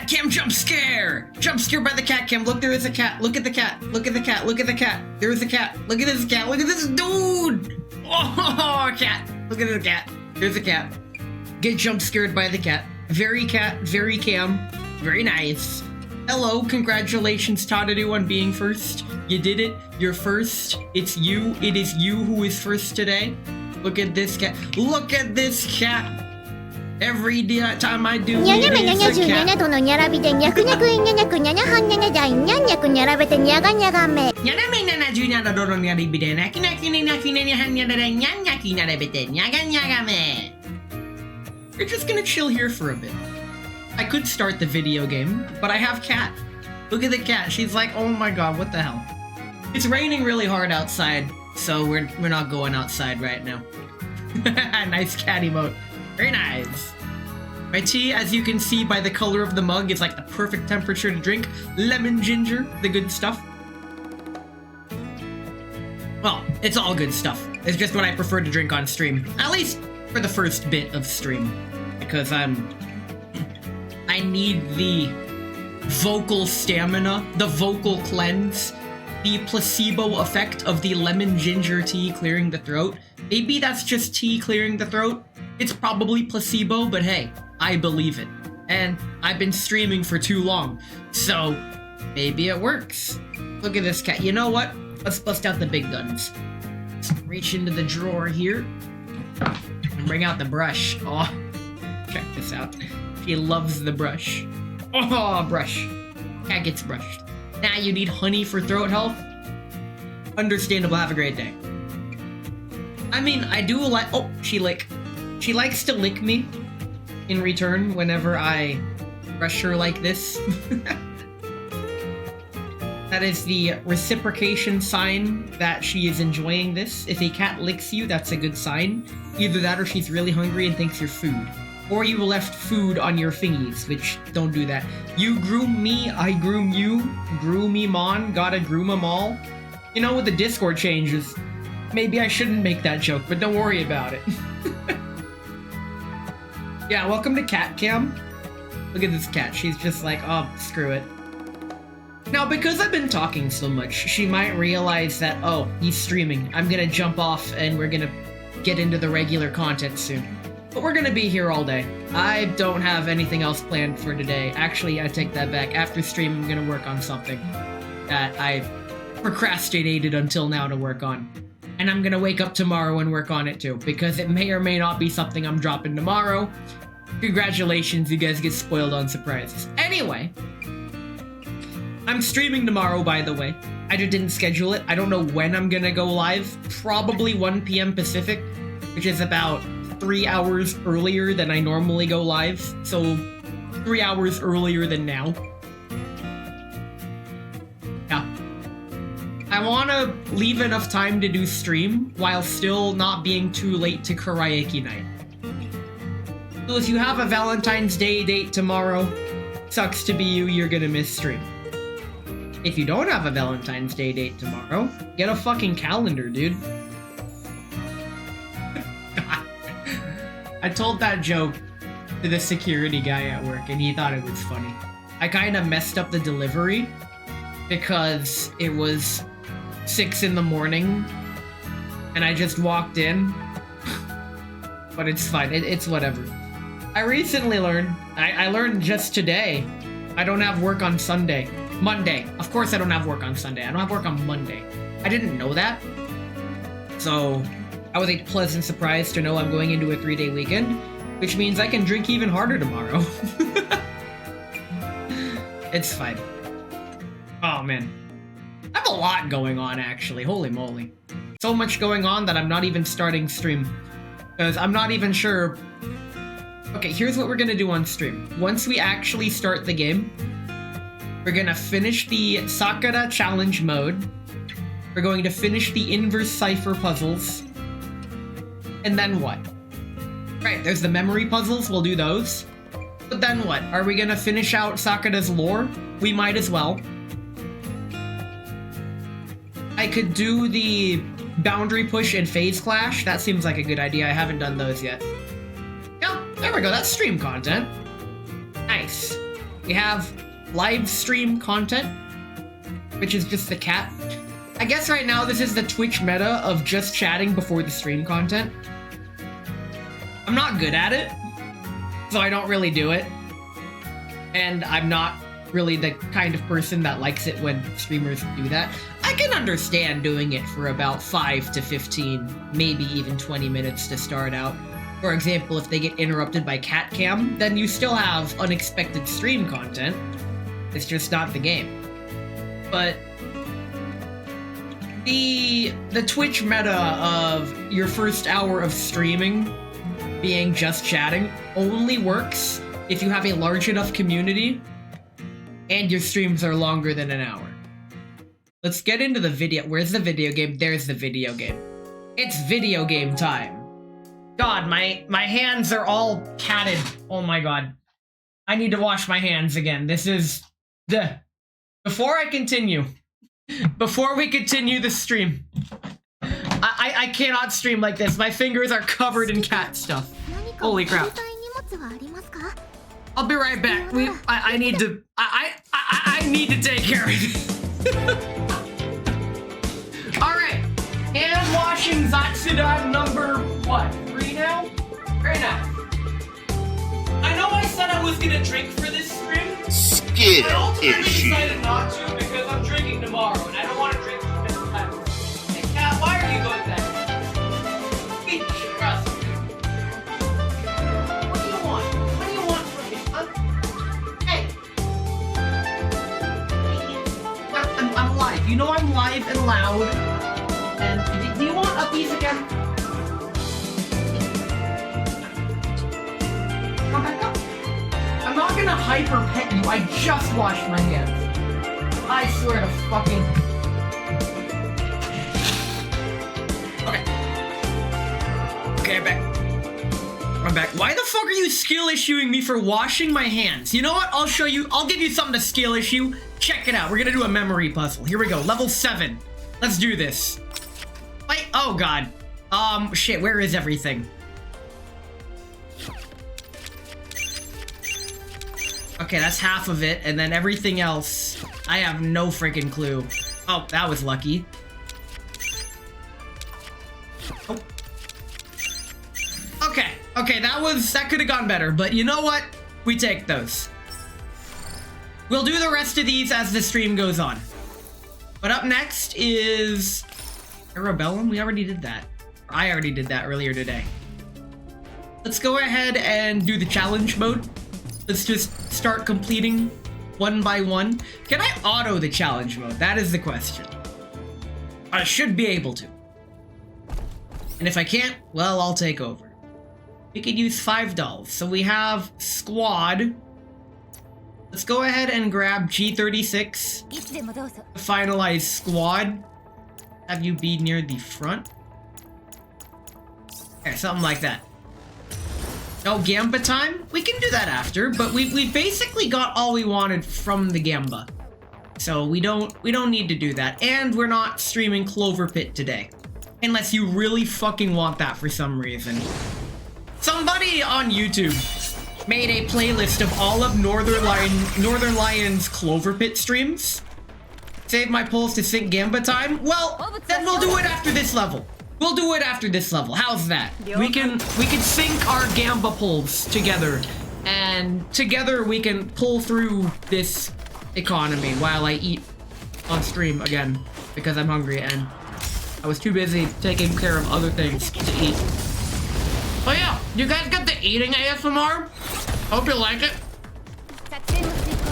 Cat cam jump scare! Jump scare by the cat cam. Look, there is a cat. Look at the cat. Look at the cat. Look at the cat. There is a cat. Look at this cat. Look at this dude! Oh, cat. Look at the cat. There's a cat. Get jump scared by the cat. Very cat, very cam. Very nice. Hello, congratulations, Tadadu, on being first. You did it. You're first. It's you. It is you who is first today. Look at this cat. Look at this cat. Every time I do it, it's a cat. とのにゃらびでにゃくにゃくいにゃにゃくにゃにゃはんにゃにゃじゃいにゃにゃくにゃらべてにゃがにゃがめ。にゃらめななじゅうにゃらどろにゃりびでなきなきになきなにゃはんにゃらでにゃんにゃきならべてにゃがにゃがめ。We're just gonna chill here for a bit. I could start the video game, but I have cat. Look at the cat. She's like, oh my god, what the hell? It's raining really hard outside, so we're not going outside right now. Nice cat emote. Very nice. My tea, as you can see by the color of the mug, is like the perfect temperature to drink. Lemon ginger, the good stuff. Well, it's all good stuff. It's just what I prefer to drink on stream. At least for the first bit of stream. Because I need the vocal stamina, the vocal cleanse, the placebo effect of the lemon ginger tea clearing the throat. Maybe that's just tea clearing the throat. It's probably placebo, but hey, I believe it. And I've been streaming for too long, so maybe it works. Look at this cat. You know what? Let's bust out the big guns. Let's reach into the drawer here and bring out the brush. Oh, check this out. She loves the brush. Oh, brush. Cat gets brushed. Now you need honey for throat health? Understandable. Have a great day. I mean, I do like... Oh, she likes to lick me in return whenever I brush her like this. That is the reciprocation sign that she is enjoying this. If a cat licks you, that's a good sign. Either that or she's really hungry and thinks you're food. Or you left food on your thingies, which don't do that. You groom me, I groom you. Groom me mon, gotta groom them all. You know, with the Discord changes, maybe I shouldn't make that joke, but don't worry about it. Yeah, welcome to Cat Cam. Look at this cat. She's just like, oh, screw it. Now, because I've been talking so much, she might realize that, oh, he's streaming. I'm gonna jump off and we're gonna get into the regular content soon. But we're gonna be here all day. I don't have anything else planned for today. Actually, I take that back. After stream, I'm gonna work on something that I procrastinated until now to work on. And I'm gonna wake up tomorrow and work on it too, because it may or may not be something I'm dropping tomorrow. Congratulations, you guys get spoiled on surprises. Anyway, I'm streaming tomorrow, by the way. I just didn't schedule it. I don't know when I'm gonna go live. Probably 1 p.m. Pacific, which is about 3 hours earlier than I normally go live. So 3 hours earlier than now. Yeah. I want to leave enough time to do stream while still not being too late to karaoke night. So if you have a Valentine's Day date tomorrow, sucks to be you, you're gonna miss stream. If you don't have a Valentine's Day date tomorrow, get a fucking calendar, dude. I told that joke to the security guy at work and he thought it was funny. I kind of messed up the delivery because it was 6 in the morning and I just walked in. But it's fine, it's whatever. I recently learned, I learned just today, I don't have work on Monday. Of course I don't have work on Sunday. I don't have work on Monday. I didn't know that. So I was a pleasant surprise to know I'm going into a 3-day weekend, which means I can drink even harder tomorrow. It's fine. Oh man. I have a lot going on actually, holy moly. So much going on that I'm not even starting stream. Because I'm not even sure. Okay, here's what we're gonna do on stream. Once we actually start the game, we're gonna finish the Sakura challenge mode. We're going to finish the inverse cipher puzzles. And then what? Right, there's the memory puzzles, we'll do those. But then what? Are we gonna finish out Sakura's lore? We might as well. I could do the boundary push and phase clash. That seems like a good idea. I haven't done those yet. Yeah, there we go. That's stream content. Nice. We have live stream content, which is just the cat. I guess right now this is the Twitch meta of just chatting before the stream content. I'm not good at it, so I don't really do it. And I'm not really the kind of person that likes it when streamers do that. I can understand doing it for about 5 to 15, maybe even 20 minutes to start out. For example, if they get interrupted by cat cam, then you still have unexpected stream content. It's just not the game. But the Twitch meta of your first hour of streaming being just chatting only works if you have a large enough community and your streams are longer than an hour. Let's get into the video. Where's the video game? There's the video game. It's video game time. God, my hands are all catted. Oh my god. I need to wash my hands again. This is the... Before I continue, before we continue the stream, I cannot stream like this. My fingers are covered in cat stuff. Holy crap. I'll be right back. I need to... I need to take care of it. Alright. Hand washing Zatsudan number, what, 3 now? Very nice. I know I said I was gonna drink for this stream. Skill I ultimately issue. decided not to because I'm drinking tomorrow and I don't want to drink for this time. Hey, Kat, why are you like that? Be trust me. What do you want? What do you want from me? Hey. I'm live. You know I'm live and loud. And do you want a piece again? Come back up. I'm not gonna hyper pet you. I just washed my hands. I swear to fucking. Okay, I'm back. I'm back. Why the fuck are you skill issuing me for washing my hands? You know what? I'll show you. I'll give you something to skill issue. Check it out. We're gonna do a memory puzzle. Here we go. Level 7. Let's do this. Wait. Oh god. Shit. Where is everything? Okay, that's half of it, and then everything else, I have no freaking clue. Oh, that was lucky. Oh. Okay, that could have gone better, but you know what? We take those. We'll do the rest of these as the stream goes on. But up next is Arabellum. We already did that. I already did that earlier today. Let's go ahead and do the challenge mode. Let's just start completing one by one. Can I auto the challenge mode? That is the question. I should be able to. And if I can't, well, I'll take over. We could use 5 dolls. So we have squad. Let's go ahead and grab G36 to finalize squad. Have you be near the front? Okay, something like that. No Gamba time? We can do that after, but we basically got all we wanted from the Gamba. So we don't need to do that. And we're not streaming Clover Pit today. Unless you really fucking want that for some reason. Somebody on YouTube made a playlist of all of Northern Lion's Clover Pit streams. Save my polls to sync Gamba time? Well, then we'll do it after this level. We'll do it after this level. How's that? We can sync our Gamba pulls together, and together we can pull through this economy while I eat on stream again because I'm hungry and I was too busy taking care of other things to eat. Oh yeah, you guys get the eating ASMR? Hope you like it.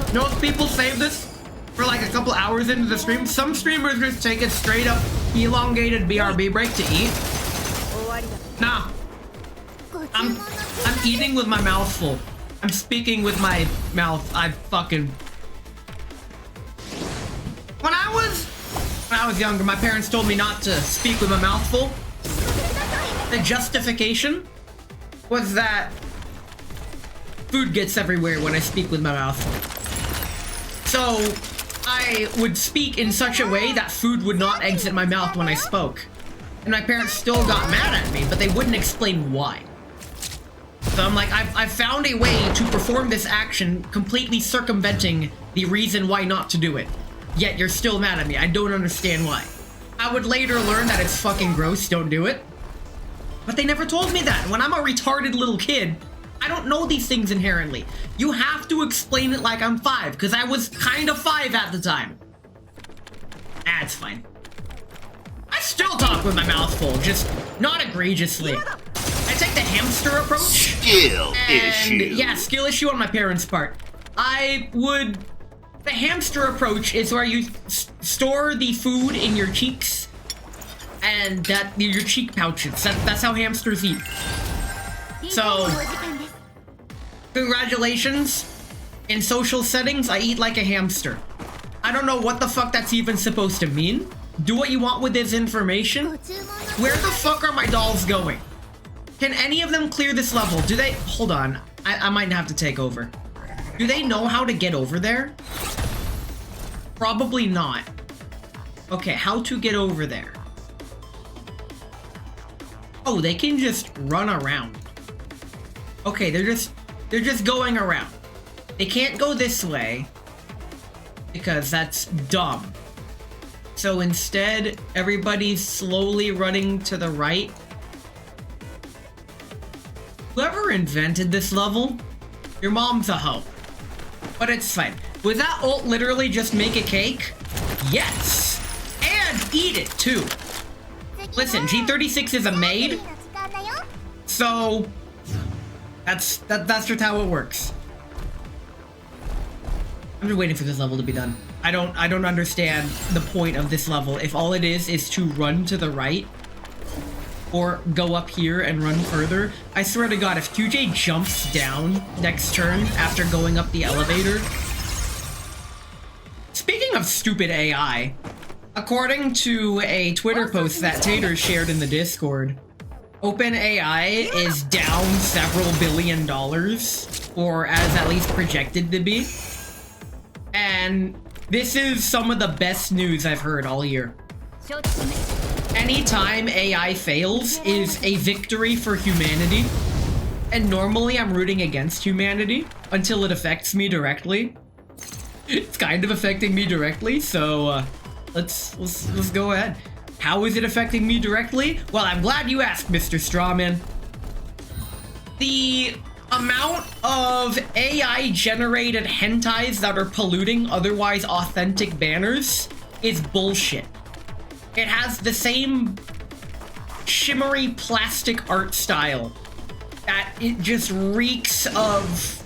You know if people save this for like a couple hours into the stream? Some streamers just take it straight up elongated BRB break to eat. Nah. I'm eating with my mouth full. I'm speaking with my mouth. When I was younger, my parents told me not to speak with my mouth full. The justification was that food gets everywhere when I speak with my mouth full. So I would speak in such a way that food would not exit my mouth when I spoke. And my parents still got mad at me, but they wouldn't explain why. So I'm like, I've found a way to perform this action completely circumventing the reason why not to do it. Yet you're still mad at me. I don't understand why. I would later learn that it's fucking gross, don't do it. But they never told me that. When I'm a retarded little kid, I don't know these things inherently. You have to explain it like I'm 5, because I was kind of 5 at the time. It's fine. I still talk with my mouth full, just not egregiously. I take the hamster approach. Skill issue. Yeah, skill issue on my parents' part. The hamster approach is where you store the food in your cheeks and your cheek pouches. That's how hamsters eat. So, congratulations. In social settings, I eat like a hamster. I don't know what the fuck that's even supposed to mean. Do what you want with this information. Where the fuck are my dolls going? Can any of them clear this level? Do they? Hold on. I might have to take over. Do they know how to get over there? Probably not. Okay, how to get over there? Oh, they can just run around. Okay, they're just going around. They can't go this way because that's dumb. So instead, everybody's slowly running to the right. Whoever invented this level, your mom's a hoe. But it's fine. Would that ult literally just make a cake? Yes! And eat it too. Listen, G36 is a maid, so that's just how it works. I'm just waiting for this level to be done. I don't understand the point of this level if all it is to run to the right or go up here and run further. I swear to God, if 2J jumps down next turn after going up the elevator. Speaking of stupid AI, according to a Twitter post that Tater shared in the Discord, OpenAI is down several $billion, or as at least projected to be. And this is some of the best news I've heard all year. Anytime AI fails is a victory for humanity. And normally I'm rooting against humanity until it affects me directly. It's kind of affecting me directly, so let's go ahead. How is it affecting me directly? Well, I'm glad you asked, Mr. Strawman. The amount of AI-generated hentais that are polluting otherwise authentic banners is bullshit. It has the same shimmery plastic art style that it just reeks of...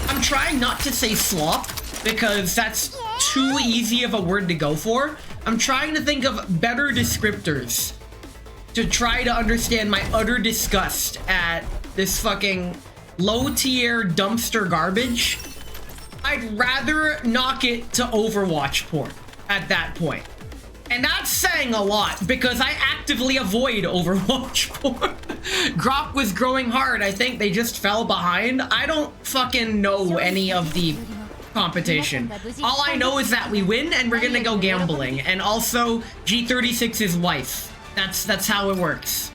I'm trying not to say slop, because that's too easy of a word to go for. I'm trying to think of better descriptors to try to understand my utter disgust at this fucking low-tier dumpster garbage. I'd rather knock it to Overwatch porn at that point. And that's saying a lot, because I actively avoid Overwatch porn. Grok was growing hard. I think they just fell behind. I don't fucking know any of the competition. All I know is that we win and we're gonna go gambling. And also, G36's wife. That's how it works.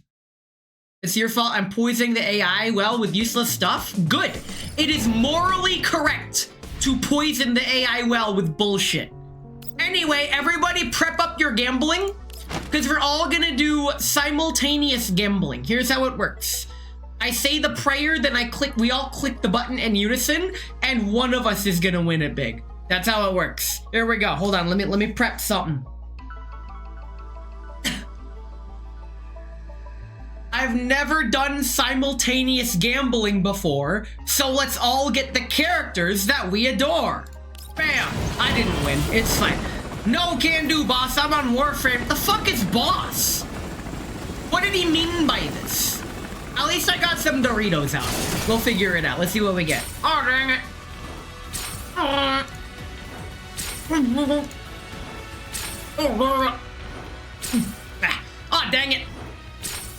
It's your fault I'm poisoning the AI well with useless stuff? Good. It is morally correct to poison the AI well with bullshit. Anyway, everybody prep up your gambling, because we're all gonna do simultaneous gambling. Here's how it works. I say the prayer, then we all click the button in unison, and one of us is gonna win it big. That's how it works. There we go. Hold on, let me prep something. I've never done simultaneous gambling before, so let's all get the characters that we adore. Bam! I didn't win. It's fine. No can do, boss. I'm on Warframe. What the fuck is boss? What did he mean by this? At least I got some Doritos out. We'll figure it out. Let's see what we get. Oh, dang it. Oh, dang it.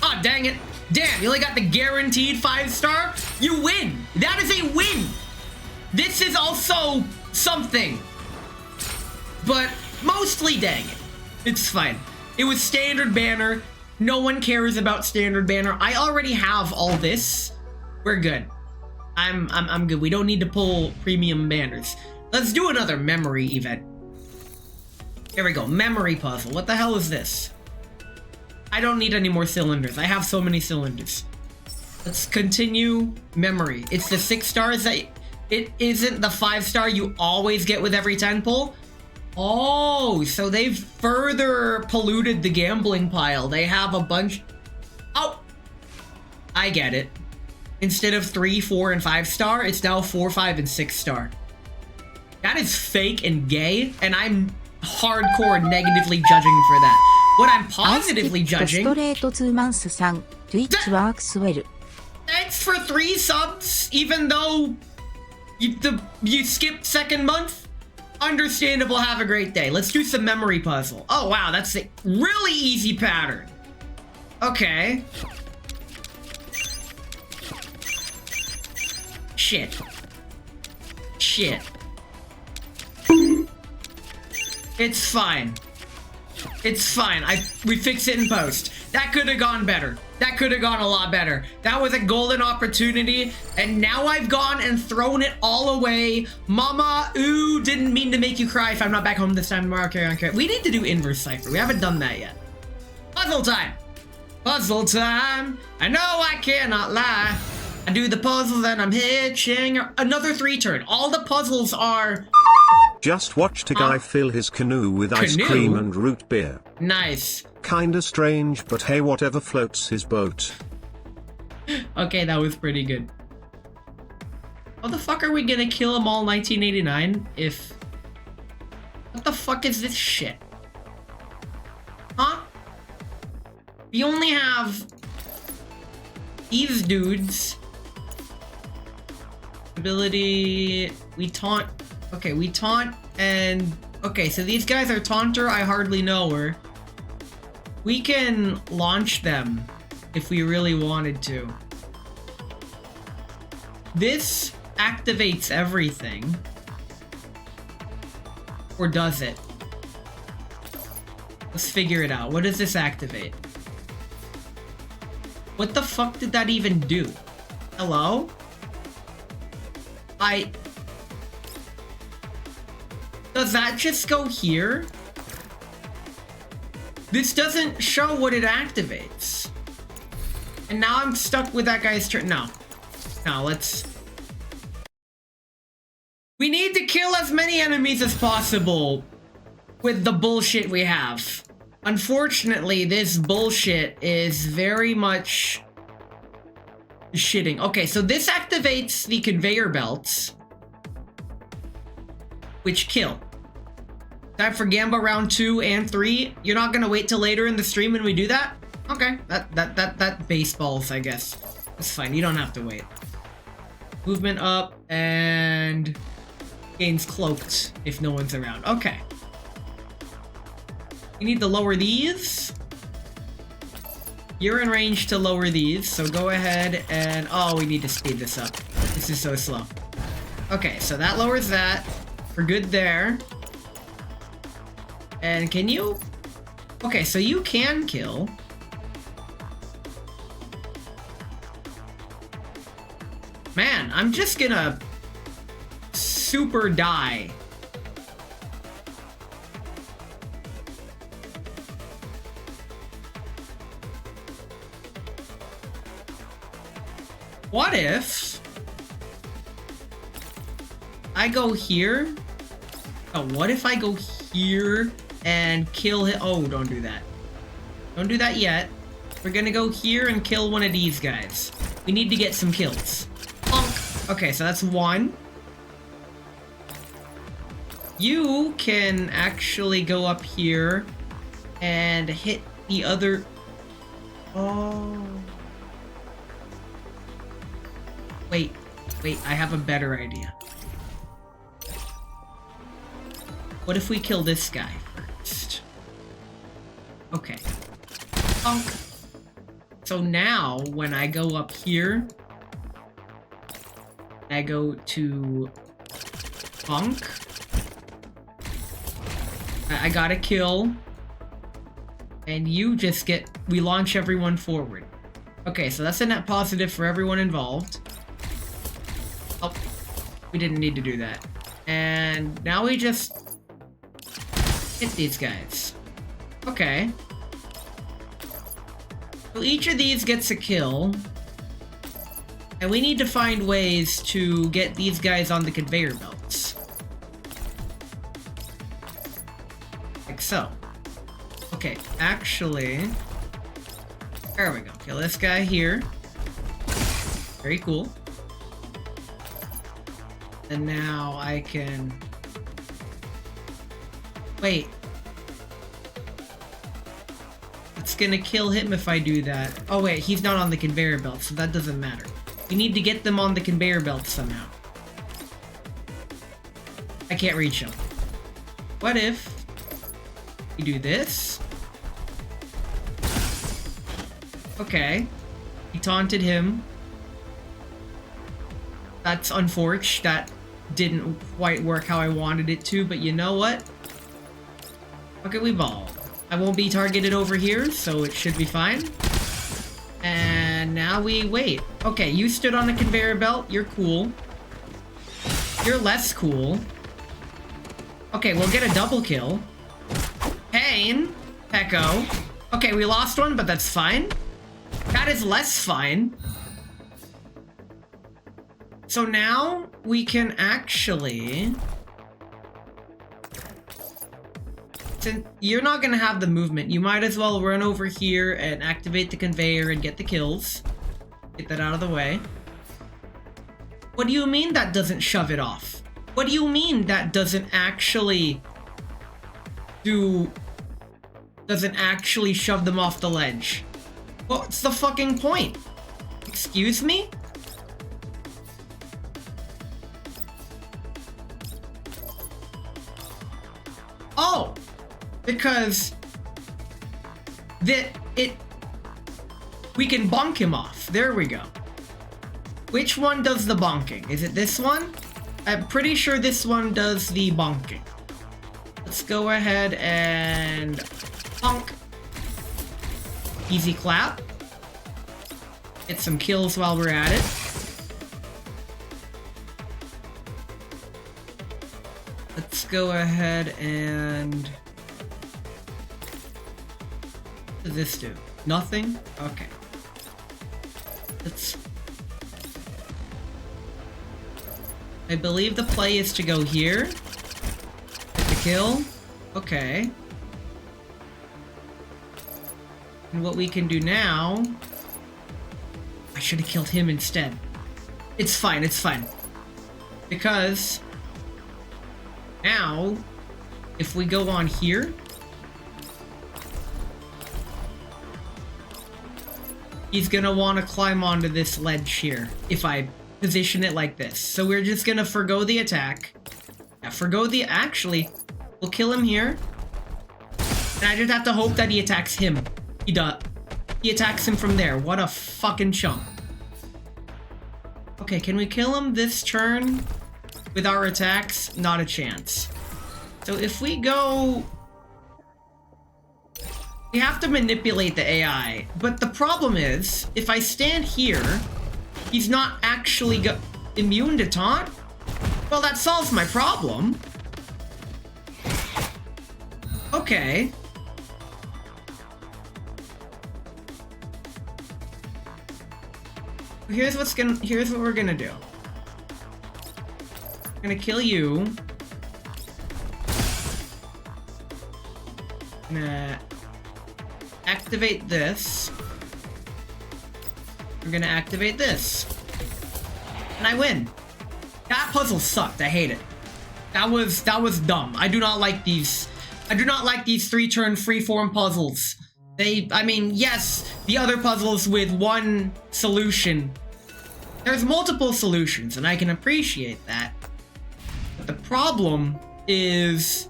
Oh, dang it. Damn, you only got the guaranteed 5-star? You win. That is a win. This is also something. But mostly, dang it. It's fine. It was standard banner. No one cares about standard banner. I already have all this. We're good. I'm good. We don't need to pull premium banners. Let's do another memory event. Here we go. Memory puzzle. What the hell is this? I don't need any more cylinders. I have so many cylinders. Let's continue memory. It's the 6 stars that it isn't the 5-star you always get with every 10 pull. Oh, so they've further polluted the gambling pile. They have a bunch. Oh, I get it. Instead of 3, 4, and 5-star, it's now 4, 5, and 6-star. That is fake and gay, and I'm hardcore negatively judging for that. What I'm positively judging. ストレート2マンスさん Twitch works well. Thanks for 3 subs, even though you skipped second month. Understandable. Have a great day. Let's do some memory puzzle. Oh wow, that's a really easy pattern. Okay. Shit. It's fine. It's fine. We fix it in post. That could have gone better. That could have gone a lot better. That was a golden opportunity, and now I've gone and thrown it all away. Mama, ooh, didn't mean to make you cry. If I'm not back home this time tomorrow, carry on, carry on. We need to do inverse cipher. We haven't done that yet. Puzzle time. Puzzle time. I know I cannot lie. I do the puzzles and I'm hitching. Another 3 turn. All the puzzles are... Just watched a guy fill his canoe with ice Canoe? cream and root beer. Nice. Kinda strange, but hey, whatever floats his boat. Okay, that was pretty good. How the fuck are we gonna kill them all 1989 if... What the fuck is this shit? Huh? We only have... these dudes. Ability... We taunt... Okay, we taunt and... Okay, so these guys are taunter, I hardly know her. We can launch them if we really wanted to. This activates everything. Or does it? Let's figure it out. What does this activate? What the fuck did that even do? Hello? Does that just go here? This doesn't show what it activates. And now I'm stuck with that guy's turn. No, let's... We need to kill as many enemies as possible with the bullshit we have. Unfortunately, this bullshit is very much shitting. Okay, so this activates the conveyor belts, which kill. Time for Gamba round 2 and 3. You're not gonna wait till later in the stream when we do that? Okay, that baseballs, I guess. It's fine, you don't have to wait. Movement up and gains cloaked if no one's around. Okay. You need to lower these. You're in range to lower these, so go ahead and... Oh, we need to speed this up. This is so slow. Okay, so that lowers that. We're good there. And can you... Okay, so you can kill. Man, I'm just gonna super die. What if I go here? Oh, what if I go here and kill him? Oh, don't do that. Don't do that yet. We're gonna go here and kill one of these guys. We need to get some kills. Bonk. Okay, so that's 1. You can actually go up here and hit the other... Oh. Wait, I have a better idea. What if we kill this guy first? Okay. Bonk. So now, when I go up here, I go to bonk. I got a kill. And you just get... We launch everyone forward. Okay, so that's a net positive for everyone involved. We didn't need to do that. And now we just hit these guys. Okay. So each of these gets a kill. And we need to find ways to get these guys on the conveyor belts. Like so. Okay, actually... There we go. Kill this guy here. Very cool. And now I can... Wait. It's gonna kill him if I do that. Oh wait, he's not on the conveyor belt, so that doesn't matter. We need to get them on the conveyor belt somehow. I can't reach him. What if we do this? Okay. He taunted him. That's unfortunate. That didn't quite work how I wanted it to, but you know what? Okay, we ball. I won't be targeted over here, so it should be fine. And now we wait. Okay, you stood on the conveyor belt. You're cool. You're less cool. Okay, we'll get a double kill. Pain. Pecco. Okay, we lost one, but that's fine. That is less fine. So now we can actually... Since you're not gonna have the movement, you might as well run over here and activate the conveyor and get the kills. Get that out of the way. What do you mean that doesn't shove it off? What do you mean that doesn't actually shove them off the ledge? What's the fucking point? Excuse me? Oh! Because we can bonk him off. There we go. Which one does the bonking? Is it this one? I'm pretty sure this one does the bonking. Let's go ahead and bonk. Easy clap. Get some kills while we're at it. Let's go ahead and... What does this do? Nothing? Okay. Let's... I believe the play is to go here. Get the kill. Okay. And what we can do now... I should have killed him instead. It's fine, it's fine. Because... Now, if we go on here... He's gonna want to climb onto this ledge here, if I position it like this. So we're just gonna forgo the attack. Yeah, forgo the... Actually, we'll kill him here. And I just have to hope that he attacks him. He does. He attacks him from there. What a fucking chump. Okay, can we kill him this turn with our attacks? Not a chance. So if we go... We have to manipulate the AI, but the problem is, if I stand here, he's not actually immune to taunt? Well, that solves my problem. Okay. Here's what we're gonna do. I'm gonna kill you. Gonna activate this. We're gonna activate this. And I win. That puzzle sucked. I hate it. That was dumb. I do not like these. I do not like these 3-turn freeform puzzles. I mean, yes, the other puzzles with one solution. There's multiple solutions, and I can appreciate that. But the problem is,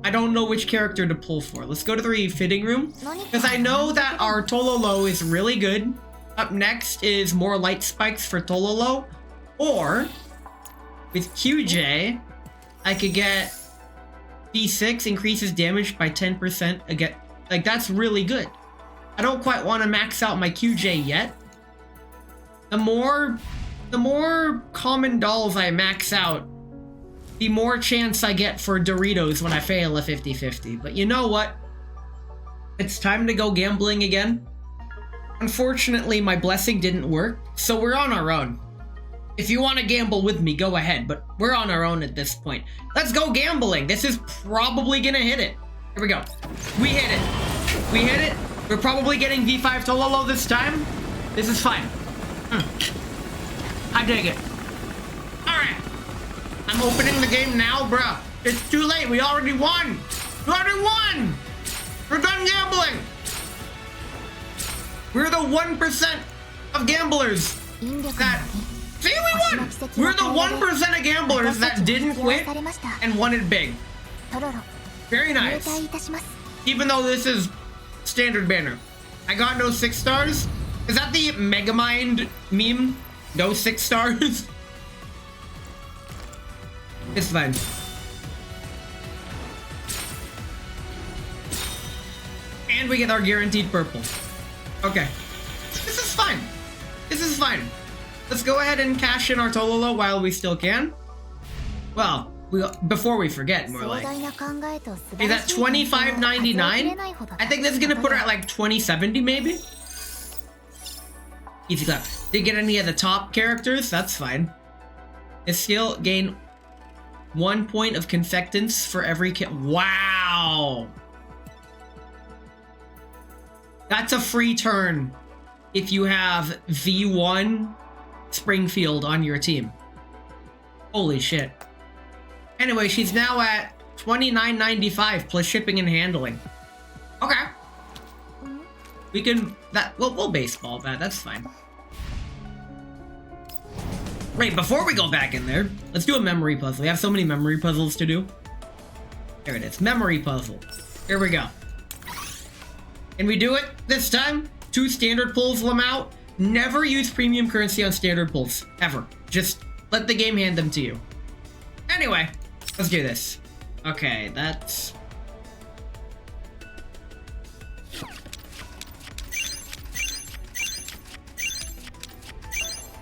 I don't know which character to pull for. Let's go to the refitting room. Because I know that our Tololo is really good. Up next is more light spikes for Tololo. Or, with QJ, I could get D6 increases damage by 10% again. Like, that's really good. I don't quite want to max out my QJ yet. The more the more common dolls I max out, the more chance I get for Doritos when I fail a 50-50. But you know what? It's time to go gambling again. Unfortunately, my blessing didn't work, so we're on our own. If you want to gamble with me, go ahead, but we're on our own at this point. Let's go gambling. This is probably gonna hit it. Here we go. We hit it. We hit it. We're probably getting V5 Tololo this time. This is fine. I dig it. Alright. I'm opening the game now, bruh. It's too late. We already won. We already won. We're done gambling. We're the 1% of gamblers that... See, we won! We're the 1% of gamblers that didn't quit and won it big. Very nice. Even though this is standard banner. I got no 6 stars. Is that the Megamind meme? No 6 stars? It's fine. And we get our guaranteed purple. Okay. This is fine. This is fine. Let's go ahead and cash in our Tololo while we still can. Well, before we forget, more like. Is that $25.99? I think that's gonna put her at like $20.70 maybe. Easy clap. Did get any of the top characters? That's fine. His skill gain 1 point of confectance for every kit. Wow. That's a free turn if you have V1 Springfield on your team. Holy shit. Anyway, she's now at $29.95 plus shipping and handling. Okay. We can we'll baseball that. That's fine. Wait, before we go back in there, let's do a memory puzzle. We have so many memory puzzles to do. There it is. Memory puzzle. Here we go. Can we do it this time? 2 standard pulls them out. Never use premium currency on standard pulls. Ever. Just let the game hand them to you. Anyway, let's do this. Okay, that's...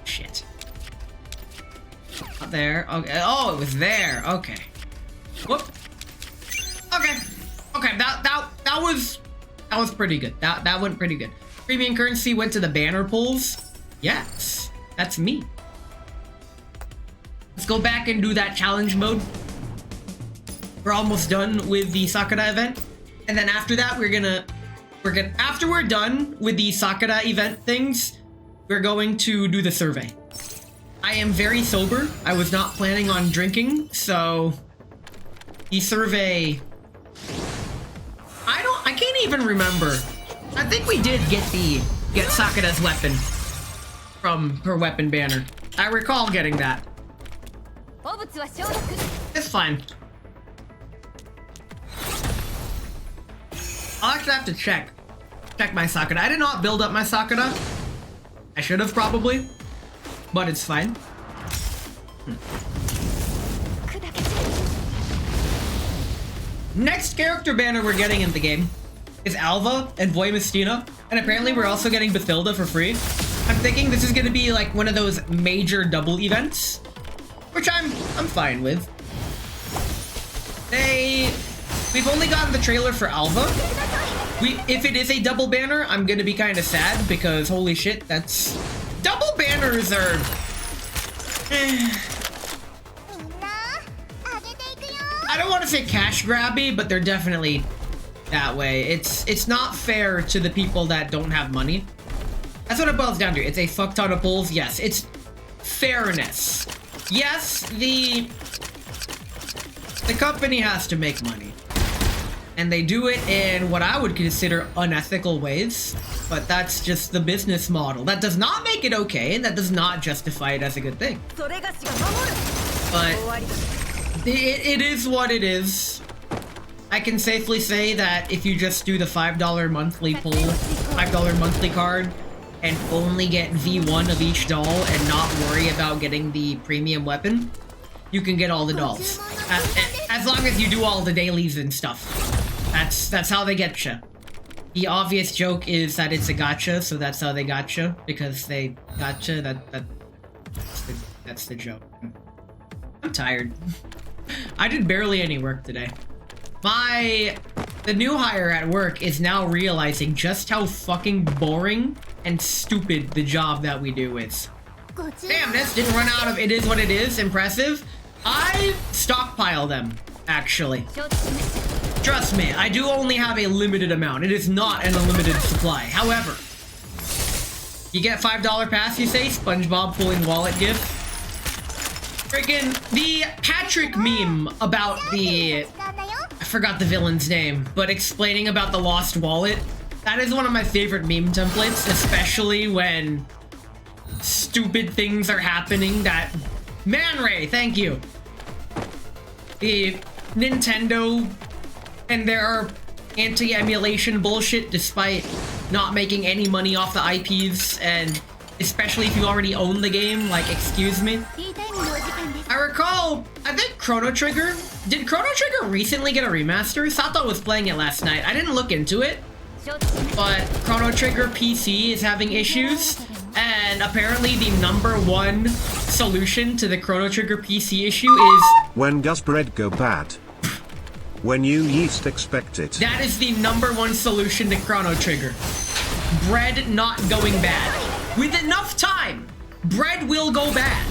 Shit. Not there. Okay. Oh, it was there. Okay. Whoop. Okay. Okay, that was pretty good. That went pretty good. Premium currency went to the banner pulls. Yes, that's me. Let's go back and do that challenge mode. We're almost done with the Sakura event. And then after that, after we're done with the Sakura event things, we're going to do the survey. I am very sober. I was not planning on drinking, so the survey, I can't even remember. I think we did get Sakura's weapon from her weapon banner. I recall getting that. It's fine. I'll actually have to check my Sakura. I did not build up my Sakura. I should have probably, but it's fine. Next character banner we're getting in the game is Alva and Voy Mestina, and apparently we're also getting Bathilda for free. I'm thinking this is gonna be like one of those major double events, which I'm fine with. We've only gotten the trailer for Alva. If it is a double banner, I'm gonna be kind of sad because holy shit, that's double banners are. I don't want to say cash grabby, but they're definitely that way. It's not fair to the people that don't have money. That's what it boils down to. It's a fuck ton of pulls. Yes, it's fairness. Yes, the company has to make money. And they do it in what I would consider unethical ways, but that's just the business model. That does not make it okay, and that does not justify it as a good thing. But it is what it is. I can safely say that if you just do the $5 monthly pull, $5 monthly card, and only get V1 of each doll and not worry about getting the premium weapon, you can get all the dolls. As long as you do all the dailies and stuff. That's how they get you. The obvious joke is that it's a gacha, so that's how they got you, because they got you. That's the joke. I'm tired. I did barely any work today. The new hire at work is now realizing just how fucking boring and stupid the job that we do is. Damn, this didn't run out of it is what it is. Impressive. I stockpile them, actually. Trust me, I do only have a limited amount. It is not an unlimited supply. However, you get $5 pass, you say? SpongeBob pulling wallet gift. Freaking the Patrick meme about I forgot the villain's name, but explaining about the lost wallet. That is one of my favorite meme templates, especially when stupid things are happening that... Man Ray, thank you. The Nintendo and their anti-emulation bullshit despite not making any money off the IPs, and especially if you already own the game, like, excuse me. I recall, I think Chrono Trigger, did Chrono Trigger recently get a remaster? Sato was playing it last night. I didn't look into it, but Chrono Trigger PC is having issues, and apparently the #1 solution to the Chrono Trigger PC issue is... When does bread go bad? When you least expect it. That is the #1 solution to Chrono Trigger. Bread not going bad. With enough time, bread will go bad.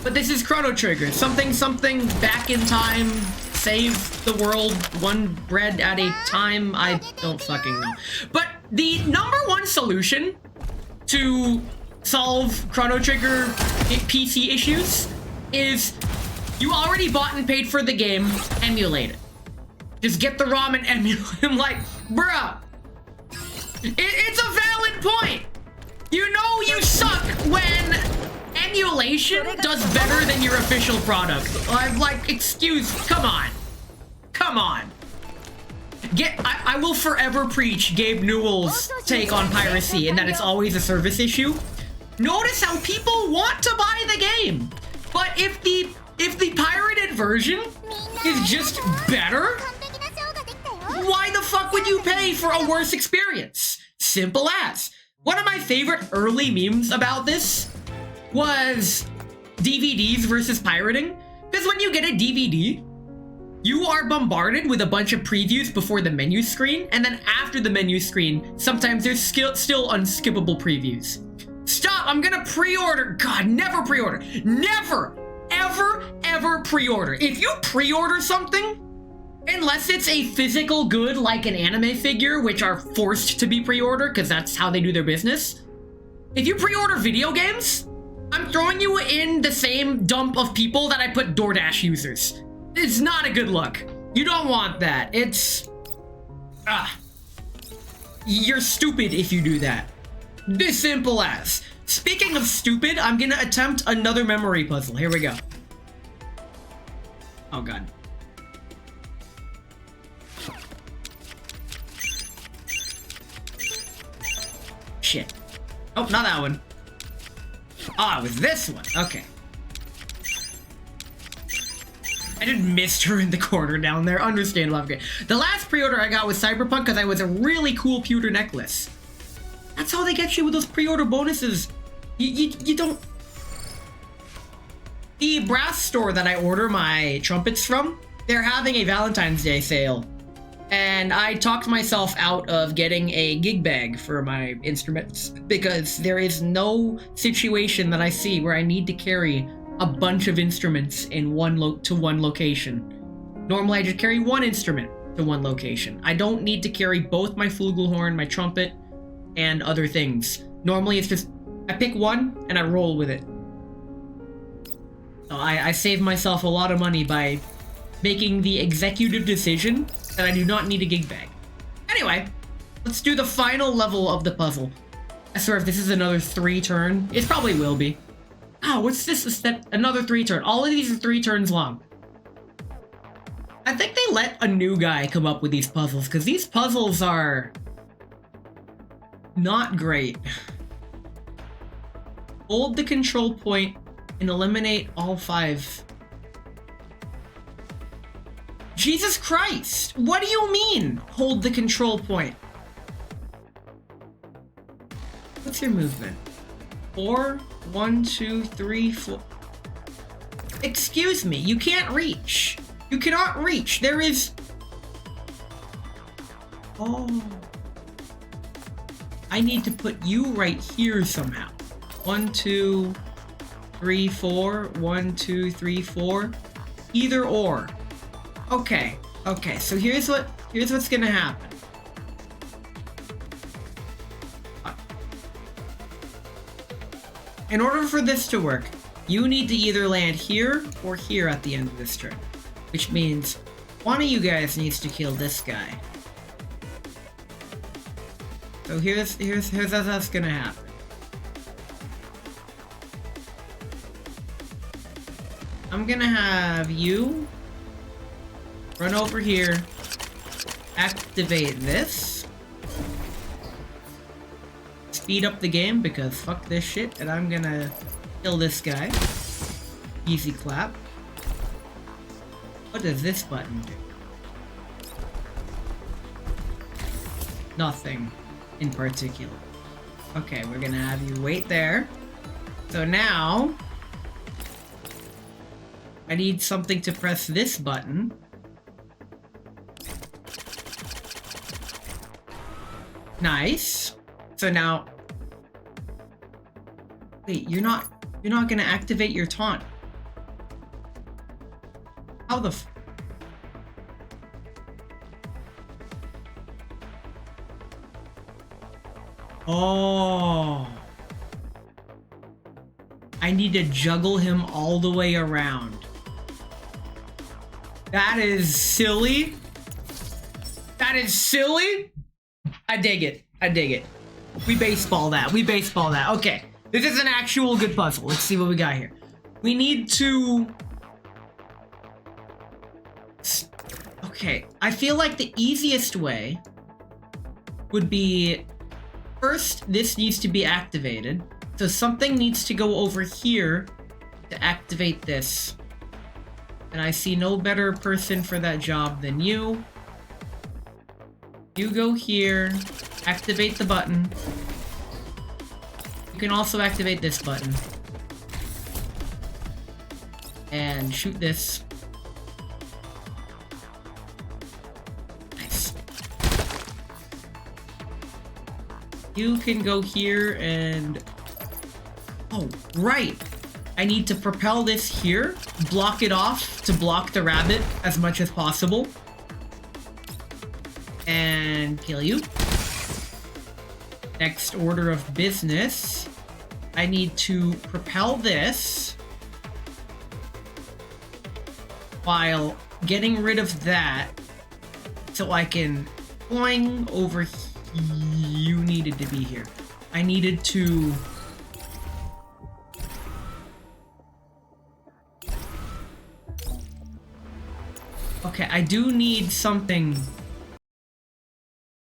But this is Chrono Trigger. Something back in time, save the world one bread at a time. I don't fucking know. But the #1 solution to solve Chrono Trigger PC issues is you already bought and paid for the game, emulate it. Just get the ROM and emulate. I'm like, bruh, it's a valid point. You know you suck when emulation does better than your official product. I'm like, come on. I will forever preach Gabe Newell's take on piracy and that it's always a service issue. Notice how people want to buy the game, but if the pirated version is just better, why the fuck would you pay for a worse experience? Simple as. One of my favorite early memes about this was DVDs versus pirating. Because when you get a DVD, you are bombarded with a bunch of previews before the menu screen, and then after the menu screen, sometimes there's still unskippable previews. Stop, I'm gonna pre-order. God, never pre-order. Never, ever pre-order. If you pre-order something, unless it's a physical good like an anime figure, which are forced to be pre-ordered because that's how they do their business. If you pre-order video games, I'm throwing you in the same dump of people that I put DoorDash users. It's not a good look. You don't want that. It's... You're stupid if you do that. This simple as. Speaking of stupid, I'm gonna attempt another memory puzzle. Here we go. Oh god. Shit. Oh, not that one. Ah, it was this one. Okay. I just missed her in the corner down there. Understandable. Okay. The last pre-order I got was Cyberpunk because I was a really cool pewter necklace. That's how they get you with those pre-order bonuses. You don't... The brass store that I order my trumpets from, they're having a Valentine's Day sale. And I talked myself out of getting a gig bag for my instruments because there is no situation that I see where I need to carry a bunch of instruments in one location. Normally I just carry one instrument to one location. I don't need to carry both my flugelhorn, my trumpet, and other things. Normally it's just, I pick one and I roll with it. So I save myself a lot of money by making the executive decision that I do not need a gig bag. Anyway, let's do the final level of the puzzle. I swear if this is another 3 turn, it probably will be. Oh, what's this? Another 3 turn. All of these are 3 turns long. I think they let a new guy come up with these puzzles, because these puzzles are not great. Hold the control point and eliminate all 5. Jesus Christ! What do you mean, hold the control point? What's your movement? 4, 1, 2, 3, 4. Excuse me, you can't reach. You cannot reach. There is... Oh. I need to put you right here somehow. 1, 2, 3, 4. 1, 2, 3, 4. Either or. Okay. Okay, so here's what's gonna happen. In order for this to work, you need to either land here or here at the end of this turn. Which means one of you guys needs to kill this guy. So here's how that's gonna happen. I'm gonna have you run over here, activate this, speed up the game because fuck this shit, and I'm gonna kill this guy. Easy clap. What does this button do? Nothing in particular. Okay, we're gonna have you wait there. So now I need something to press this button. Nice. So now, wait, you're not gonna activate your taunt. How the f- Oh. I need to juggle him all the way around. That is silly. That is silly. I dig it. I dig it. We baseball that. We baseball that. Okay. This is an actual good puzzle. Let's see what we got here. We need to... Okay. I feel like the easiest way would be... First, this needs to be activated. So something needs to go over here to activate this. And I see no better person for that job than you. You go here, activate the button. You can also activate this button. And shoot this. Nice. You can go here and... Oh, right! I need to propel this here, block it off to block the rabbit as much as possible. And kill you. Next order of business. I need to propel this while getting rid of that so I can flying over. You needed to be here. I needed to... Okay, I do need something.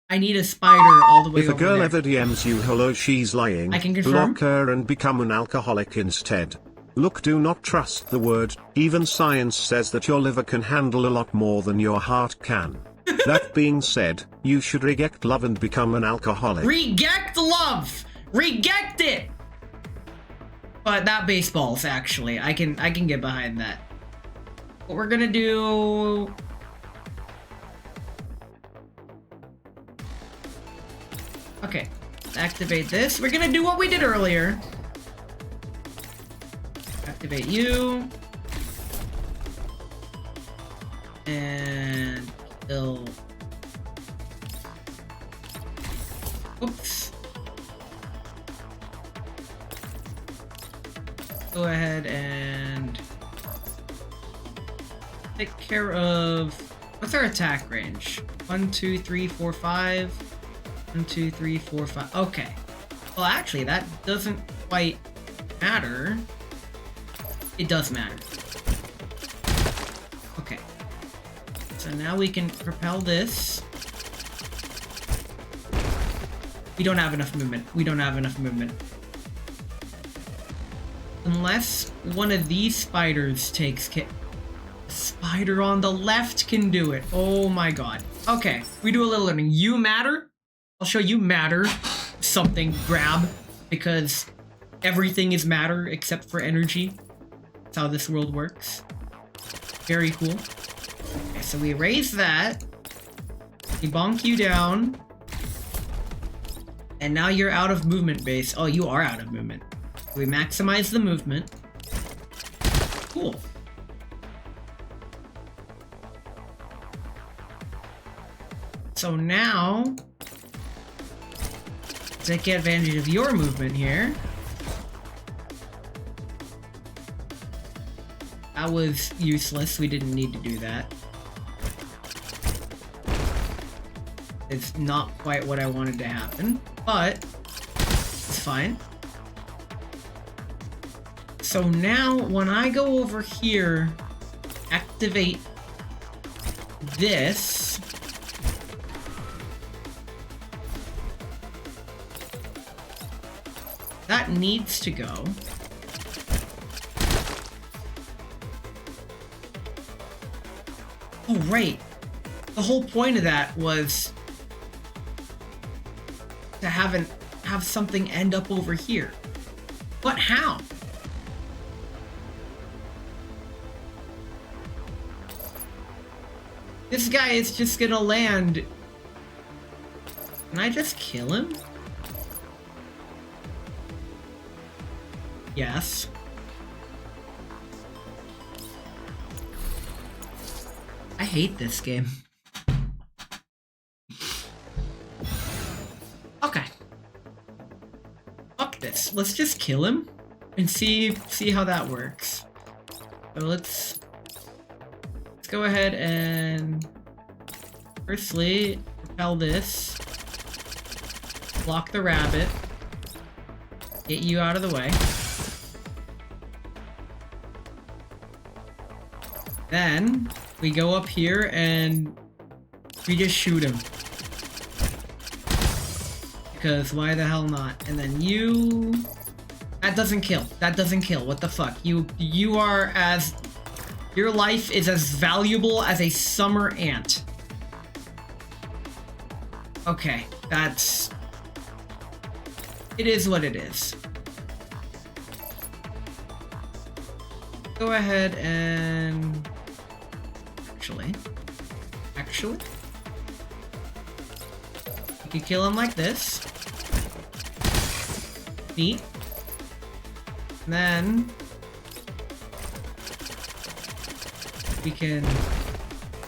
I need a spider all the way If a over girl there. ever DMs you hello she's lying, I can confirm. block her and become an alcoholic instead. Look, do not trust the word, even science says that your liver can handle a lot more than your heart can. That being said, you should reject love and become an alcoholic. Reject love! Reject it! But that baseball's actually. I can get behind that. What we're gonna do... Okay, activate this. We're gonna do what we did earlier. Activate you. And kill... Oops. Go ahead and... take care of... What's our attack range? 1, 2, 3, 4, 5. 1, 2, 3, 4, 5. Okay. Well, actually, that doesn't quite matter. It does matter. Okay. So now we can propel this. We don't have enough movement. We don't have enough movement. Unless one of these spiders takes care... Spider on the left can do it. Oh my god. Okay, we do a little learning. You matter. I'll show you matter. Something grab. Because everything is matter except for energy. That's how this world works. Very cool. Okay, so we erase that. We bonk you down. And now you're out of movement base. Oh, you are out of movement. We maximize the movement. Cool. So now, take advantage of your movement here. That was useless. We didn't need to do that. It's not quite what I wanted to happen, but it's fine. So now, when I go over here, activate this. That needs to go. Oh, right. The whole point of that was to have something end up over here. But how? This guy is just gonna land. Can I just kill him? Yes. I hate this game. Okay. Fuck this. Let's just kill him and see how that works. So let's go ahead and firstly repel this. Block the rabbit. Get you out of the way. Then we go up here and we just shoot him. Because why the hell not? And then you... That doesn't kill. That doesn't kill. What the fuck? You are as... Your life is as valuable as a summer ant. Okay, that's... It is what it is. Go ahead and... Actually, you could kill him like this. Neat. And then we can...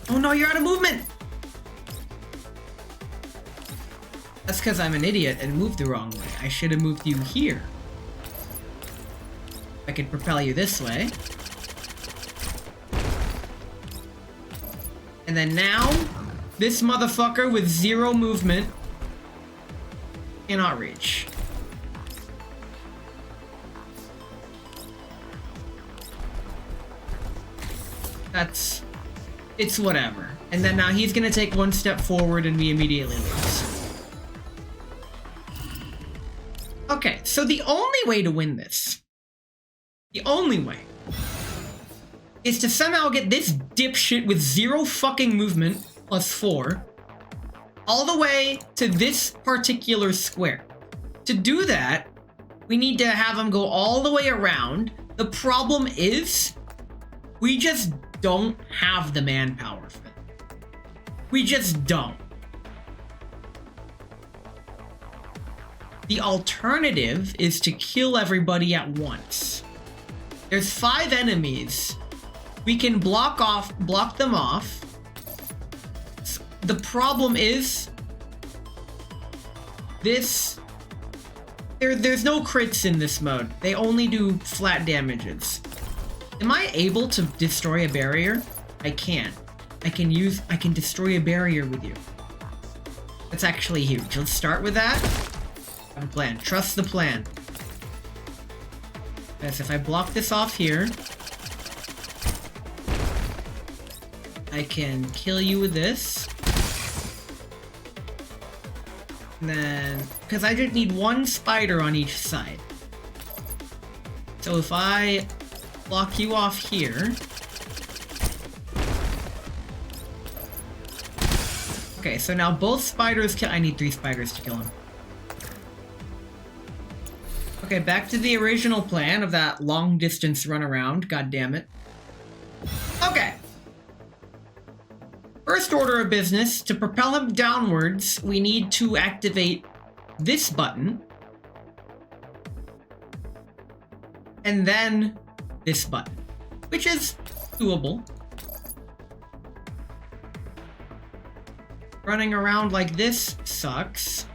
Oh no, you're out of movement! That's because I'm an idiot and moved the wrong way. I should have moved you here. I could propel you this way. And then now, this motherfucker with 0 movement cannot reach. It's whatever. And then now he's gonna take 1 step forward and we immediately lose. Okay, so the only way to win this, the only way, is to somehow get this dipshit with 0 fucking movement, plus 4, all the way to this particular square. To do that, we need to have him go all the way around. The problem is, we just don't have the manpower for it. We just don't. The alternative is to kill everybody at once. There's 5 enemies. We can block them off. The problem is this. There's no crits in this mode. They only do flat damages. Am I able to destroy a barrier? I can. I can destroy a barrier with you. That's actually huge. Let's start with that. Have a plan. Trust the plan. Yes, if I block this off here, I can kill you with this. And then, because I just need 1 spider on each side. So if I block you off here. Okay, so now both spiders I need 3 spiders to kill him. Okay, back to the original plan of that long distance runaround. God damn it. Okay. First order of business, to propel him downwards, we need to activate this button. And then this button, which is doable. Running around like this sucks.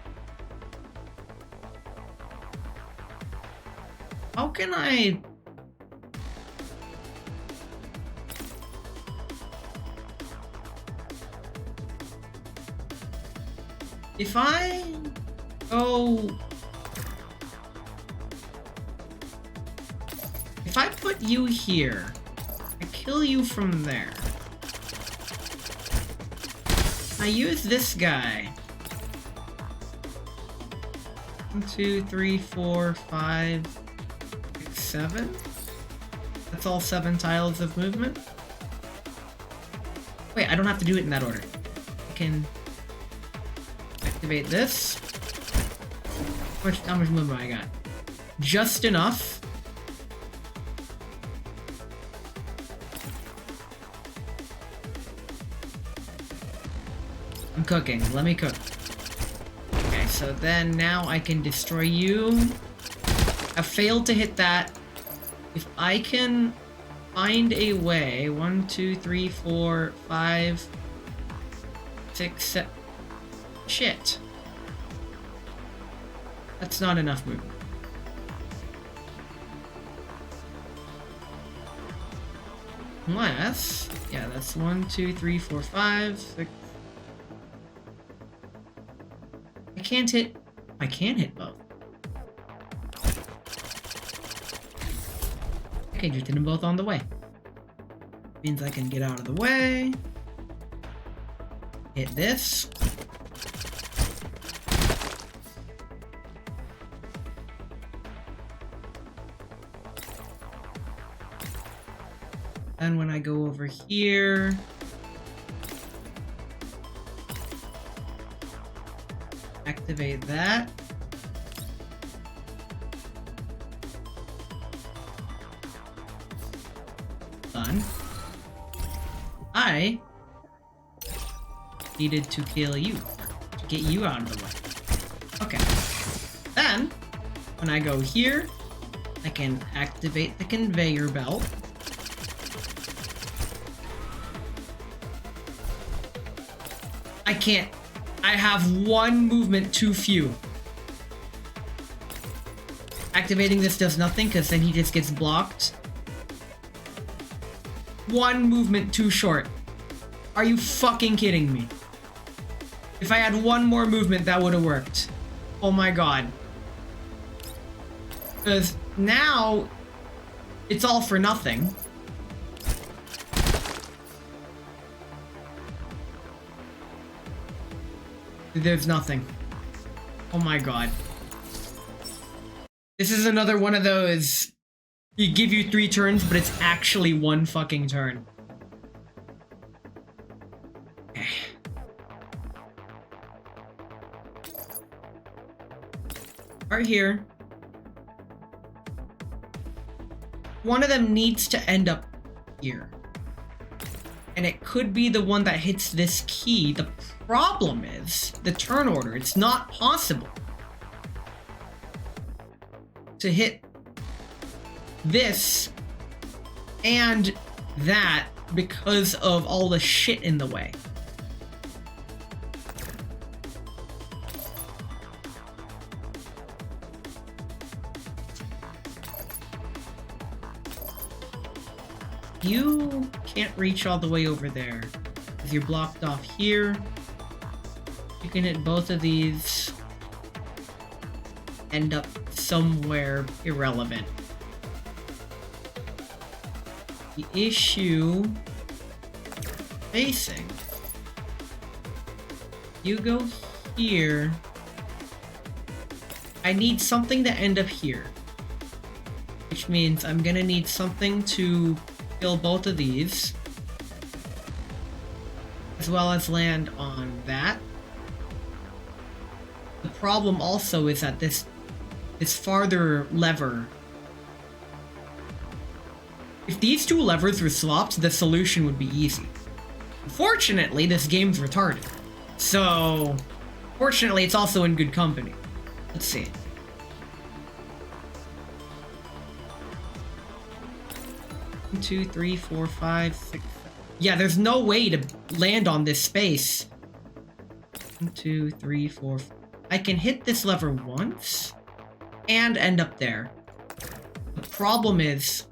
How can I... If I go... If I put you here, I kill you from there. I use this guy. 1, 2, 3, 4, 5, 6, 7. That's all 7 tiles of movement. Wait, I don't have to do it in that order. I can activate this. How much movement I got? Just enough. I'm cooking. Let me cook. Okay, so then now I can destroy you. I failed to hit that. If I can find a way. 1, 2, 3, 4, 5, 6, 7. Shit. That's not enough movement. Unless, yeah, that's 1, 2, 3, 4, 5, 6. I can't hit. I can hit both. Okay, just hit them both on the way. Means I can get out of the way. Hit this. And when I go over here, activate that. Done. I needed to kill you to get you out of the way. Okay. Then, when I go here, I can activate the conveyor belt. I can't. I have one movement too few. Activating this does nothing because then he just gets blocked. One movement too short. Are you fucking kidding me? If I had one more movement, that would have worked. Oh my god. Because now, it's all for nothing. There's nothing. Oh my god. This is another one of those... You give you 3 turns, but it's actually 1 fucking turn. Okay. Right here. One of them needs to end up here. And it could be the one that hits this key. The problem is the turn order. It's not possible to hit this and that because of all the shit in the way. You can't reach all the way over there because you're blocked off here. You can hit both of these, end up somewhere irrelevant. The issue facing, you go here. I need something to end up here, which means I'm gonna need something to kill both of these, as well as land on that. The problem also is that this this farther lever. If these two levers were swapped, the solution would be easy. Unfortunately, this game's retarded. So, fortunately, it's also in good company. Let's see. One, 2, 3, 4, 5, 6, 7. Yeah, there's no way to land on this space. 1, 2, 3, 4. I can hit this lever once and end up there. The problem is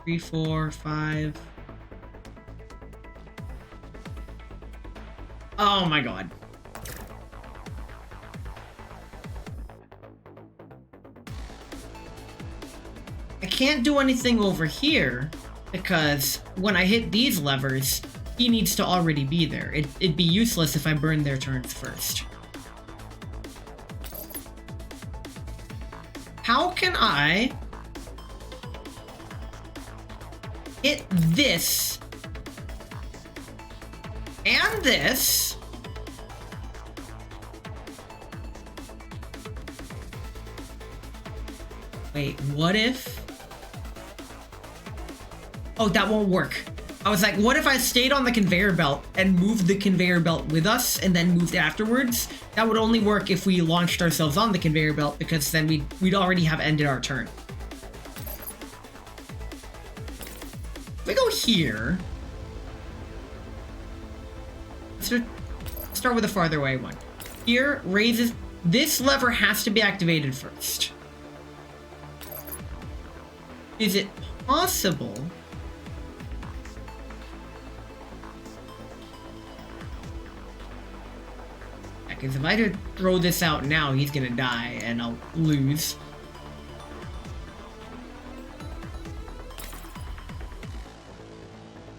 3, 4, 5. Oh my god. I can't do anything over here because when I hit these levers, he needs to already be there. It'd be useless if I burn their turns first. How can I hit this and this wait, what if? Oh, that won't work. I was like, what if I stayed on the conveyor belt and moved the conveyor belt with us and then moved afterwards? That would only work if we launched ourselves on the conveyor belt, because then we'd already have ended our turn. If we go here, let's start with the farther away one. Here, raises, this lever has to be activated first. Is it possible? Because if I just throw this out now, he's gonna die and I'll lose.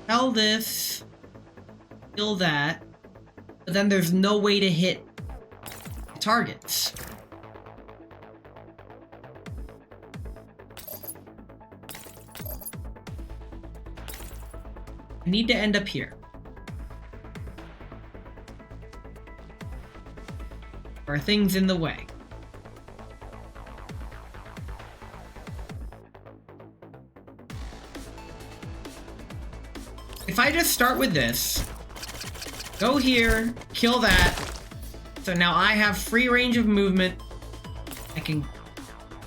Kill this. Kill that. But then there's no way to hit targets. I need to end up here. There are things in the way. If I just start with this, go here, kill that, so now I have free range of movement. I can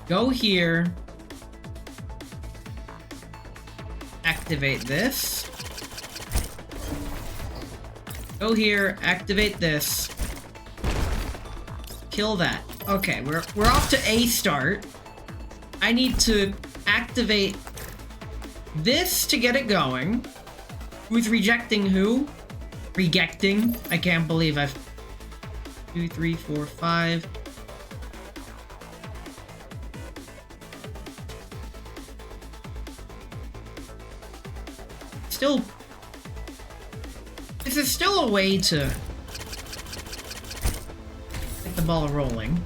go here, activate this, go here, activate this, kill that. Okay, we're off to a start. I need to activate this to get it going. Who's rejecting who? Rejecting. I can't believe I've 2, 3, 4, 5. Still, this is still a way to get the ball rolling.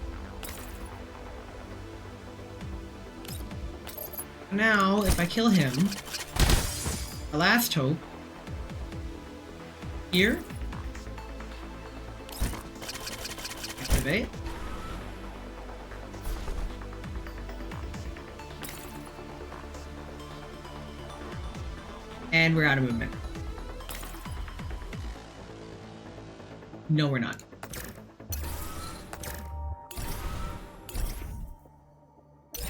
Now, if I kill him, the last hope. Here. Activate. And we're out of movement. No, we're not. Okay,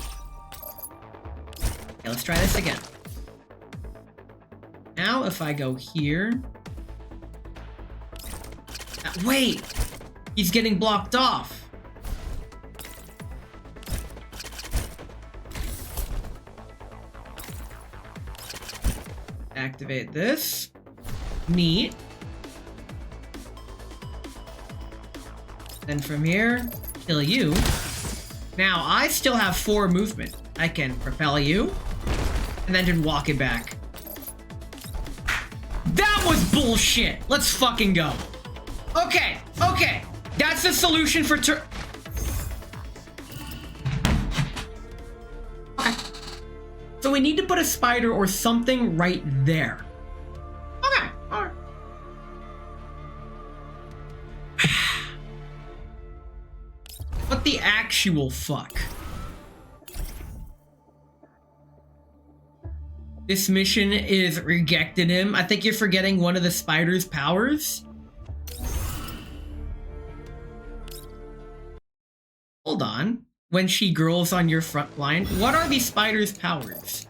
let's try this again. Now, if I go here... Wait! He's getting blocked off! Activate this. Neat. Then from here, kill you. Now, I still have 4 movement. I can propel you, and then just walk it back. That was bullshit! Let's fucking go. Okay, okay. That's the solution for okay. So we need to put a spider or something right there. Okay, alright. actual fuck? This mission is rejected him. I think you're forgetting one of the spider's powers. Hold on. When she grows on your front line, what are these spider's powers?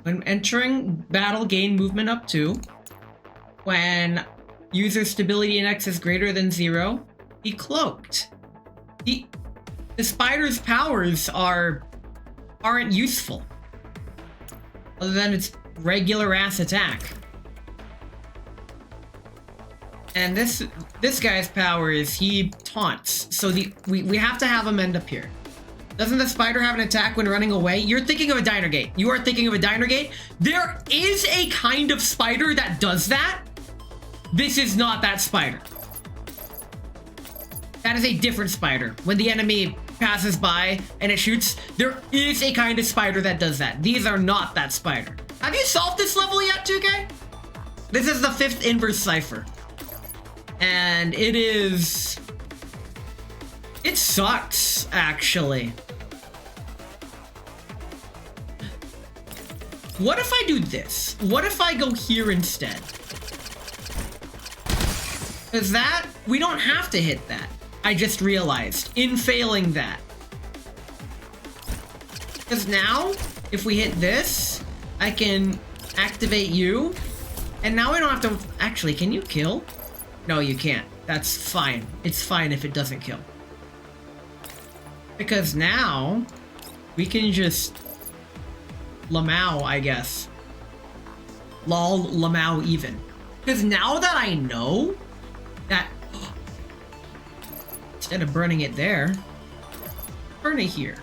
When entering battle, gain movement up 2. When user stability index is greater than 0, be cloaked. The spider's powers aren't useful. Other than its regular ass attack. And this guy's power is he taunts. So we have to have him end up here. Doesn't the spider have an attack when running away? You're thinking of a diner gate. You are thinking of a diner gate. There is a kind of spider that does that. This is not that spider. That is a different spider. When the enemy passes by and it shoots, there is a kind of spider that does that. These are not that spider. Have you solved this level yet, 2K? This is the 5th inverse cipher. And it sucks, actually. What if I do this? What if I go here instead? Because that, we don't have to hit that. I just realized in failing that. Because now, if we hit this, I can activate you. And now we don't have to, actually, can you kill? No, you can't. That's fine. It's fine if it doesn't kill. Because now, we can just Lamau, I guess. Lol, Lamau even. Because now that I know that, instead of burning it there, burn it here.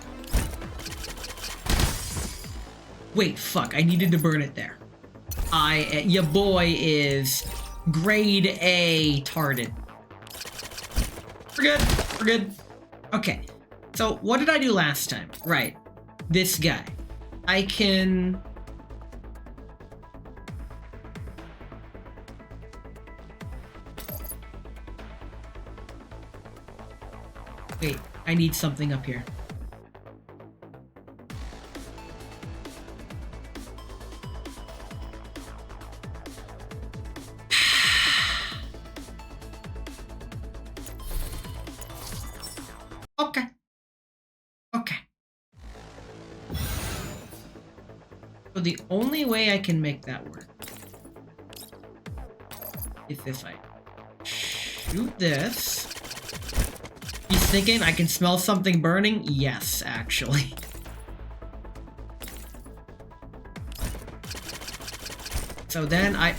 Wait, fuck, I needed to burn it there. Your boy is grade A tarded. We're good, we're good. Okay, so what did I do last time? Right, this guy. I can... Wait, I need something up here. Okay. Okay. So the only way I can make that work is if I shoot this. He's thinking I can smell something burning? Yes, actually. So then I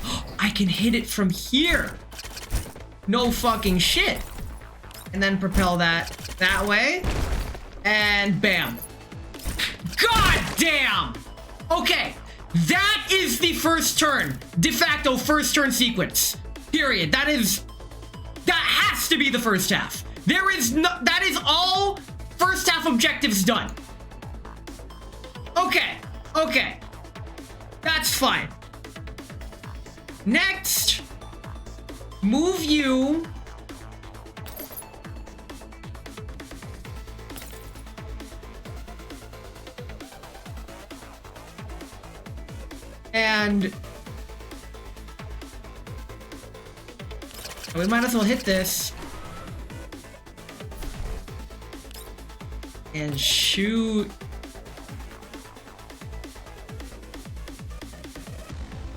can hit it from here. No fucking shit. And then propel that way. And bam. God damn! Okay, that is the first turn. De facto first turn sequence. Period. That has to be the first half. There is no, that is all first half objectives done. Okay, okay. That's fine. Next, move you. And we might as well hit this. And shoot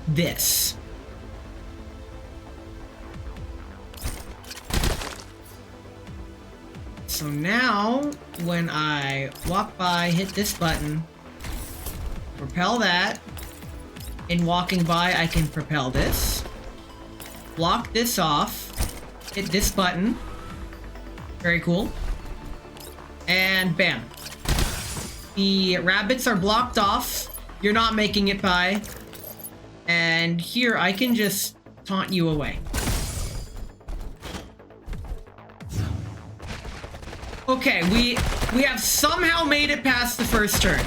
this. So now, when I walk by, hit this button, propel that. In walking by, I can propel this. Block this off. Hit this button. Very cool. And bam. The rabbits are blocked off. You're not making it by. And here, I can just taunt you away. Okay, we have somehow made it past the first turn.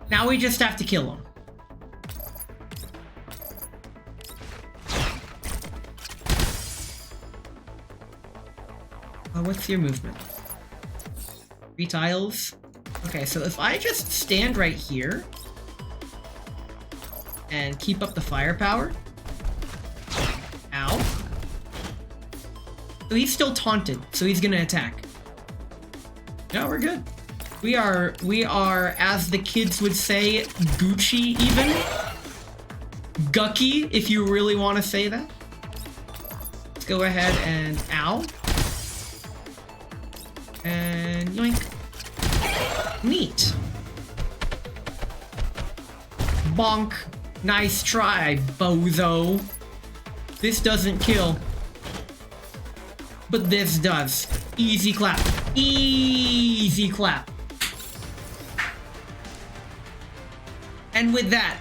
Now we just have to kill him. What's your movement? 3 tiles? Okay, so if I just stand right here and keep up the firepower. Ow. So he's still taunted, so he's gonna attack. No, we're good. We are, as the kids would say, Gucci even. Gucky, if you really want to say that. Let's go ahead and ow. And yoink. Neat. Bonk. Nice try, bozo. This doesn't kill. But this does. Easy clap. Easy clap. And with that,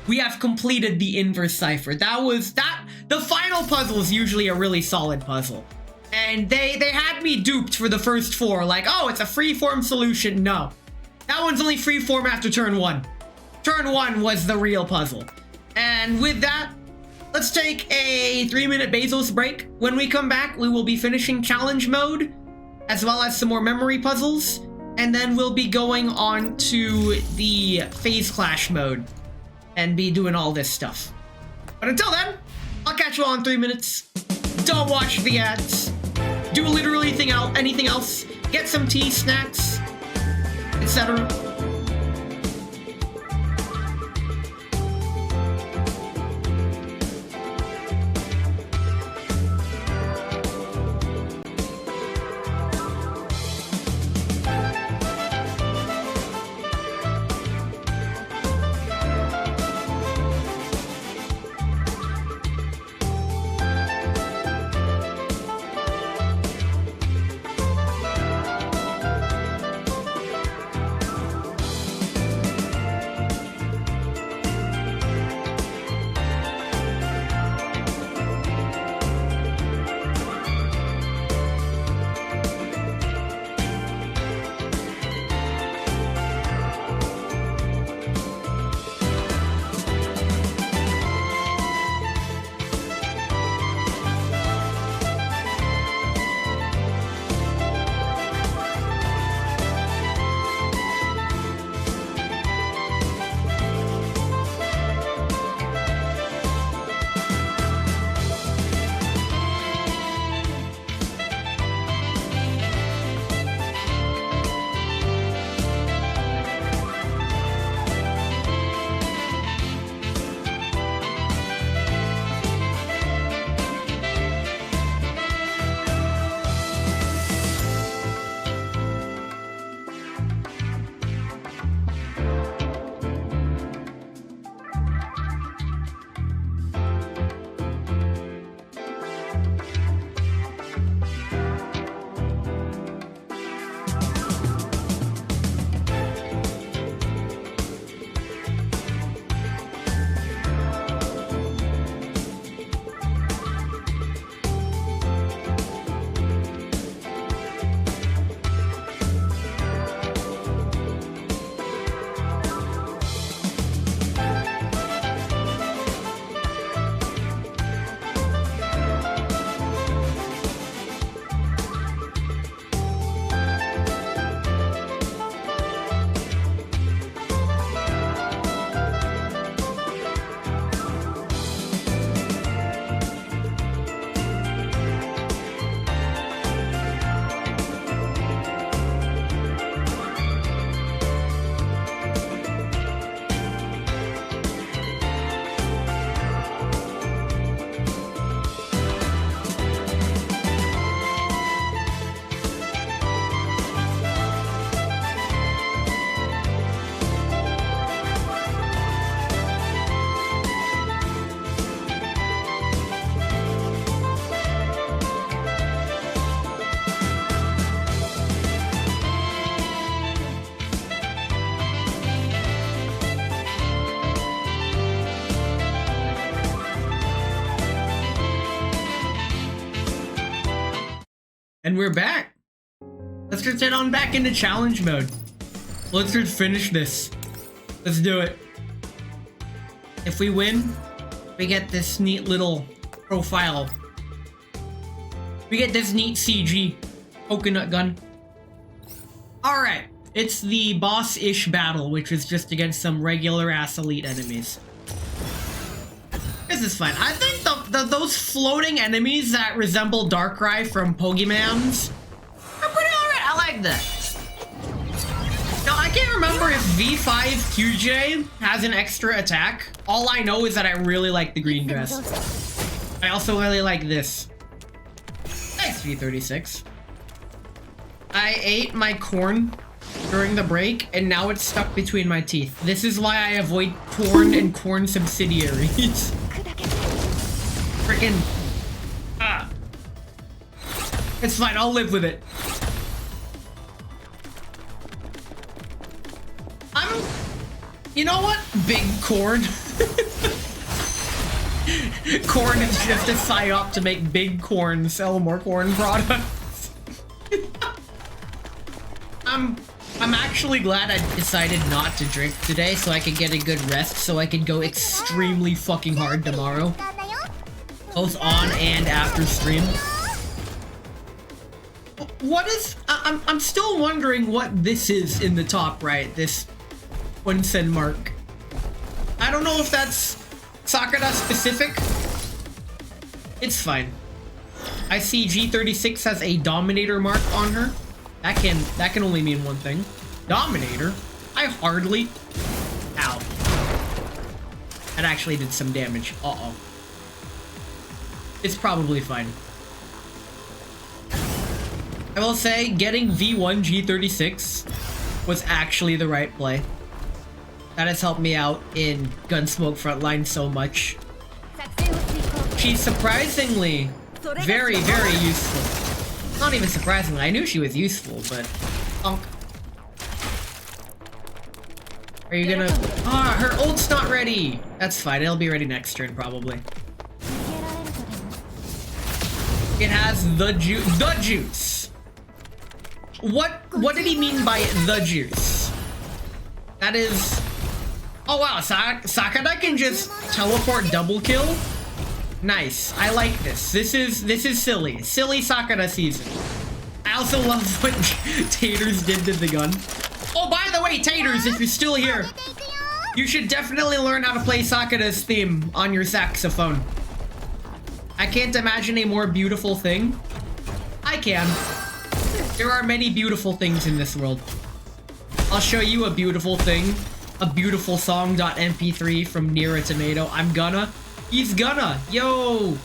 we have completed the inverse cipher. The final puzzle is usually a really solid puzzle. And they had me duped for the first 4, like, oh, it's a freeform solution. No. That one's only freeform after turn 1. Turn 1 was the real puzzle. And with that, let's take a 3-minute Bezos break. When we come back, we will be finishing challenge mode, as well as some more memory puzzles. And then we'll be going on to the phase clash mode and be doing all this stuff. But until then, I'll catch you all in 3 minutes. Don't watch the ads. Do literally anything else. Get some tea, snacks, etc. And we're back. Let's just head on back into challenge mode. Let's just finish this. Let's do it. If we win, we get this neat little profile. We get this neat CG. coconut gun. Alright, it's the boss-ish battle, which is just against some regular-ass elite enemies. This is fine. I think those floating enemies that resemble Darkrai from Pokemans are pretty alright. I like that. Now, I can't remember if V5 QJ has an extra attack. All I know is that I really like the green dress. I also really like this. Thanks, V36. I ate my corn during the break, and now it's stuck between my teeth. This is why I avoid corn and corn subsidiaries. Frickin'. Ah. It's fine, I'll live with it. You know what? Big corn. Corn is just a psyop to make big corn sell more corn products. I'm actually glad I decided not to drink today so I could get a good rest so I could go extremely fucking hard tomorrow. Both on and after stream. What is... I'm still wondering what this is in the top right, this Onsen mark. I don't know if that's Sakura specific. It's fine. I see G36 has a Dominator mark on her. That can only mean one thing. Dominator? I hardly... Ow. That actually did some damage. Uh-oh. It's probably fine. I will say, getting V1 G36 was actually the right play. That has helped me out in Gunsmoke Frontline so much. She's surprisingly very, very useful. Not even surprisingly, I knew she was useful, but... Are you gonna... Ah, her ult's not ready! That's fine, it'll be ready next turn, probably. It has the juice. What did he mean by the juice? That is... Oh wow, Sakura can just teleport double kill? Nice, I like this. This is silly. Silly Sakura season. I also love what Taters did to the gun. Oh, by the way, Taters, if you're still here, you should definitely learn how to play Sakura's theme on your saxophone. I can't imagine a more beautiful thing. I can. There are many beautiful things in this world. I'll show you a beautiful thing. A beautiful song.mp3 from Near a Tomato. He's gonna, yo!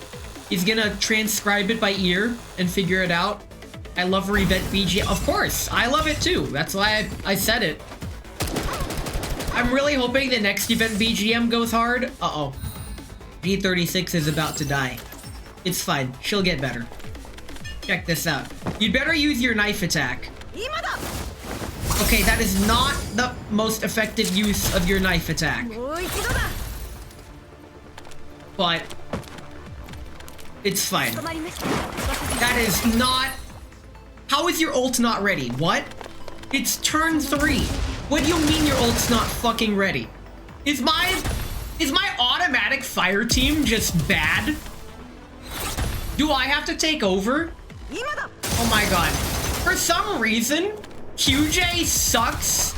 He's gonna transcribe it by ear and figure it out. I love her event BGM. Of course, I love it too. That's why I said it. I'm really hoping the next event BGM goes hard. Uh-oh. G36 is about to die. It's fine. She'll get better. Check this out. You'd better use your knife attack. Okay, that is not the most effective use of your knife attack. But it's fine. That is not... How is your ult not ready? What? It's turn 3. What do you mean your ult's not fucking ready? Is my automatic fire team just bad? Do I have to take over? Oh my god. For some reason, QJ sucks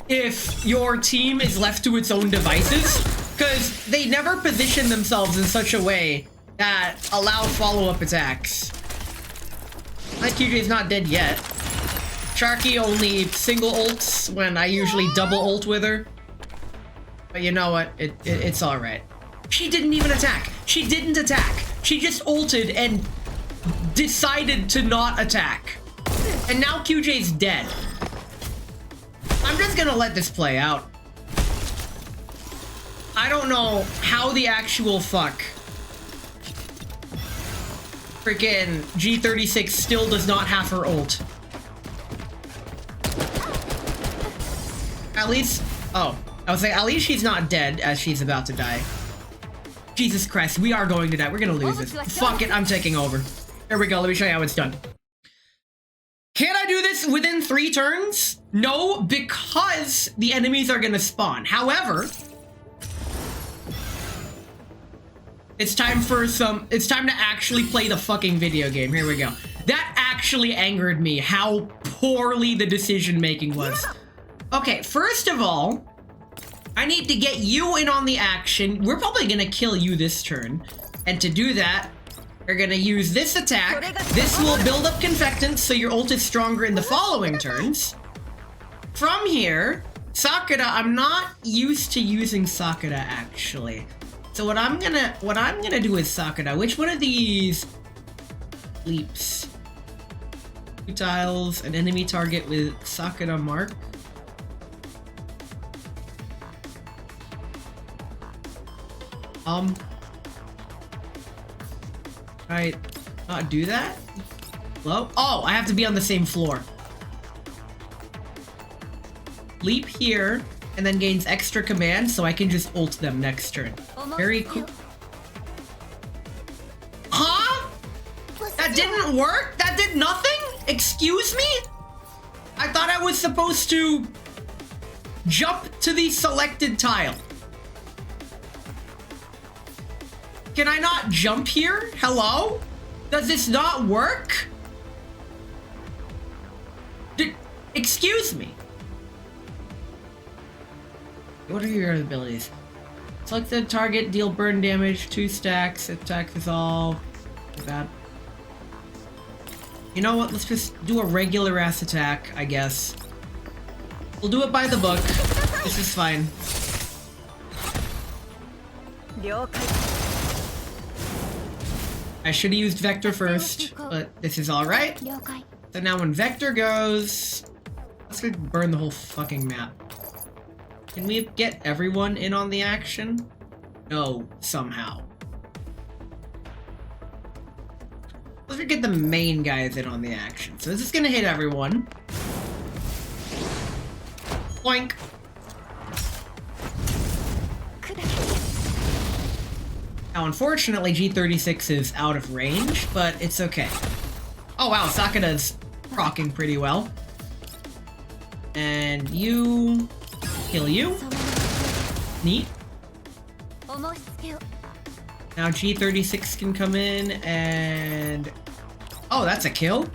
if your team is left to its own devices, because they never position themselves in such a way that allow follow-up attacks. My QJ's not dead yet. Sharky only single ults when I usually double ult with her. But you know what? It's alright. She didn't even attack. She didn't attack. She just ulted and decided to not attack. And now QJ's dead. I'm just gonna let this play out. I don't know how the actual fuck freaking G36 still does not have her ult. At least, oh, I was like, at least she's not dead as she's about to die. Jesus Christ, we are going to die. We're gonna lose this. Fuck it, I'm taking over. Here we go, let me show you how it's done. Can I do this within 3 turns? No, because the enemies are gonna spawn. However, it's time to actually play the fucking video game. Here we go. That actually angered me, how poorly the decision making was. Okay, first of all, I need to get you in on the action. We're probably gonna kill you this turn. And to do that, we're gonna use this attack. This will build up Confectance so your ult is stronger in the following turns. From here, Sakura, I'm not used to using Sakura actually. So what I'm gonna do is Sakura. Which one of these leaps? 2 tiles, an enemy target with Sakura mark. Right, not do that? Hello? Oh, I have to be on the same floor. Leap here, and then gains extra command, so I can just ult them next turn. Very cool. Huh? That didn't work? That did nothing? Excuse me? I thought I was supposed to jump to the selected tile. Can I not jump here? Hello? Does this not work? Excuse me. What are your abilities? Select the target, deal burn damage, 2 stacks, attack is all bad. You know what? Let's just do a regular ass attack, I guess. We'll do it by the book. This is fine. I should have used Vector first, but this is alright. So now when Vector goes... Let's just burn the whole fucking map. Can we get everyone in on the action? No, somehow. Let's get the main guys in on the action. So this is gonna hit everyone. Boink. Now, unfortunately, G36 is out of range, but it's okay. Oh wow, Sakura's rocking pretty well. And you... kill you. Neat. Now G36 can come in and... Oh, that's a kill?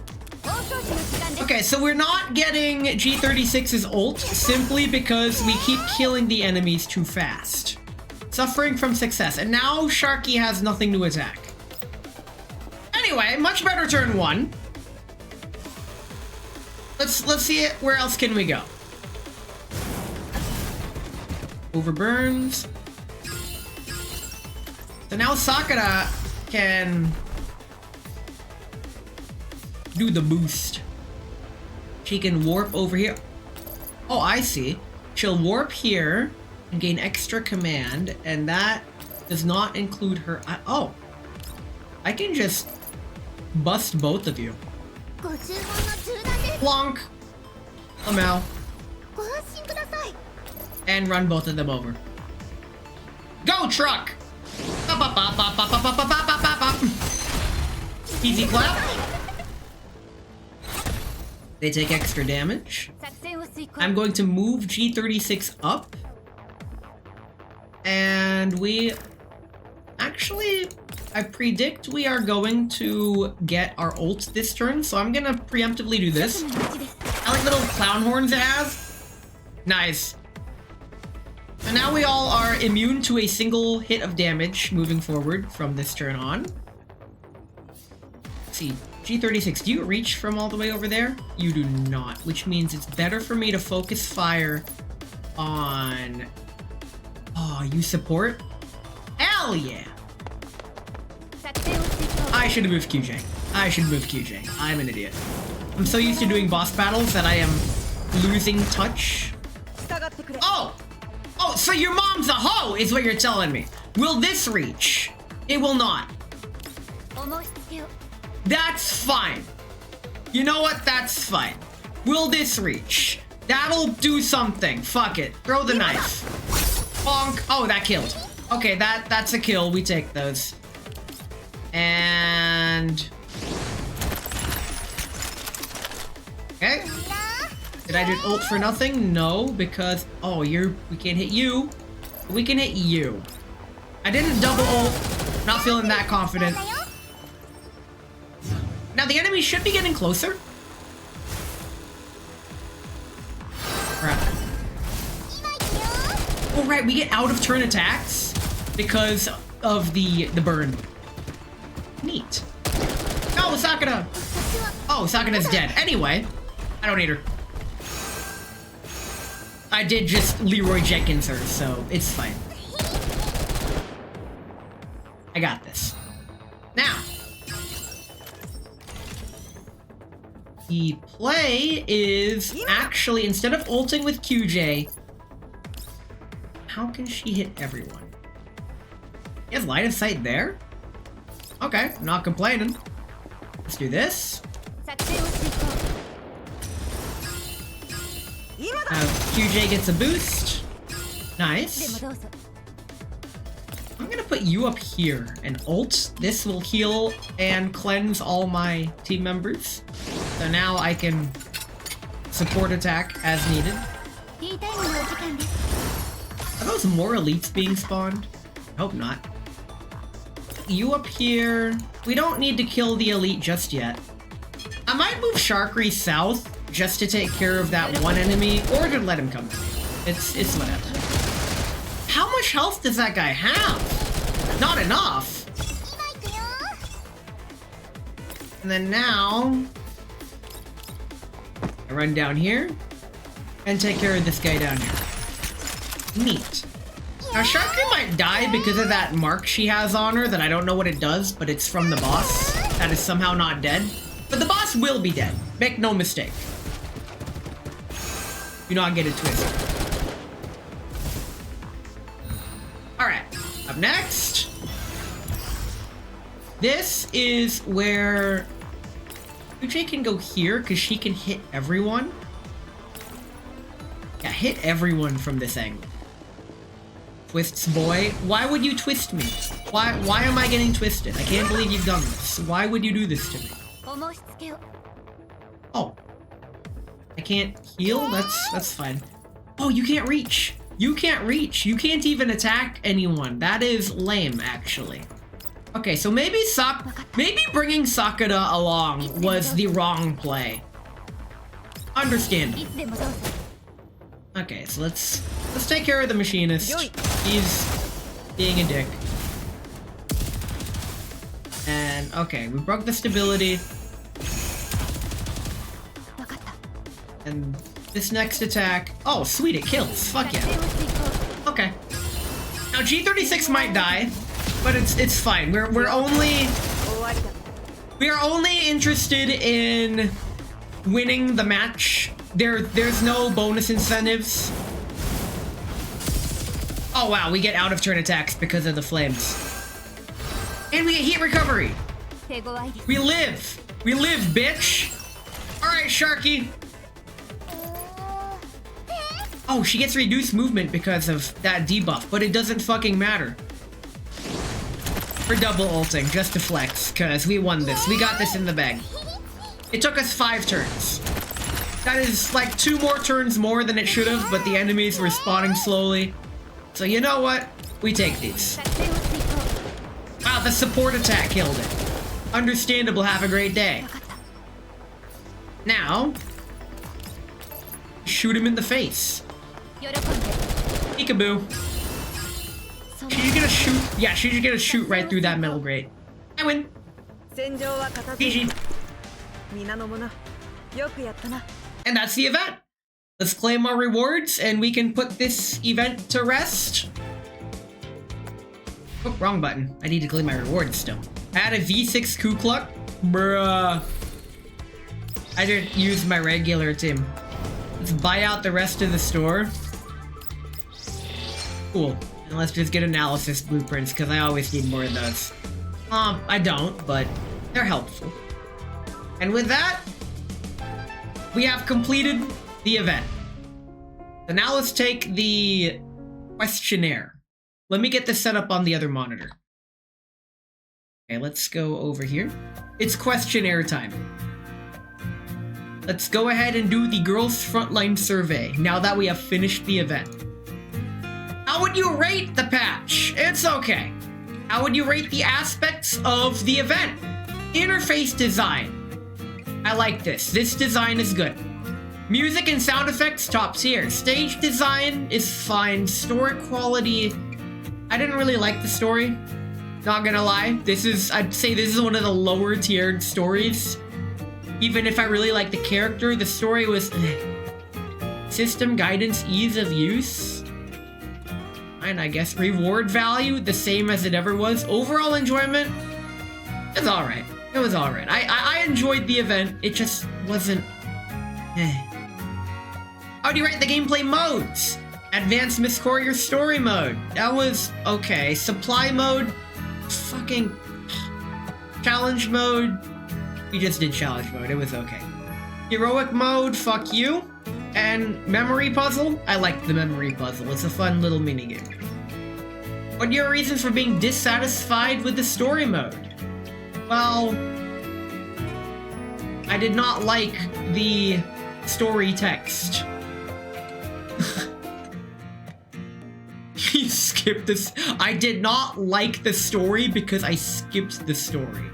Okay, so we're not getting G36's ult simply because we keep killing the enemies too fast. Suffering from success. And now Sharky has nothing to attack. Anyway, much better turn 1. Let's see it. Where else can we go? Overburns. So now Sakura can do the boost. She can warp over here. Oh, I see. She'll warp here and gain extra command, and that does not include her. Oh, I can just bust both of you. Plonk. Lamau. And run both of them over. Go, truck! Easy clap. They take extra damage. I'm going to move G36 up. And we... Actually, I predict we are going to get our ult this turn, so I'm gonna preemptively do this. I like little clown horns it has. Nice. And now we all are immune to a single hit of damage moving forward from this turn on. Let's see, G36, do you reach from all the way over there? You do not, which means it's better for me to focus fire on... Oh, you support? Hell yeah! I should have moved QJ. I should move QJ. I'm an idiot. I'm so used to doing boss battles that I am losing touch. Oh! Oh, so your mom's a hoe is what you're telling me. Will this reach? It will not. That's fine. You know what? That's fine. Will this reach? That'll do something. Fuck it. Throw the knife. Bonk. Oh, that killed. Okay, that's a kill. We take those. And... Okay. Did I just ult for nothing? No, because... Oh, we can't hit you. We can hit you. I didn't double ult. Not feeling that confident. Now the enemy should be getting closer. Right. Oh right, we get out of turn attacks because of the burn. Neat. Oh, Sakura! Oh, Sakura's dead. Anyway, I don't need her. I did just Leroy Jenkins her, so it's fine. I got this. Now, the play is actually, instead of ulting with QJ, how can she hit everyone? He has line of sight there? Okay, not complaining. Let's do this. QJ gets a boost. Nice. I'm gonna put you up here and ult. This will heal and cleanse all my team members. So now I can support attack as needed. Are those more elites being spawned? I hope not. You up here. We don't need to kill the elite just yet. I might move Sharkry south just to take care of that one enemy, or to let him come to me. It's whatever. How much health does that guy have? Not enough. And then now, I run down here and take care of this guy down here. Neat. Now Sharkry might die because of that mark she has on her that I don't know what it does, but it's from the boss. That is somehow not dead. But the boss will be dead. Make no mistake. Do not get it twisted. Alright, up next. This is where UJ can go here because she can hit everyone. Yeah, hit everyone from this angle. Twists boy. Why would you twist me? Why am I getting twisted? I can't believe you've done this. Why would you do this to me? Oh. I can't heal? That's fine. Oh, you can't reach. You can't reach. You can't even attack anyone. That is lame, actually. Okay, so maybe bringing Sakura along was the wrong play. Understandable. Okay, so let's take care of the machinist. He's being a dick. And okay, we broke the stability. And this next attack, oh sweet, it kills. Fuck yeah. Okay. Now G36 might die, but it's fine. We are only interested in winning the match. There's no bonus incentives. Oh wow, we get out of turn attacks because of the flames. And we get heat recovery. We live. We live, bitch. Alright, Sharky. Oh, she gets reduced movement because of that debuff, but it doesn't fucking matter. We're double ulting just to flex, because we won this. We got this in the bag. It took us 5 turns. That is like 2 more turns more than it should have, but the enemies were spawning slowly. So you know what? We take these. Wow, the support attack killed it. Understandable, have a great day. Now, shoot him in the face. Peekaboo. She's gonna shoot. Yeah, she's gonna shoot right through that metal grate. I win. GG. And that's the event. Let's claim our rewards and we can put this event to rest. Oh, wrong button. I need to claim my rewards still. Add a V6 Ku Klux. Bruh. I didn't use my regular team. Let's buy out the rest of the store. Cool. And let's just get analysis blueprints, because I always need more of those. I don't, but they're helpful. And with that, we have completed the event. So now let's take the questionnaire. Let me get this set up on the other monitor. Okay, let's go over here. It's questionnaire time. Let's go ahead and do the Girls Frontline survey now that we have finished the event. How would you rate the patch? It's okay. How would you rate the aspects of the event? Interface design. I like this. This design is good. Music and sound effects, top tier. Stage design is fine. Story quality, I didn't really like the story. Not gonna lie. I'd say this is one of the lower tiered stories. Even if I really like the character, the story was system guidance, ease of use. And I guess reward value, the same as it ever was. Overall enjoyment, it's alright. It was alright. I enjoyed the event. It just wasn't. How do you rate the gameplay modes? Advanced Miss Courier story mode. That was okay. Supply mode, fucking challenge mode. We just did challenge mode. It was okay. Heroic mode, fuck you. And memory puzzle. I like the memory puzzle. It's a fun little minigame. What are your reasons for being dissatisfied with the story mode? Well, I did not like the story text. You skipped this. I did not like the story because I skipped the story.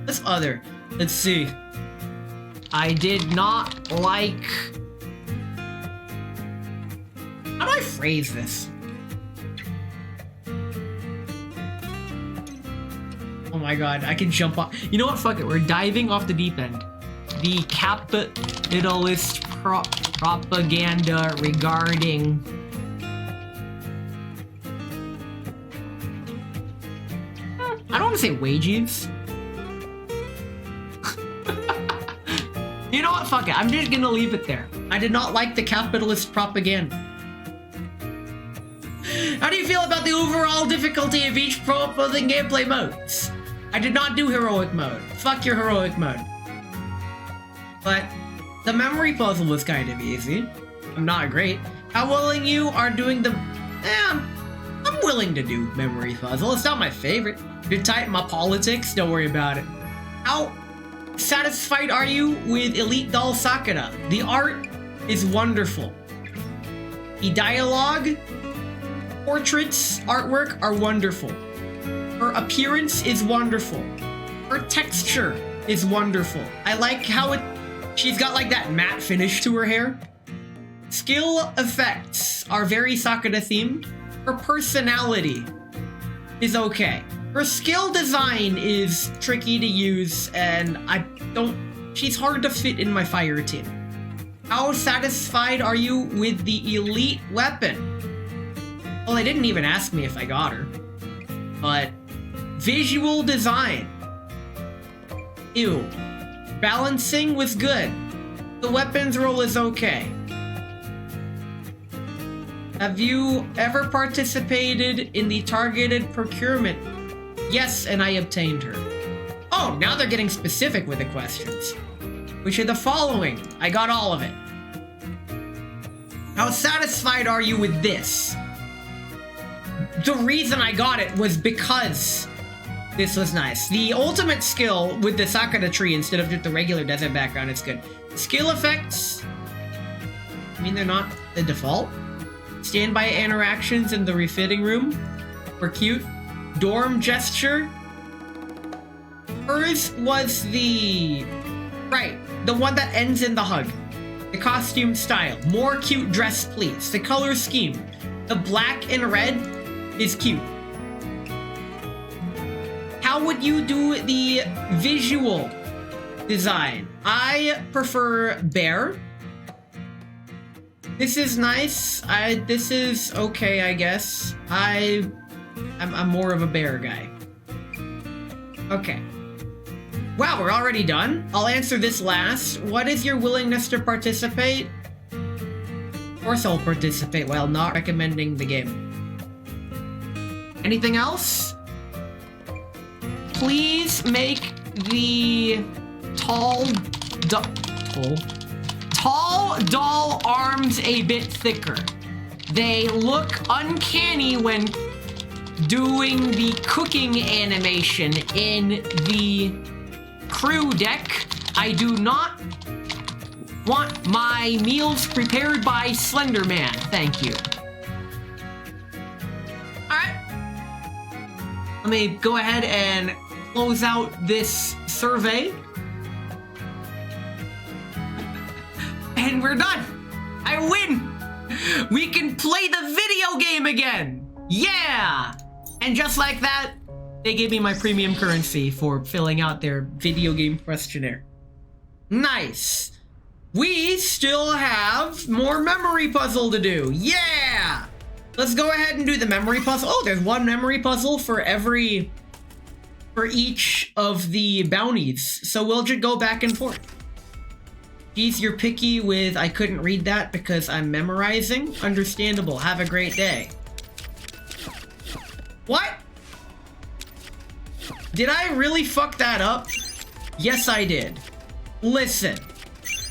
Let's see. I did not like. How do I phrase this? Oh my god, I can jump off. You know what? Fuck it. We're diving off the deep end. The capitalist propaganda regarding. I don't want to say wages. You know what? Fuck it. I'm just gonna leave it there. I did not like the capitalist propaganda. How do you feel about the overall difficulty of each proposing gameplay modes? I did not do heroic mode. Fuck your heroic mode. But the memory puzzle was kind of easy. I'm not great. How willing you are doing the... I'm willing to do memory puzzle. It's not my favorite. You're tight in my politics. Don't worry about it. How satisfied are you with Elite Doll Sakura? The art is wonderful. The dialogue, portraits, artwork are wonderful. Her appearance is wonderful. Her texture is wonderful. I like how she's got like that matte finish to her hair. Skill effects are very Sakura themed. Her personality is okay. Her skill design is tricky to use, and she's hard to fit in my fire team. How satisfied are you with the elite weapon? Well, they didn't even ask me if I got her. But visual design. Ew. Balancing was good. The weapons roll is okay. Have you ever participated in the targeted procurement? Yes, and I obtained her. Oh, now they're getting specific with the questions. Which are the following? I got all of it. How satisfied are you with this? The reason I got it was because this was nice. The ultimate skill with the Sakura tree instead of just the regular desert background, it's good. Skill effects, I mean, they're not the default. Standby interactions in the refitting room were cute. Dorm gesture. Hers was the one that ends in the hug. The costume style. More cute dress, please. The color scheme. The black and red is cute. How would you do the visual design? I prefer bear. This is nice. This is okay, I guess. I'm more of a bear guy. Okay. Wow, we're already done? I'll answer this last. What is your willingness to participate? Of course I'll participate while not recommending the game. Anything else? Please make the tall doll arms a bit thicker. They look uncanny when doing the cooking animation in the crew deck. I do not want my meals prepared by Slender Man. Thank you. Alright. Let me go ahead and close out this survey. And we're done. I win. We can play the video game again. Yeah. And just like that, they gave me my premium currency for filling out their video game questionnaire. Nice. We still have more memory puzzle to do. Yeah. Let's go ahead and do the memory puzzle. Oh, there's one memory puzzle for each of the bounties. So we'll just go back and forth. Geez, you're picky with I couldn't read that because I'm memorizing. Understandable. Have a great day. What? Did I really fuck that up? Yes, I did. Listen,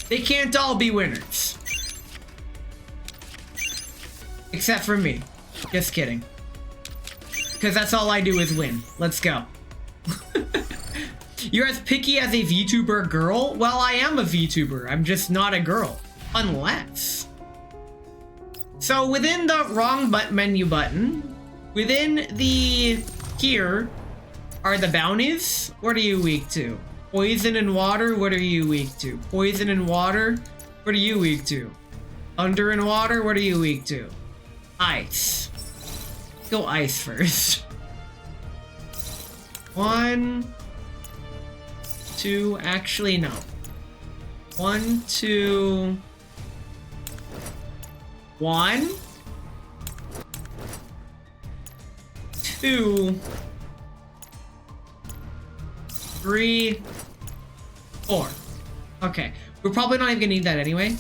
they can't all be winners. Except for me. Just kidding. Because that's all I do is win. Let's go. You're as picky as a VTuber girl? Well, I am a VTuber. I'm just not a girl. Unless. So within the wrong menu button, within the here are the bounties. What are you weak to? Poison and water, what are you weak to? Poison and water, what are you weak to? Thunder and water, what are you weak to? Ice. Go ice first. 1, 2, actually no. 1, 2, 1, 2, 3, 4. Okay, we're probably not even gonna need that anyway.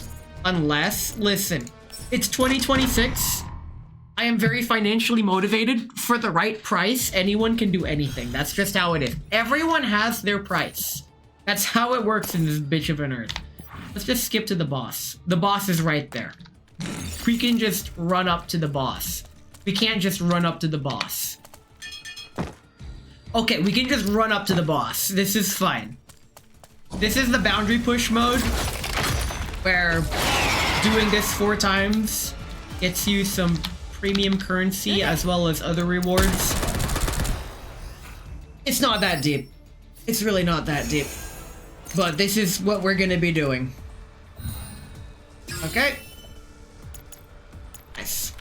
Unless, listen, it's 2026. I am very financially motivated. For the right price, anyone can do anything. That's just how it is. Everyone has their price. That's how it works in this bitch of an earth. Let's just skip to the boss. The boss is right there. We can just run up to the boss. We can't just run up to the boss. Okay, we can just run up to the boss. This is fine. This is the boundary push mode, where doing this 4 times gets you some premium currency as well as other rewards. It's not that deep. It's really not that deep. But this is what we're gonna be doing. Okay. Nice.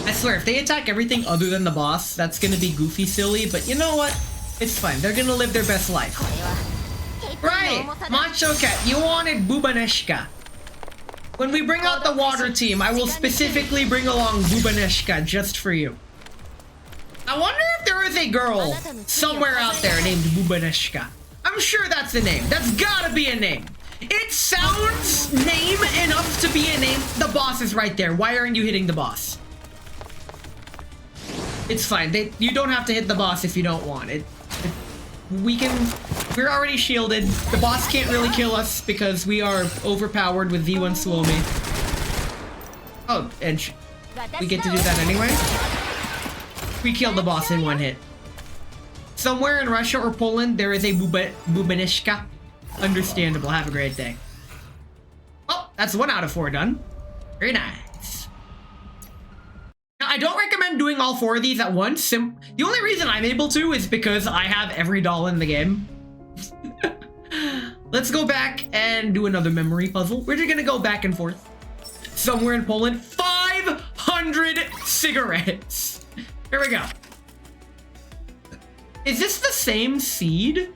I swear, if they attack everything other than the boss, that's gonna be goofy silly, but you know what? It's fine. They're gonna live their best life. Right! Macho Cat, you wanted Bubaneshka. When we bring out the water team, I will specifically bring along Bubaneshka just for you. I wonder if there is a girl somewhere out there named Bubaneshka. I'm sure that's a name. That's gotta be a name. It sounds name enough to be a name. The boss is right there. Why aren't you hitting the boss? It's fine. You don't have to hit the boss if you don't want it. We're already shielded. The boss can't really kill us because we are overpowered with V1 Suomi. Oh, and we get to do that anyway? We killed the boss in 1 hit. Somewhere in Russia or Poland, there is a Bubaneshka. Understandable. Have a great day. Oh, that's 1 out of 4 done. Very nice. Now, I don't recommend doing all 4 of these at once. The only reason I'm able to is because I have every doll in the game. Let's go back and do another memory puzzle. We're just gonna go back and forth. Somewhere in Poland, 500 cigarettes. Here we go. Is this the same seed?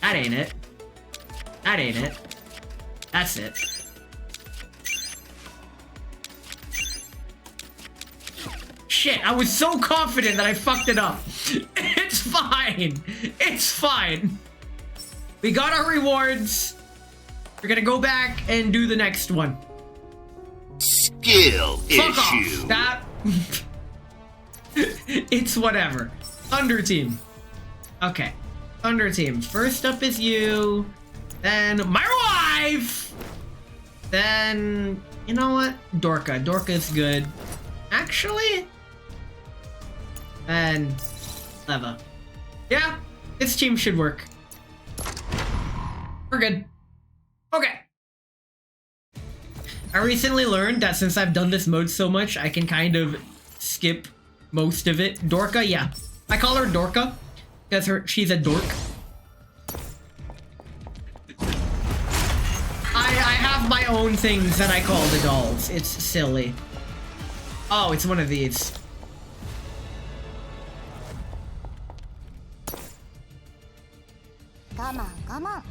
That ain't it. That ain't it. That's it. Shit, I was so confident that I fucked it up. It's fine. It's fine. We got our rewards. We're gonna go back and do the next one. Skill Fuck issue. off. That... It's whatever. Thunder team. Okay. Thunder team. First up is you. Then my wife. Then, you know what? Dorka. Dorka's good. Actually. And Leva. Yeah, this team should work. We're good. Okay. I recently learned that since I've done this mode so much, I can kind of skip most of it. Dorka, yeah. I call her Dorka because she's a dork. have my own things that I call the dolls. It's silly. Oh, it's one of these. Come on, come on.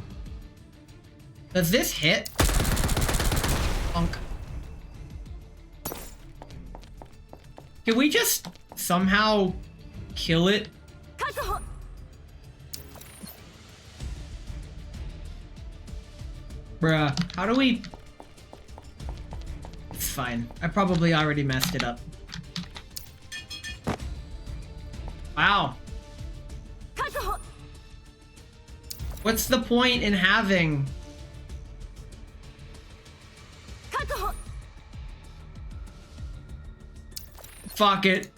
Does this hit? Bonk. Can we just somehow kill it? Bruh, how do we... It's fine. I probably already messed it up. Wow. What's the point in having... Fuck it.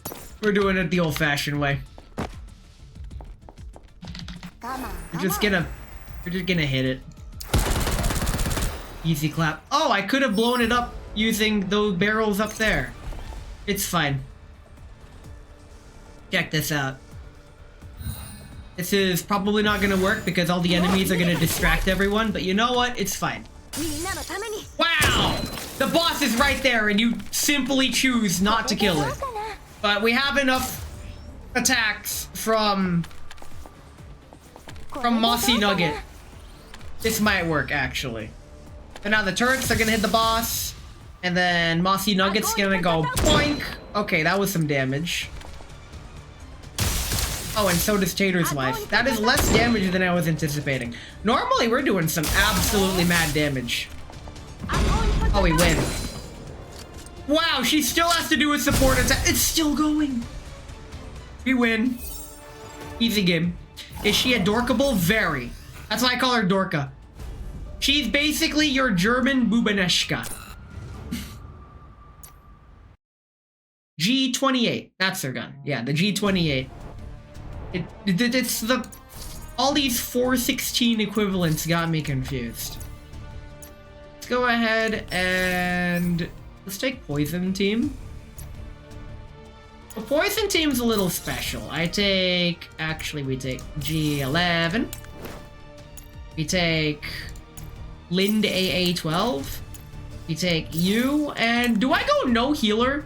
We're doing it the old-fashioned way. We're just gonna hit it. Easy clap. Oh, I could have blown it up using those barrels up there. It's fine. Check this out. This is probably not gonna work because all the enemies are gonna distract everyone, but you know what? It's fine. Wow! The boss is right there and you simply choose not to kill it. But we have enough attacks from Mossy Nugget. This might work, actually. And now the turrets are gonna hit the boss, and then Mossy Nugget's gonna go boink. Okay, that was some damage. Oh, and so does Tater's life. That is less damage than I was anticipating. Normally, we're doing some absolutely mad damage. Oh, we win. Wow, she still has to do a support attack. It's still going. We win. Easy game. Is she adorkable? Very. That's why I call her Dorka. She's basically your German Bubaneshka. G28. That's her gun. Yeah, the G28. It's the... All these 416 equivalents got me confused. Let's go ahead and... Let's take Poison Team. The Poison Team's a little special. I take... Actually, we take G11. We take... Lind AA12. We take you, and do I go no healer?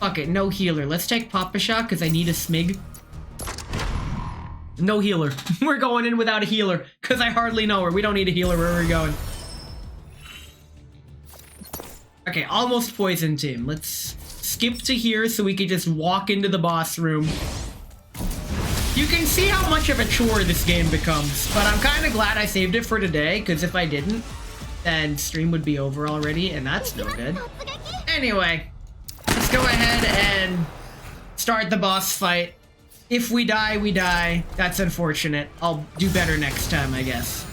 Fuck it, no healer. Let's take Papa Shot because I need a smig. No healer. We're going in without a healer because I hardly know her. We don't need a healer where we're going. Okay, almost Poison Team. Let's skip to here so we can just walk into the boss room. You can see how much of a chore this game becomes, but I'm kind of glad I saved it for today, because if I didn't, then stream would be over already, and that's no good. Anyway, let's go ahead and start the boss fight. If we die, we die. That's unfortunate. I'll do better next time, I guess.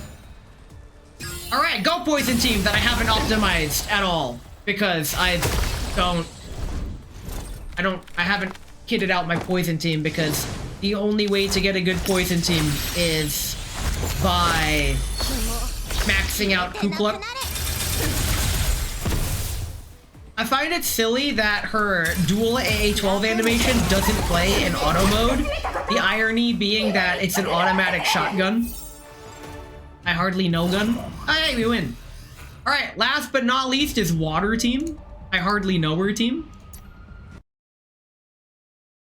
Alright, go Poison Team that I haven't optimized at all, because I haven't kitted out my Poison Team because the only way to get a good Poison Team is by maxing out Kukla. I find it silly that her dual AA12 animation doesn't play in auto mode. The irony being that it's an automatic shotgun. I hardly know gun. Hey, we win. Alright, last but not least is Water Team. I hardly know her team.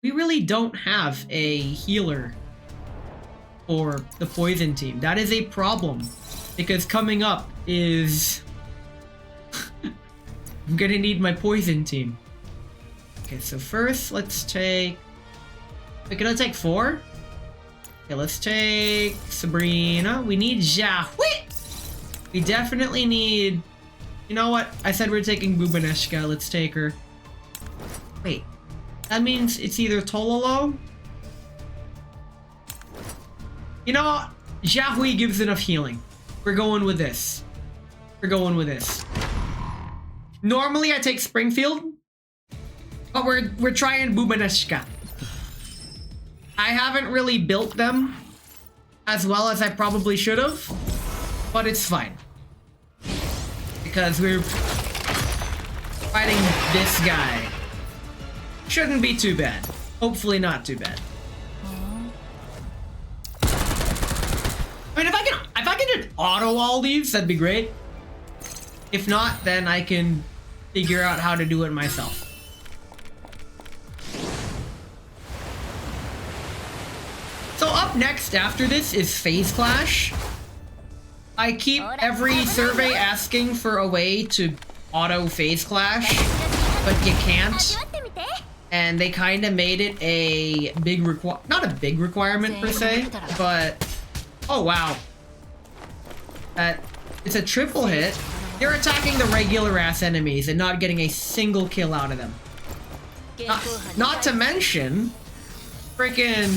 We really don't have a healer for the Poison Team. That is a problem, because coming up is... I'm gonna need my Poison Team. Okay, so first let's take... Wait, can I take 4? Okay, let's take Sabrina. We need Jahui. We definitely need... You know what? I said we're taking Bubaneshka. Let's take her. Wait. That means it's either Tololo. You know what? Jahui gives enough healing. We're going with this. We're going with this. Normally I take Springfield, but we're trying Bubaneshka. I haven't really built them as well as I probably should have, but it's fine. Because we're fighting this guy. Shouldn't be too bad. Hopefully not too bad. I mean, if I I can just auto all these, that'd be great. If not, then I can figure out how to do it myself. So up next after this is Phase Clash. I keep every survey asking for a way to auto Phase Clash, but you can't. And they kind of made it a big not a big requirement per se, but oh wow. It's a triple hit. You're attacking the regular ass enemies and not getting a single kill out of them. Not to mention, freaking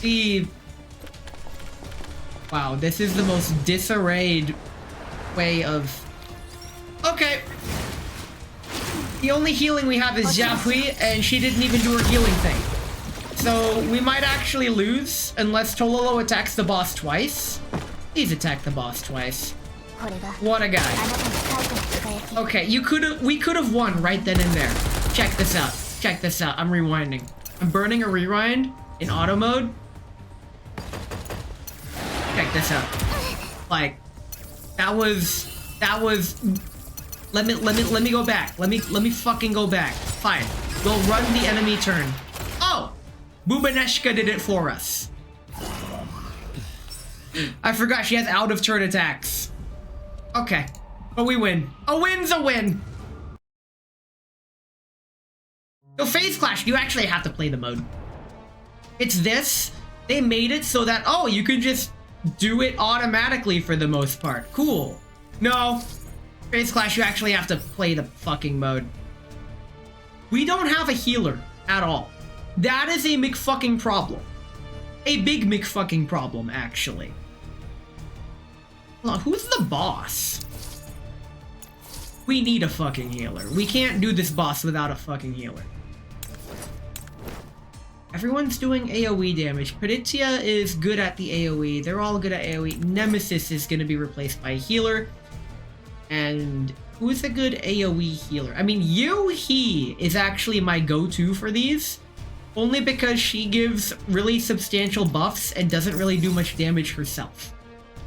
the... Wow, this is the most disarrayed way of... Okay. The only healing we have is Xiaohui, and she didn't even do her healing thing. So we might actually lose unless Tololo attacks the boss twice. Please attack the boss twice. What a guy. Okay, we could have won right then and there. Check this out. Check this out. I'm rewinding. I'm burning a rewind in auto mode. Check this out. Like, that was let me go back. Let me fucking go back. Fine. We'll run the enemy turn. Oh! Bubaneshka did it for us. I forgot she has out of turn attacks. Okay. But we win. A win's a win! So Phase Clash, you actually have to play the mode. It's this. They made it so that, oh, you can just do it automatically for the most part. Cool. No. Phase Clash, you actually have to play the fucking mode. We don't have a healer at all. That is a McFucking problem. A big McFucking problem, actually. Hold on, who's the boss? We need a fucking healer. We can't do this boss without a fucking healer. Everyone's doing AoE damage. Paritia is good at the AoE. They're all good at AoE. Nemesis is going to be replaced by a healer. And who is a good AoE healer? I mean, Yu-He is actually my go-to for these. Only because she gives really substantial buffs and doesn't really do much damage herself.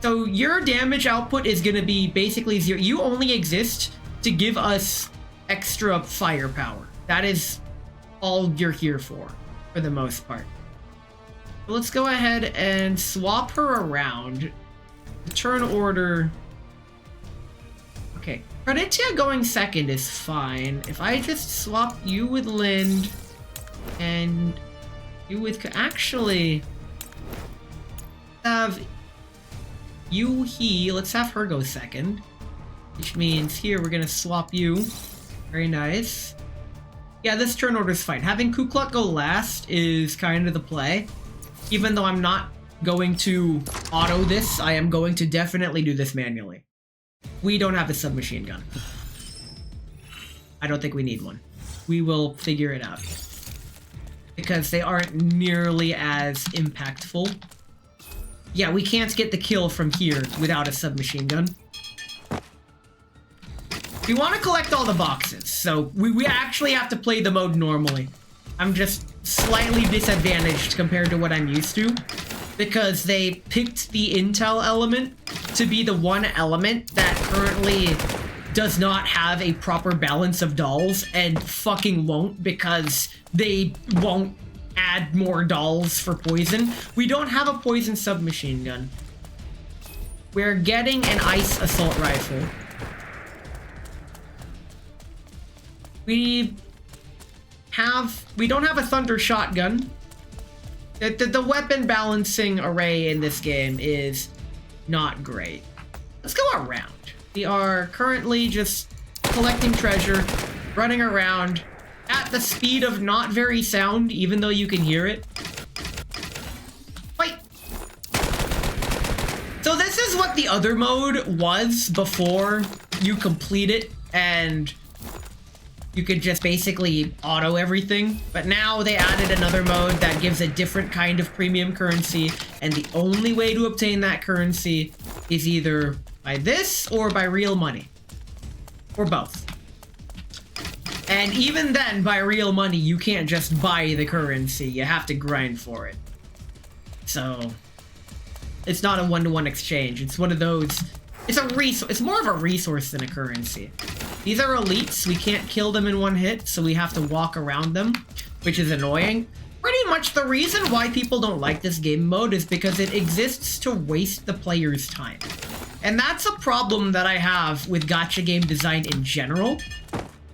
So your damage output is going to be basically zero. You only exist to give us extra firepower. That is all you're here for the most part. So let's go ahead and swap her around. The turn order... Okay, Paritia going second is fine. If I just swap you with Lind and you with... Actually, have Yu-He. Let's have her go second. Which means here we're gonna swap you. Very nice. Yeah, this turn order is fine. Having Kukluk go last is kind of the play. Even though I'm not going to auto this, I am going to definitely do this manually. We don't have a submachine gun. I don't think we need one. We will figure it out. Because they aren't nearly as impactful. Yeah, we can't get the kill from here without a submachine gun. We want to collect all the boxes, so we actually have to play the mode normally. I'm just slightly disadvantaged compared to what I'm used to, because they picked the intel element to be the one element that currently does not have a proper balance of dolls, and fucking won't because they won't add more dolls for poison. We don't have a poison submachine gun. We're getting an ice assault rifle. We don't have a thunder shotgun. The weapon balancing array in this game is not great. Let's go around. We are currently just collecting treasure, running around at the speed of not very sound, even though you can hear it. Wait. So this is what the other mode was before you complete it and you could just basically auto everything. But now they added another mode that gives a different kind of premium currency, and the only way to obtain that currency is either by this or by real money. Or both. And even then, by real money, you can't just buy the currency. You have to grind for it. So, It's not a one-to-one exchange. It's one of those. It's a resource. It's more of a resource than a currency. These are elites. We can't kill them in one hit, so we have to walk around them, which is annoying. Pretty much the reason why people don't like this game mode is because it exists to waste the player's time. And that's a problem that I have with gacha game design in general,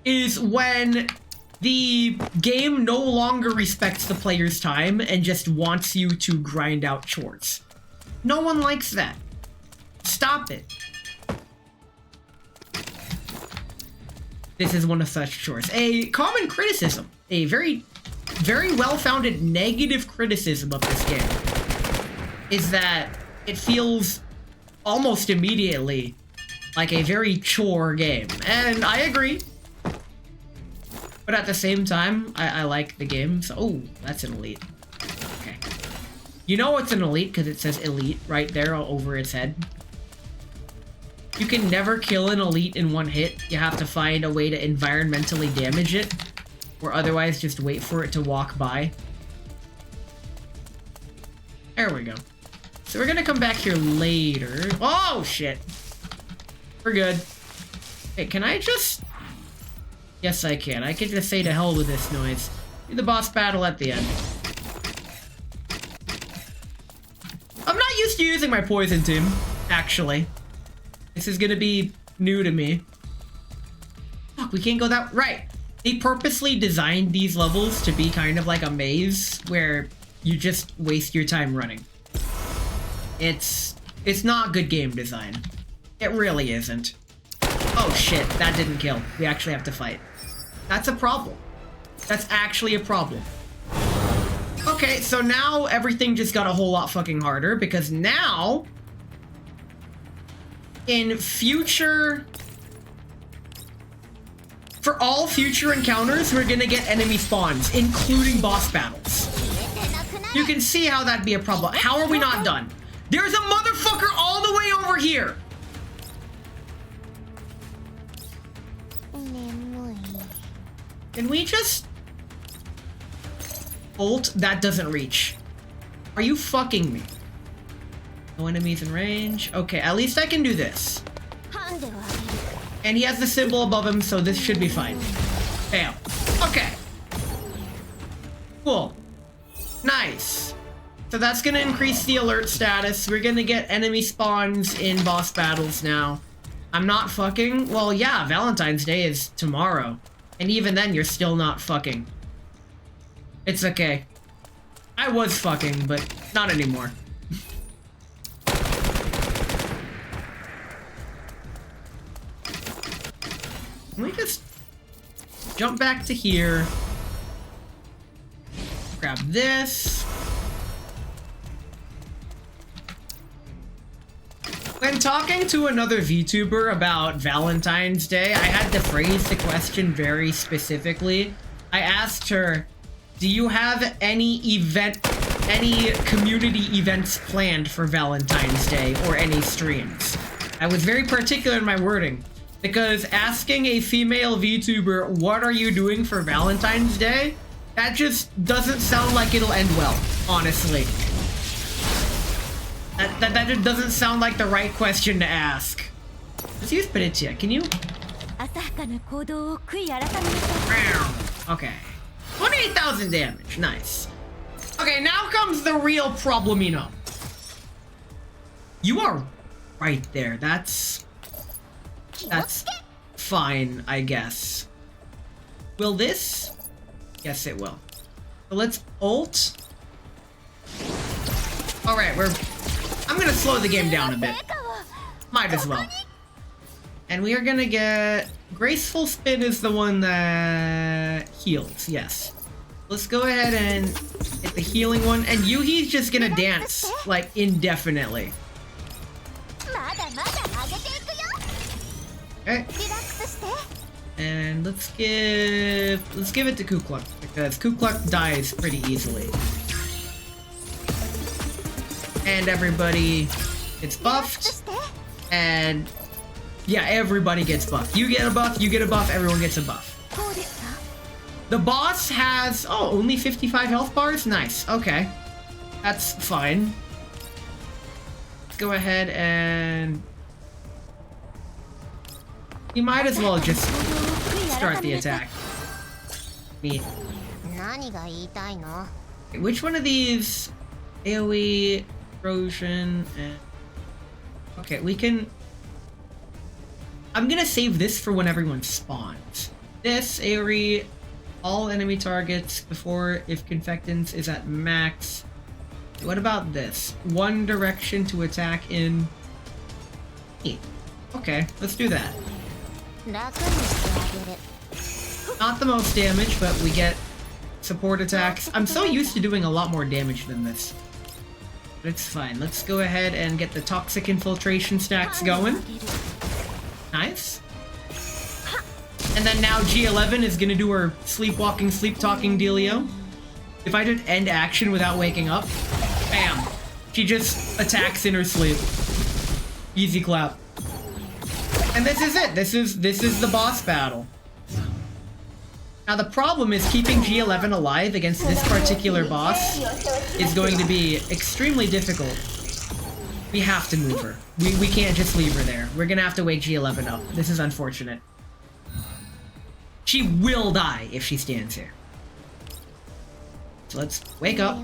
is when the game no longer respects the player's time and just wants you to grind out chores. No one likes that. Stop it. This is one of such chores. A common criticism, a very well-founded negative criticism of this game, is that it feels almost immediately like a very chore game. And I agree. But at the same time, I like the game, so... Oh, that's an elite. Okay. You know it's an elite because it says elite right there over its head. You can never kill an elite in one hit. You have to find a way to environmentally damage it, or otherwise just wait for it to walk by. There we go. So we're gonna come back here later. Oh, shit. We're good. Hey, can I just... Yes, I can. I can just say to hell with this noise. Do the boss battle at the end. I'm not used to using my poison team, actually. This is gonna be new to me. Fuck, we can't go that... Right. They purposely designed these levels to be kind of like a maze where you just waste your time running. It's not good game design. It really isn't. Oh shit, that didn't kill. We actually have to fight. That's a problem. That's actually a problem. Okay, so now everything just got a whole lot fucking harder because now... In future... For all future encounters, we're gonna get enemy spawns, including boss battles. You can see how that'd be a problem. How are we not done? There's a motherfucker all the way over here! Can we just... Ult? That doesn't reach. Are you fucking me? No enemies in range. Okay, at least I can do this. And he has the symbol above him, so this should be fine. Bam. Okay. Cool. Nice. So that's gonna increase the alert status. We're gonna get enemy spawns in boss battles now. I'm not fucking? Well, yeah, Valentine's Day is tomorrow. And even then, you're still not fucking. It's okay. I was fucking, but not anymore. Can we just jump back to here? Grab this. When talking to another VTuber about Valentine's Day, I had to phrase the question very specifically. I asked her, do you have any community events planned for Valentine's Day or any streams? I was very particular in my wording because asking a female VTuber, what are you doing for Valentine's Day? That just doesn't sound like it'll end well, honestly. That just doesn't sound like the right question to ask. Let's use Penitia. Can you? Okay. 28,000 damage. Nice. Okay, now comes the real problemino. You are right there. That's fine, I guess. Will this? Yes, it will. So let's ult. All right, I'm gonna slow the game down a bit. Might as well. And we are gonna get... Graceful Spin is the one that heals, yes. Let's go ahead and hit the healing one. And Yuhi's just gonna dance, like, indefinitely. Okay. And let's give it to Kukluk, because Kukluk dies pretty easily. And everybody gets buffed. And yeah, everybody gets buffed. You get a buff, you get a buff, everyone gets a buff. The boss has, oh, only 55 health bars? Nice, okay. That's fine. go ahead and... You might as well just start the attack. Me. 何が言いたいの? Which one of these? AoE, Erosion, and... Okay, we can... I'm gonna save this for when everyone spawns. This, AoE, all enemy targets before if Confectance is at max. What about this? One direction to attack in... Okay, let's do that. 楽にしてあげる. Not the most damage, but we get support attacks. I'm so used to doing a lot more damage than this. But it's fine. Let's go ahead and get the Toxic Infiltration stacks going. Nice. And then now G11 is gonna do her sleepwalking, sleep-talking dealio. If I did end action without waking up, bam. She just attacks in her sleep. Easy clap. And this is it. This is the boss battle. Now the problem is keeping G11 alive against this particular boss is going to be extremely difficult. We have to move her. We can't just leave her there. We're gonna have to wake G11 up. This is unfortunate. She will die if she stands here. So let's wake up.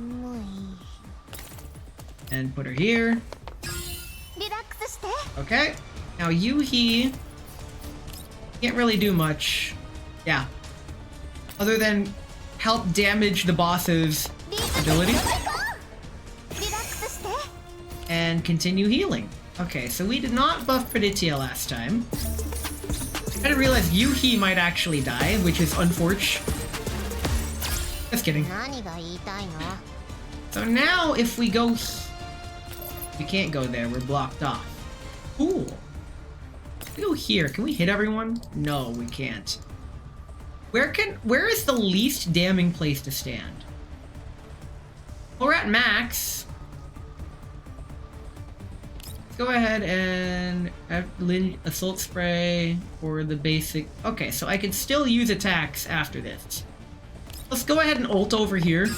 And put her here. リラックスして. Okay. Now Yuhi can't really do much. Yeah. Other than help damage the boss's ability. リラックスして. And continue healing. Okay, so we did not buff Praditya last time. I didn't realize Yuhi might actually die, which is unfortunate. Just kidding. 何が言いたいの? So now if we go... We can't go there, we're blocked off. Cool. If we go here, can we hit everyone? No, we can't. Where is the least damning place to stand? Well, we're at max. Let's go ahead and add Assault Spray or the basic... Okay, so I can still use attacks after this. Let's go ahead and ult over here.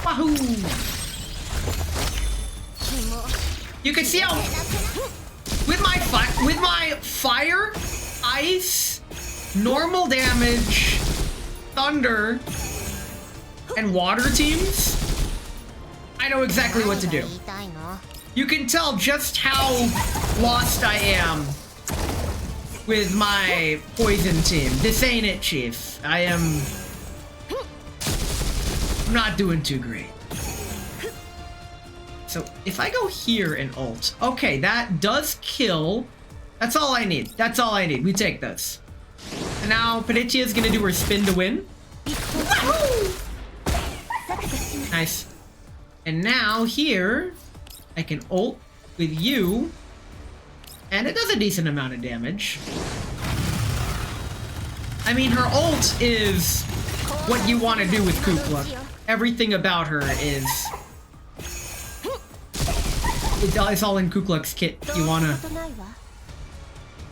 Wahoo! You can see how with my fire, ice, normal damage, thunder, and water teams, I know exactly what to do. 言いたいの? You can tell just how lost I am with my poison team. This ain't it, Chief. I'm not doing too great. So if I go here and ult, okay, that does kill. That's all I need. That's all I need. We take this. And now Praditya is gonna do her spin to win. Wahoo! Nice. And now here, I can ult with you, and it does a decent amount of damage. I mean, her ult is what you want to do with Kukluk. Everything about her is... It's all in Kukluk's kit. You want to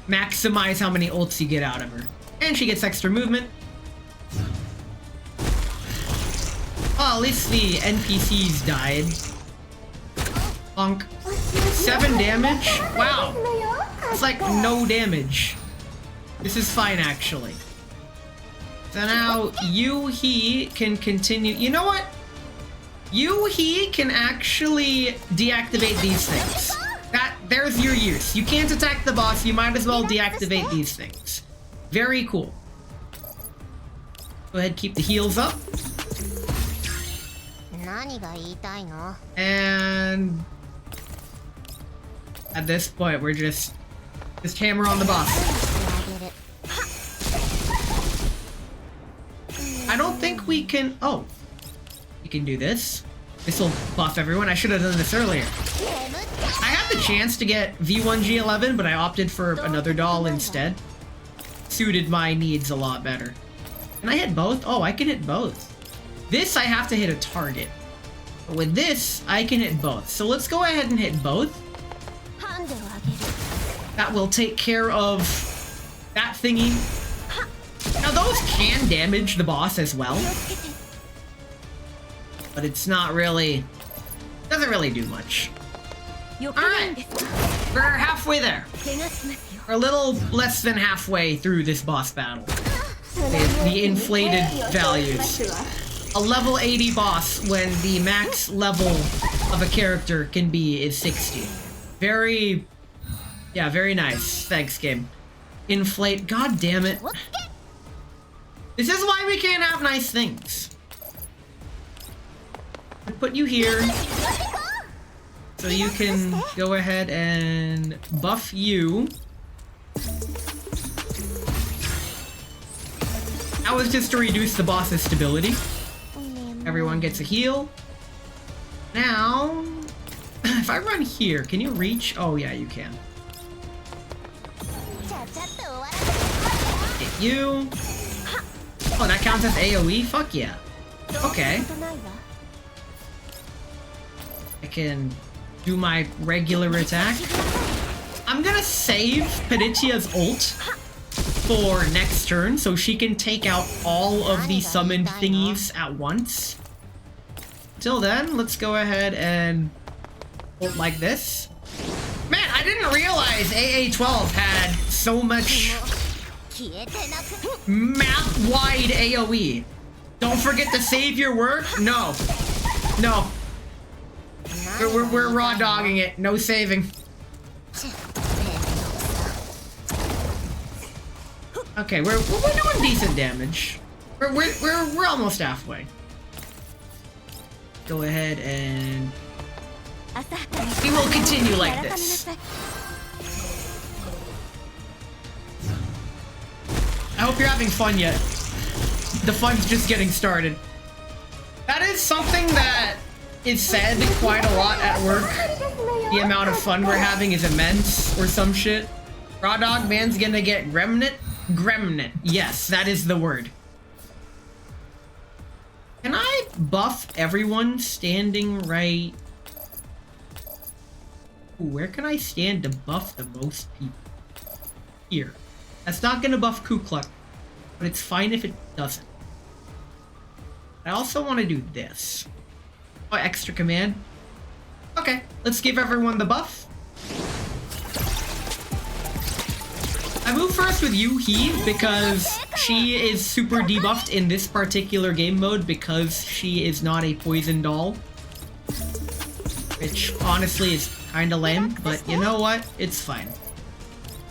maximize how many ults you get out of her. And she gets extra movement. Oh, at least the NPCs died. Bonk. 7 damage? Wow. It's like no damage. This is fine, actually. So now Yuhi can continue. You know what? Yuhi can actually deactivate these things. There's your use. You can't attack the boss, you might as well deactivate these things. Very cool. Go ahead, keep the heals up. 何が言いたいの? And at this point, we're just hammer on the boss. I don't think we can... Oh. We can do this. This will buff everyone. I should have done this earlier. I had the chance to get V1G11, but I opted for another doll instead. Suited my needs a lot better. Can I hit both? Oh, I can hit both. This, I have to hit a target. But with this, I can hit both. So let's go ahead and hit both. That will take care of that thingy. Now those can damage the boss as well. But it's not really... Doesn't really do much. Alright, we're halfway there. We're a little less than halfway through this boss battle. The inflated values. A level 80 boss when the max level of a character can be is 60. Very, yeah, very nice. Thanks, game. Inflate, god damn it. This is why we can't have nice things. I put you here so you can go ahead and buff you. That was just to reduce the boss's stability. Everyone gets a heal. Now, if I run here, can you reach? Oh yeah, you can. Get you. Oh, that counts as AoE? Fuck yeah. Okay. I can do my regular attack. I'm gonna save Peditia's ult for next turn so she can take out all of the summoned thingies at once. Till then, let's go ahead and ult like this. Man, I didn't realize AA12 had so much map-wide AoE. Don't forget to save your work? No. No. We're raw dogging it. No saving. Okay, we're doing decent damage. We're almost halfway. Go ahead and we will continue like this. I hope you're having fun yet. The fun's just getting started. That is something that is said quite a lot at work. The amount of fun we're having is immense, or some shit. Raw Dog Man's gonna get Gremnit? Gremnit. Yes, that is the word. Can I buff everyone standing right? Ooh, where can I stand to buff the most people? Here. That's not gonna buff Ku Klux, but it's fine if it doesn't. I also want to do this. Oh, extra command. Okay, let's give everyone the buff. I move first with Yu-Hee because she is super debuffed in this particular game mode because she is not a poison doll. Which honestly is kinda lame, but you know what? It's fine.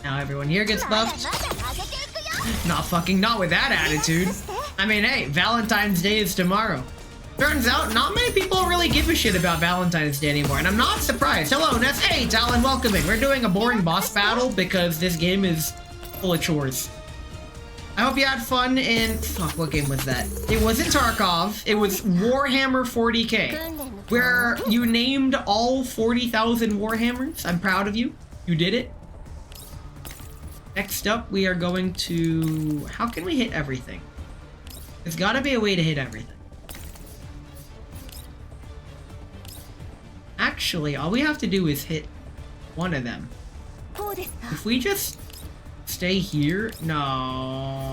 Now everyone here gets buffed. Not with that attitude. I mean, hey, Valentine's Day is tomorrow. Turns out, not many people really give a shit about Valentine's Day anymore, and I'm not surprised. Hello, Ness. Hey, Talon, welcome in. We're doing a boring boss battle because this game is full of chores. I hope you had fun in... Fuck, what game was that? It wasn't Tarkov. It was Warhammer 40k, where you named all 40,000 Warhammers. I'm proud of you. You did it. Next up, we are going to... How can we hit everything? There's gotta be a way to hit everything. Actually, all we have to do is hit one of them. If we just stay here... No...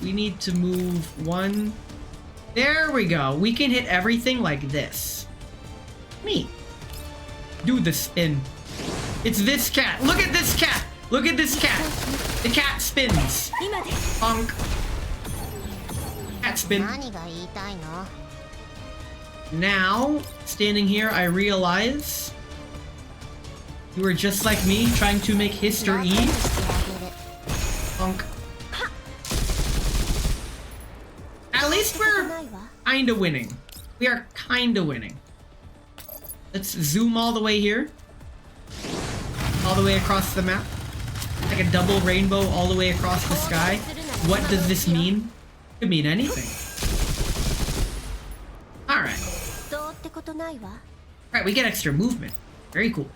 We need to move one... There we go. We can hit everything like this. Neat. Do the spin. It's this cat. Look at this cat! Look at this cat! The cat spins. Bonk. Cat spin. Now, standing here, I realize you were just like me, trying to make history. Bonk. At least we're kinda winning. We are kinda winning. Let's zoom all the way here. All the way across the map. Like a double rainbow all the way across the sky. What does this mean? It could mean anything. Alright. Alright, we get extra movement. Very cool.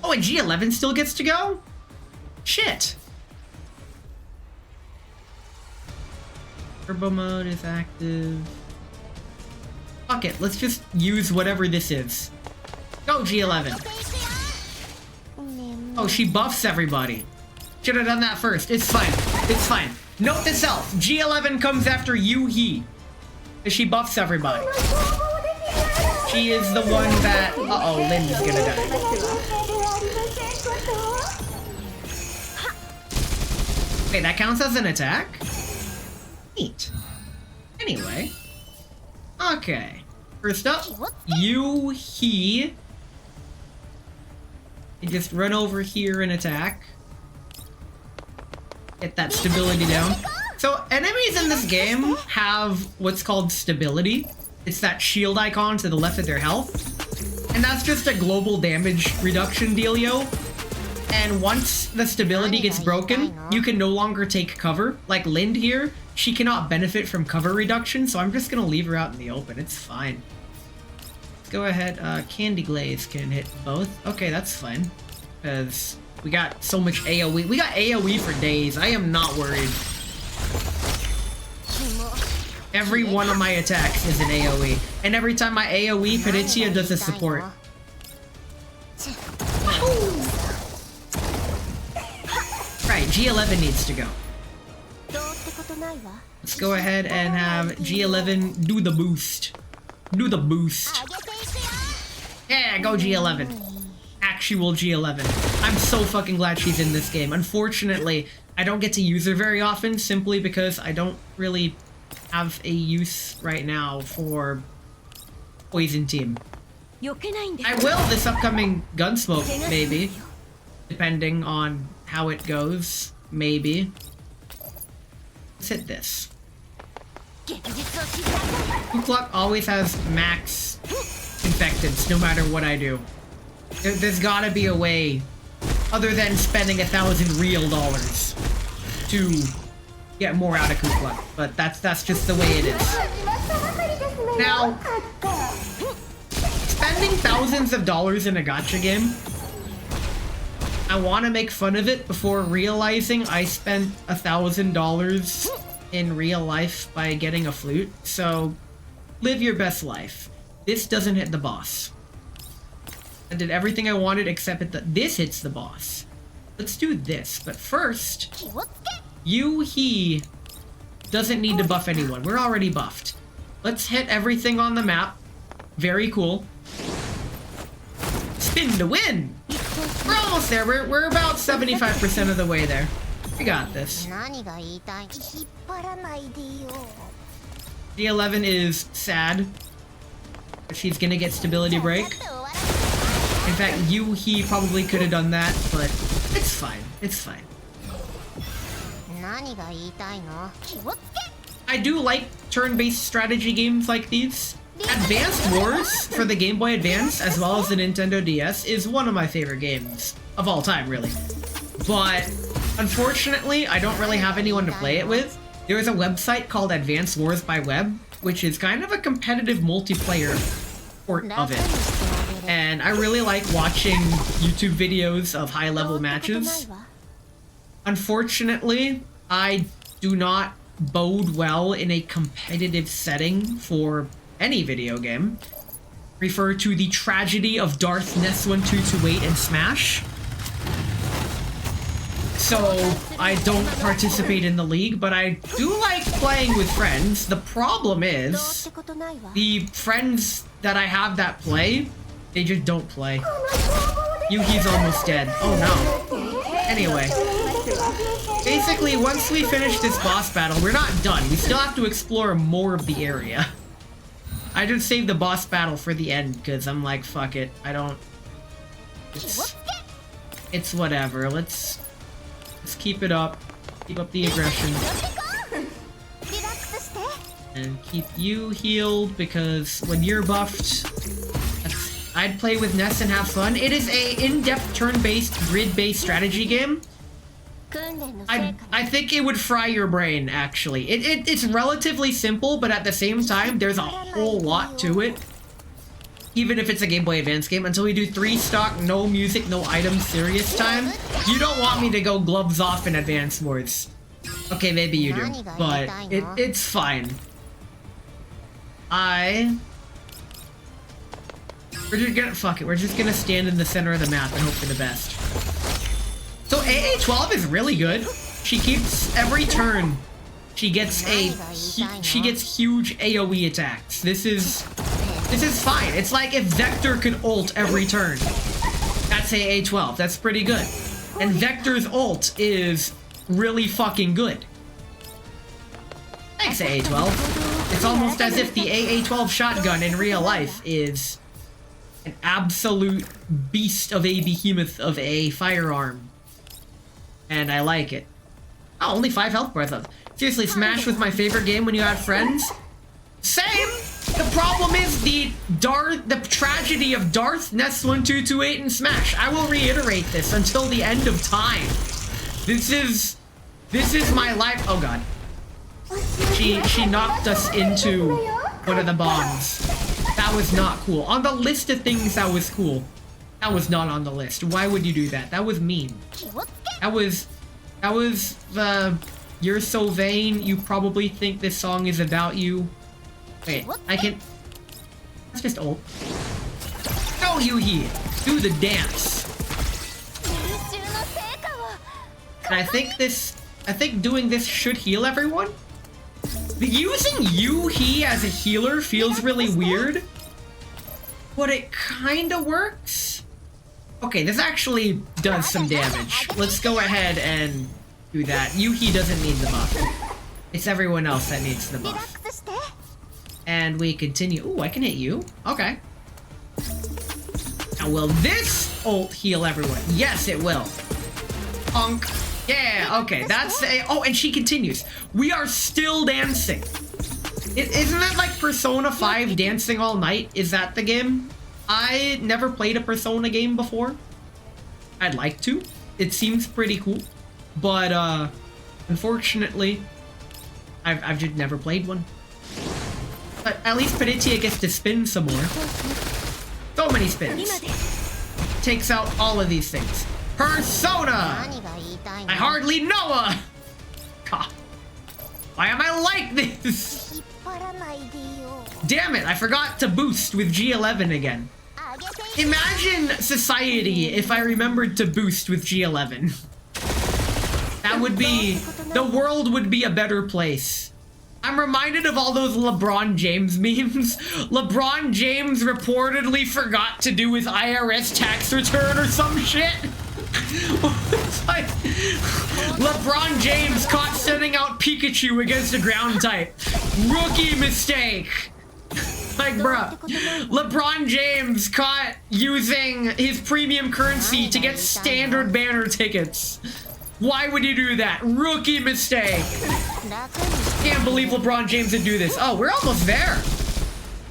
Oh, and G11 still gets to go? Shit. Turbo mode is active. Fuck it, let's just use whatever this is. Go, G11. Oh, she buffs everybody. Should have done that first. It's fine. It's fine. Note to self. G11 comes after Yu-Hee. She buffs everybody. She is the one that... Uh-oh, Lynn is gonna die. Wait, that counts as an attack? Neat. Anyway. Okay. First up, he. You just run over here and attack. Get that stability down. So, enemies in this game have what's called stability. It's that shield icon to the left of their health. And that's just a global damage reduction dealio. And once the stability gets broken, you can no longer take cover. Like Lind here, she cannot benefit from cover reduction, so I'm just gonna leave her out in the open. It's fine. Let's go ahead. Candy Glaze can hit both. Okay, that's fine. Because we got so much AoE. We got AoE for days. I am not worried. Every one of my attacks is an AoE. And every time my AoE, Peritia does a support. Right, G11 needs to go. Let's go ahead and have G11 do the boost. Do the boost. Yeah, go G11. Actual G11. I'm so fucking glad she's in this game. Unfortunately, I don't get to use her very often simply because I don't really have a use right now for Poison Team. I will this upcoming Gunsmoke, maybe. Depending on how it goes, maybe. Let's hit this. Kukluk always has max infecteds, no matter what I do. There's gotta be a way, other than spending 1,000 real dollars, to get more out of Kukluk. But that's just the way it is. Now, spending thousands of dollars in a gacha game, I want to make fun of it before realizing I spent $1,000 in real life by getting a flute. So, live your best life. This doesn't hit the boss. I did everything I wanted except this hits the boss. Let's do this, but first, he doesn't need to buff anyone. We're already buffed. Let's hit everything on the map. Very cool. Spin to win! We're almost there. We're about 75% of the way there. We got this. G11 is sad. But she's gonna get stability break. In fact, he probably could have done that, but it's fine. It's fine. I do like turn-based strategy games like these. Advanced Wars for the Game Boy Advance, as well as the Nintendo DS, is one of my favorite games of all time, really. But unfortunately, I don't really have anyone to play it with. There is a website called Advanced Wars by Web, which is kind of a competitive multiplayer port of it. And I really like watching YouTube videos of high-level matches. Unfortunately, I do not bode well in a competitive setting for any video game. Refer to the tragedy of Darth Ness1228 and Smash. So, I don't participate in the league, but I do like playing with friends. The problem is, the friends that I have that play, they just don't play. Yuki's almost dead. Oh no. Anyway. Basically, once we finish this boss battle, we're not done. We still have to explore more of the area. I just saved the boss battle for the end, because I'm like, fuck it. I don't... It's whatever. Let's keep it up. Keep up the aggression. And keep you healed, because when you're buffed, I'd play with Ness and have fun. It is a in-depth turn-based, grid-based strategy game. I think it would fry your brain, actually. It's relatively simple, but at the same time, there's a whole lot to it. Even if it's a Game Boy Advance game, until we do 3 stock, no music, no items, serious time, you don't want me to go gloves off in Advance Wars. Okay, maybe you do, but it's fine. We're just gonna, fuck it, we're just gonna stand in the center of the map and hope for the best. So AA12 is really good. She keeps, every turn, she gets huge AoE attacks. This is This is fine. It's like if Vector could ult every turn. That's AA12. That's pretty good. And Vector's ult is really fucking good. Thanks, AA12. It's almost as if the AA12 shotgun in real life is an absolute beast of a behemoth of a firearm. And I like it. Oh, only 5 health bars left. Seriously, Smash was my favorite game when you had friends? Same! The problem is the tragedy of Darth, Nest 1228, and Smash. I will reiterate this until the end of time. This is my life. Oh god. She knocked us into one of the bombs. That was not cool. On the list of things that was cool. That was not on the list. Why would you do that? That was mean. That was the you're so vain, you probably think this song is about you. Wait, I can... That's just old. Go, Yuhi! Do the dance! And I think doing this should heal everyone? Using Yuhi as a healer feels really weird, but it kinda works. Okay, this actually does some damage. Let's go ahead and do that. Yuhi doesn't need the buff. It's everyone else that needs the buff. And we continue. Ooh, I can hit you. Okay. Now, will this ult heal everyone? Yes, it will. Punk. Yeah, okay. That's a... Oh, and she continues. We are still dancing. Isn't that like Persona 5 Dancing All Night? Is that the game? I never played a Persona game before. I'd like to. It seems pretty cool. But, unfortunately, I've just never played one. But at least Panitia gets to spin some more. So many spins. Takes out all of these things. Persona! I hardly know her! God. Why am I like this? Damn it, I forgot to boost with G11 again. Imagine society if I remembered to boost with G11. That would be... The world would be a better place. I'm reminded of all those LeBron James memes. LeBron James reportedly forgot to do his IRS tax return or some shit. It's like LeBron James caught sending out Pikachu against a ground type. Rookie mistake. Like, bruh. LeBron James caught using his premium currency to get standard banner tickets. Why would you do that? Rookie mistake. Can't believe LeBron James would do this. Oh, we're almost there.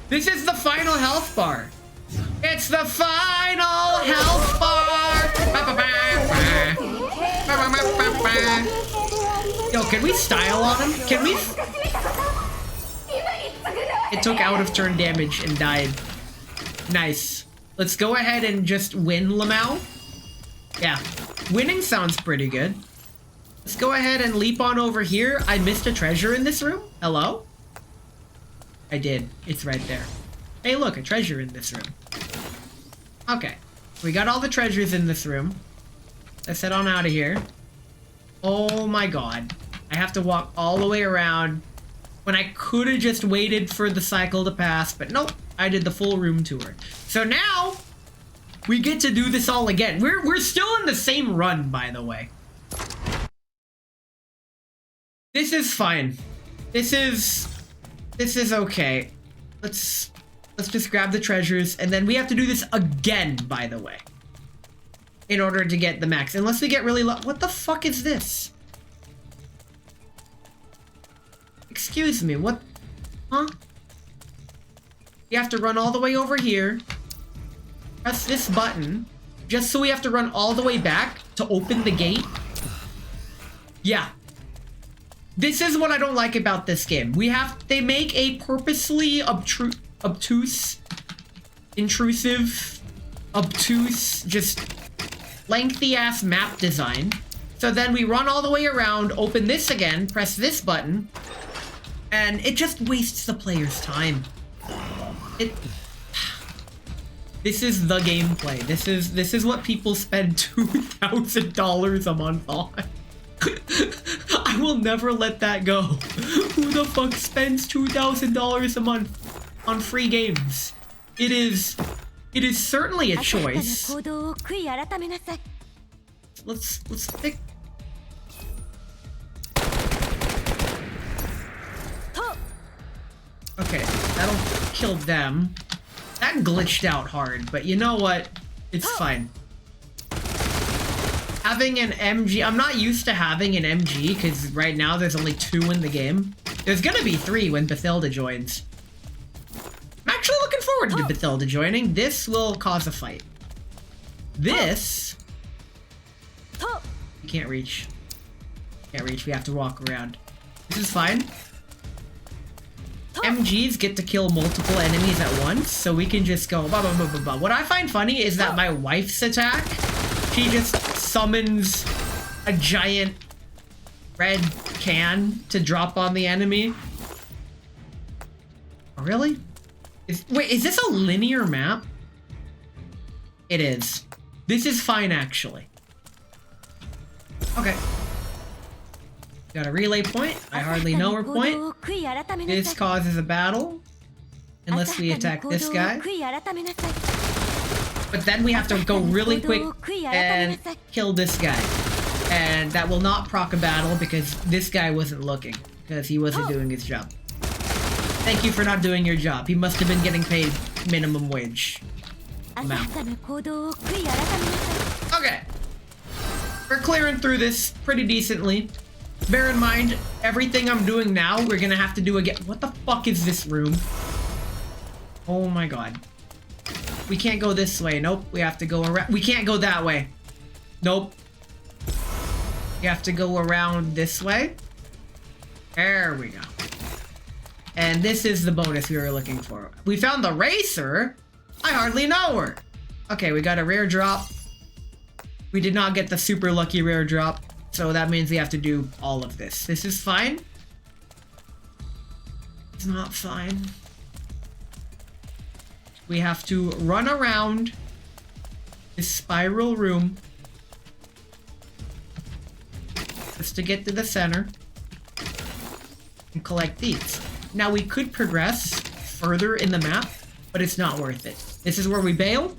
This is the final health bar. It's the final health bar. Yo, can we style on him? Can we? It took out of turn damage and died. Nice. Let's go ahead and just win Lamau. Yeah, winning sounds pretty good. Let's go ahead and leap on over here. I missed a treasure in this room. Hello? I did. It's right there. Hey, look, a treasure in this room. Okay. We got all the treasures in this room. Let's head on out of here. Oh my god. I have to walk all the way around when I could have just waited for the cycle to pass, but nope. I did the full room tour. So now we get to do this all again. We're still in the same run, by the way. This is fine. This is okay. Let's just grab the treasures, and then we have to do this again, by the way, in order to get the max. Unless we get really low. What the fuck is this? Excuse me, what? Huh? You have to run all the way over here. Press this button, just so we have to run all the way back to open the gate. Yeah. This is what I don't like about this game. They make a purposely obtuse, just lengthy ass map design. So then we run all the way around, open this again, press this button, and it just wastes the player's time. This is the gameplay. This is what people spend $2,000 a month on. I will never let that go. Who the fuck spends $2,000 a month on free games? It is certainly a choice. 行動を悔い改めなさい Let's pick. Okay, that'll kill them. That glitched out hard, but you know what? It's fine. Having an MG, I'm not used to having an MG because right now there's only 2 in the game. There's gonna be 3 when Bathilda joins. I'm actually looking forward to Bathilda joining. This will cause a fight. This... You can't reach. Can't reach, we have to walk around. This is fine. MGs get to kill multiple enemies at once, so we can just go blah, blah, blah, blah, blah. What I find funny is that my wife's attack, she just summons a giant red can to drop on the enemy. Oh, really? Wait, is this a linear map? It is. This is fine, actually. Okay. Got a relay point. I hardly know her point. This causes a battle. Unless we attack this guy. But then we have to go really quick and kill this guy. And that will not proc a battle because this guy wasn't looking. Because he wasn't doing his job. Thank you for not doing your job. He must have been getting paid minimum wage amount. Okay. We're clearing through this pretty decently. Bear in mind, everything I'm doing now, we're gonna have to do again. What the fuck is this room? Oh my god. We can't go this way. Nope. We have to go around. We can't go that way. Nope. You have to go around this way. There we go. And this is the bonus we were looking for. We found the racer. I hardly know her. Okay, we got a rare drop. We did not get the super lucky rare drop. So that means we have to do all of this. This is fine. It's not fine. We have to run around this spiral room just to get to the center and collect these. Now we could progress further in the map, but it's not worth it. This is where we bail,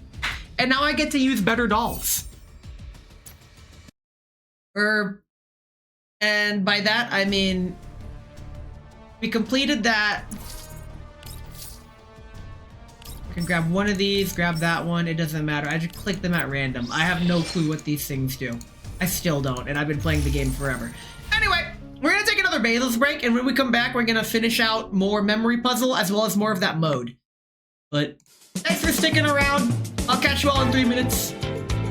and now I get to use better dolls. And by that, I mean, we completed that. I can grab one of these, grab that one, it doesn't matter. I just click them at random. I have no clue what these things do. I still don't, and I've been playing the game forever. Anyway, we're gonna take another Basil's break, and when we come back, we're gonna finish out more memory puzzle, as well as more of that mode. But, thanks for sticking around. I'll catch you all in 3 minutes.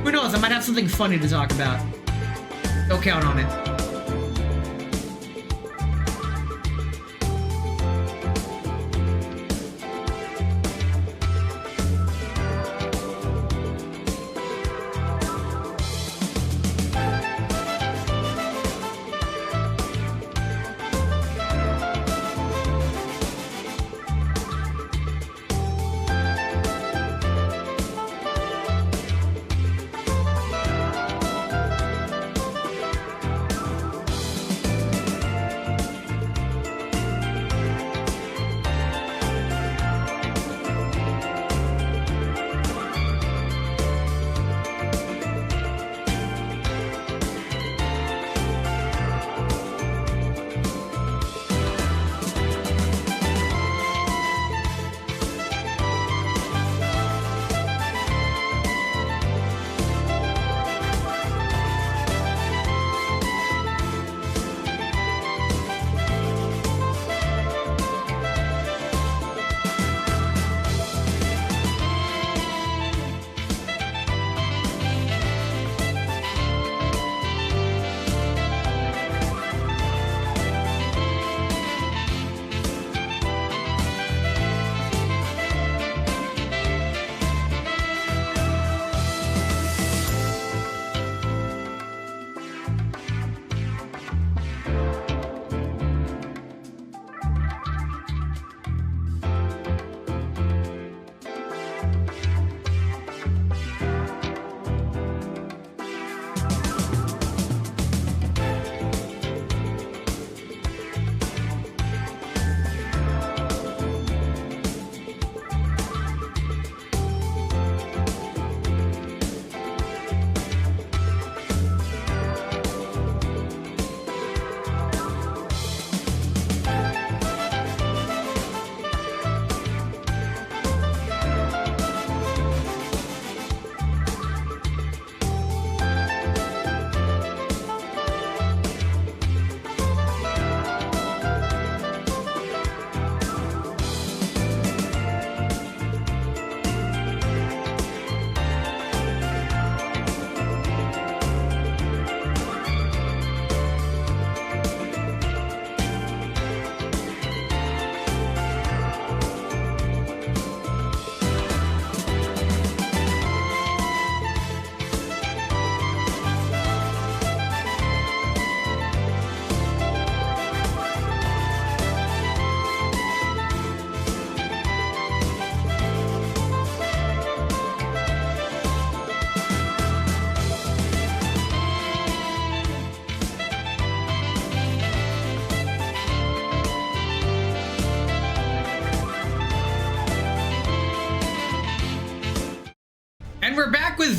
Who knows, I might have something funny to talk about. Don't count on it.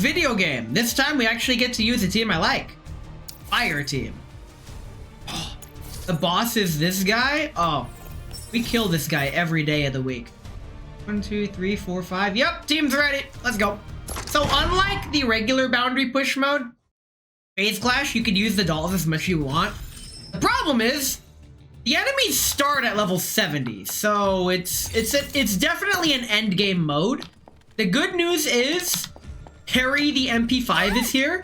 video game. This time we actually get to use a team I like. Fire team. Oh, the boss is this guy? Oh, we kill this guy every day of the week. 1, 2, 3, 4, 5. Yep, team's ready. Let's go. So unlike the regular boundary push mode, Phase Clash, you could use the dolls as much as you want. The problem is, the enemies start at level 70, so it's definitely an end game mode. The good news is, Harry the MP5 is here,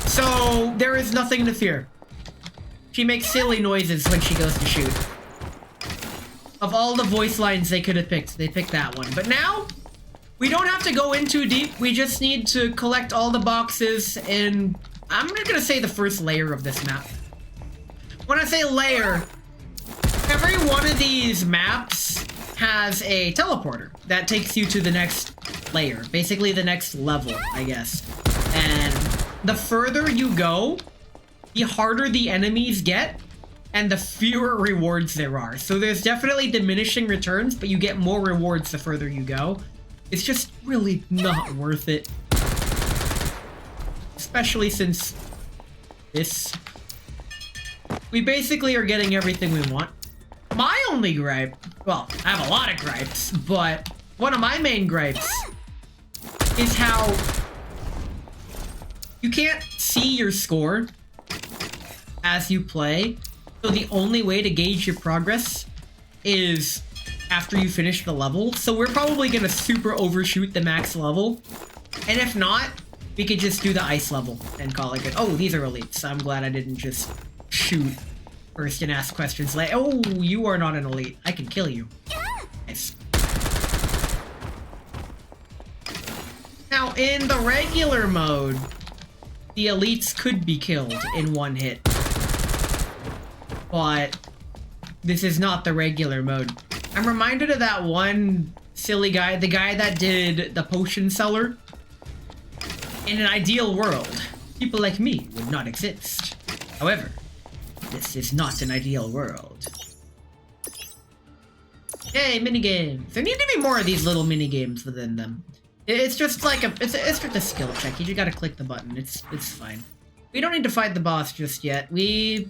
so there is nothing to fear. She makes silly noises when she goes to shoot. Of all the voice lines they could have picked, they picked that one. But now, we don't have to go in too deep. We just need to collect all the boxes in, I'm gonna say the first layer of this map. When I say layer, every one of these maps has a teleporter that takes you to the next layer. Basically the next level, I guess. And the further you go, the harder the enemies get, and the fewer rewards there are. So there's definitely diminishing returns, but you get more rewards the further you go. It's just really not worth it. Especially since this... We basically are getting everything we want. My only gripe... Well, I have a lot of gripes, but one of my main gripes is how you can't see your score as you play. So the only way to gauge your progress is after you finish the level. So we're probably gonna super overshoot the max level. And if not, we could just do the ice level and call it good. Oh, these are elites. I'm glad I didn't just shoot first and ask questions like, oh, you are not an elite. I can kill you. Nice. Now, in the regular mode, the elites could be killed in one hit. But this is not the regular mode. I'm reminded of that one silly guy, the guy that did the potion seller. In an ideal world, people like me would not exist. However, this is not an ideal world. Yay, minigames. There need to be more of these little minigames within them. It's just like it's just a skill check. You just gotta click the button. It's fine. We don't need to fight the boss just yet. We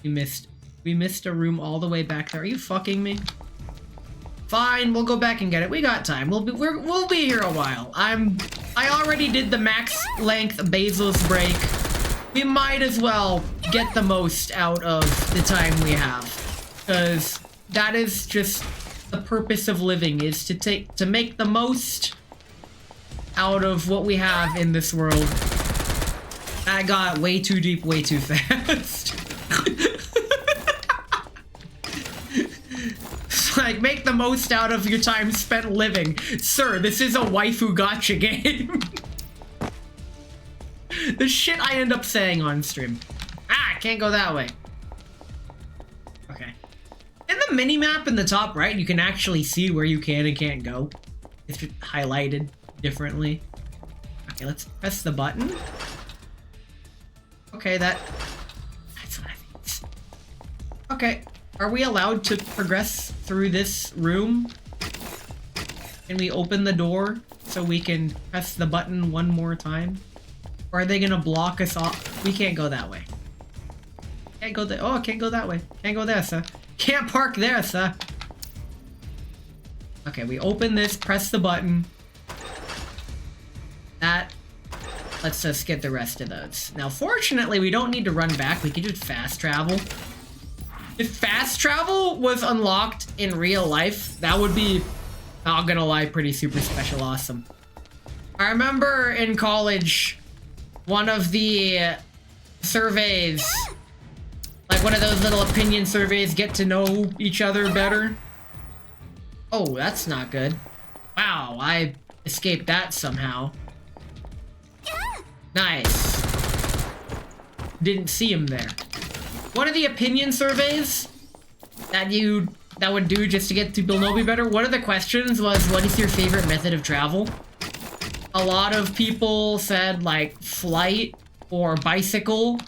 missed a room all the way back there. Are you fucking me? Fine, we'll go back and get it. We got time. We'll be here a while. I already did the max length Bezos break. We might as well get the most out of the time we have, because that is just the purpose of living, is to make the most out of what we have in this world. I got way too deep, way too fast. Like, make the most out of your time spent living. Sir, this is a waifu gacha game. The shit I end up saying on stream. Ah, I can't go that way. Okay. In the mini-map in the top right, you can actually see where you can and can't go. It's just highlighted differently. Okay, let's press the button. Okay, that's what I think. Okay. Are we allowed to progress through this room? Can we open the door so we can press the button one more time? Or are they gonna block us off? We can't go that way. Can't go there. Oh, can't go that way. Can't go there, sir. Can't park there, sir. Okay, we open this, press the button. That lets us get the rest of those. Now, fortunately, we don't need to run back. We can just fast travel. If fast travel was unlocked in real life, that would be, not gonna lie, pretty super special awesome. I remember in college, one of the surveys, like one of those little opinion surveys, get to know each other better. Oh, that's not good. Wow, I escaped that somehow. Nice. Didn't see him there. One of the opinion surveys that would do just to get people know me better, one of the questions was, what is your favorite method of travel? A lot of people said, like, flight or bicycle.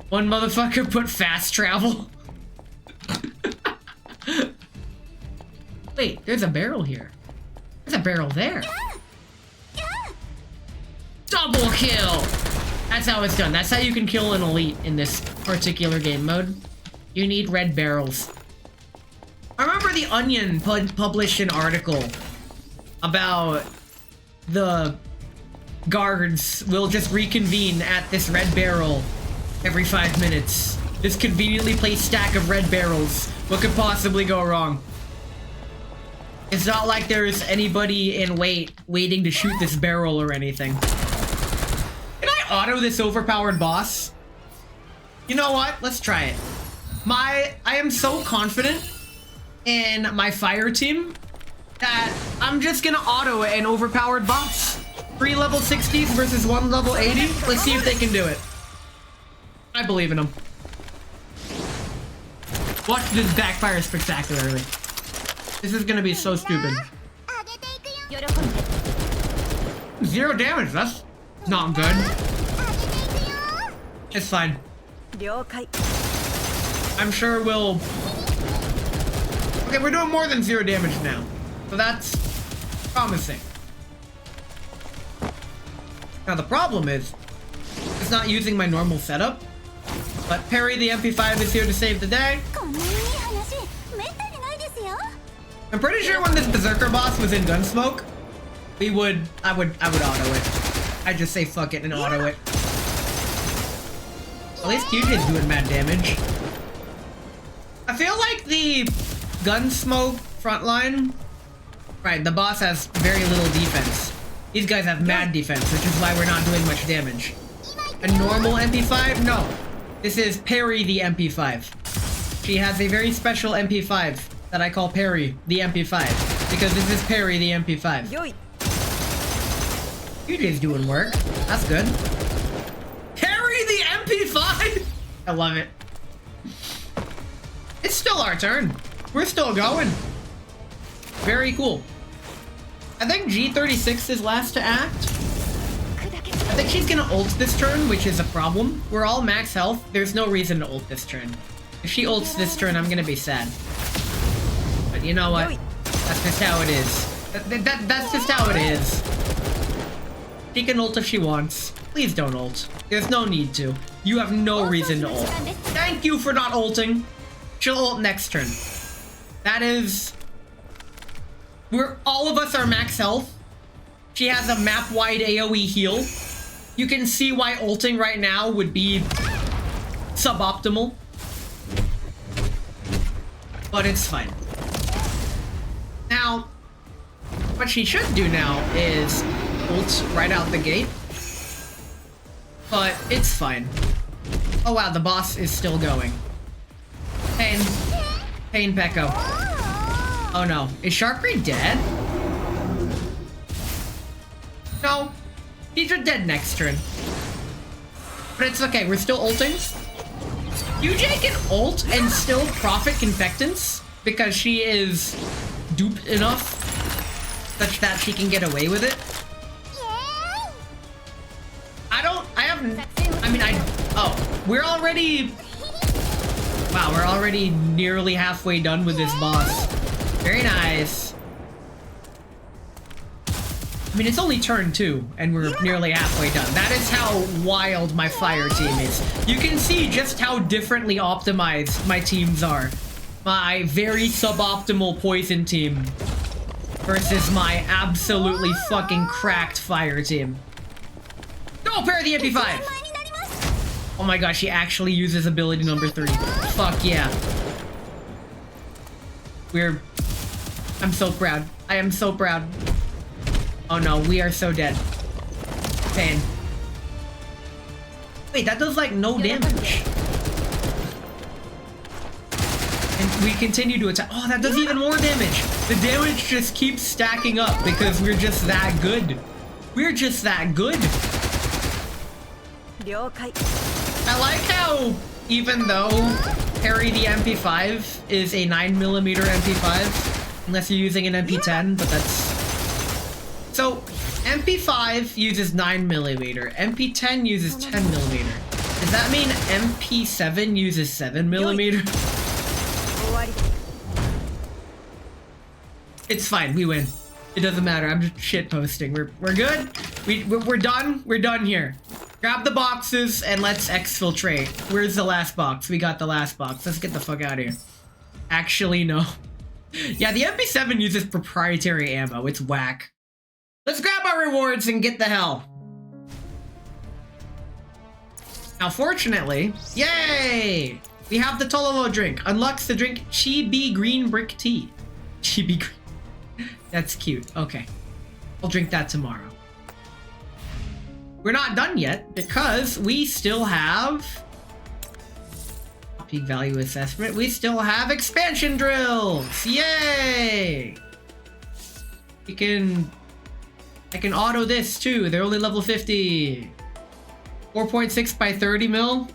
One motherfucker put fast travel. Wait, there's a barrel here. There's a barrel there. Double kill! That's how it's done. That's how you can kill an elite in this particular game mode. You need red barrels. I remember The Onion published an article about the guards will just reconvene at this red barrel every 5 minutes. This conveniently placed stack of red barrels. What could possibly go wrong? It's not like there's anybody in waiting to shoot this barrel or anything. Can I auto this overpowered boss? You know what? Let's try it. I am so confident in my fire team that I'm just gonna auto an overpowered boss. 3 level 60s versus 1 level 80. Let's see if they can do it. I believe in them. Watch this backfire spectacularly. This is gonna be so stupid. 0 damage, that's not good. It's fine. I'm sure we'll... Okay, we're doing more than 0 damage now. So that's promising. Now the problem is, it's not using my normal setup. But Perry the MP5 is here to save the day. I'm pretty sure when this Berserker boss was in Gunsmoke, I would auto it. I'd just say fuck it and auto it. At least QJ's doing mad damage. I feel like the Gunsmoke frontline, right, the boss has very little defense. These guys have mad defense, which is why we're not doing much damage. A normal MP5? No. This is Perry the MP5. She has a very special MP5 that I call Perry the MP5 because this is Perry the MP5. QJ's doing work. That's good. Perry the MP5? I love it. It's still our turn. We're still going. Very cool. I think G36 is last to act. I think she's gonna ult this turn, which is a problem. We're all max health. There's no reason to ult this turn. If she ults this turn, I'm gonna be sad. But you know what? That's just how it is. That's just how it is. She can ult if she wants. Please don't ult. There's no need to. You have no reason to ult. Thank you for not ulting. She'll ult next turn. That is... all of us are max health. She has a map-wide AoE heal. You can see why ulting right now would be suboptimal. But it's fine. Now, what she should do now is ult right out the gate. But it's fine. Oh wow, the boss is still going. Pain. Pain Pekko. Oh no. Is Sharkray dead? No. These are dead next turn. But it's okay, we're still ulting. UJ can ult and still profit Confectance because she is duped enough such that she can get away with it. We're already... Wow, we're already nearly halfway done with this boss. Very nice. I mean, it's only turn 2, and we're nearly halfway done. That is how wild my fire team is. You can see just how differently optimized my teams are. My very suboptimal poison team versus my absolutely fucking cracked fire team. Go, Perry the MP5! Oh my gosh, she actually uses ability number 3. Fuck yeah. I'm so proud. I am so proud. Oh no, we are so dead. Pain. Wait, that does like no damage. And we continue to attack. Oh, that does even more damage. The damage just keeps stacking up because we're just that good. We're just that good. I like how, even though Perry the MP5 is a 9mm MP5, unless you're using an MP10, but that's... So, MP5 uses 9mm, MP10 uses 10mm. Does that mean MP7 uses 7mm? It's fine, we win. It doesn't matter. I'm just shit posting. We're good. We're done. We're done here. Grab the boxes and let's exfiltrate. Where's the last box? We got the last box. Let's get the fuck out of here. Actually, no. Yeah, the MP7 uses proprietary ammo. It's whack. Let's grab our rewards and get the hell. Now, fortunately, yay! We have the Tololo drink. Unlocks the drink Chibi Green Brick Tea. Chibi Green. That's cute. Okay. I'll drink that tomorrow. We're not done yet because we still have peak value assessment. We still have expansion drills. Yay! I can auto this too. They're only level 50. 4.6 by 30 mil.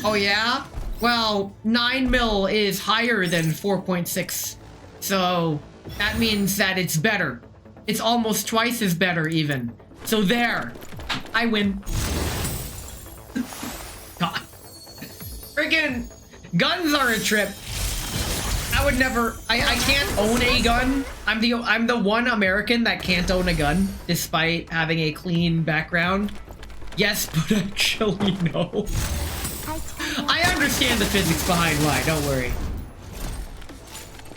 Oh yeah? Well, 9 mil is higher than 4.6. So that means that it's better. It's almost twice as better even. So there. I win. God. Freaking guns are a trip. I would never. I can't own a gun. I'm the one American that can't own a gun despite having a clean background. Yes, but actually no. I understand the physics behind why. Don't worry.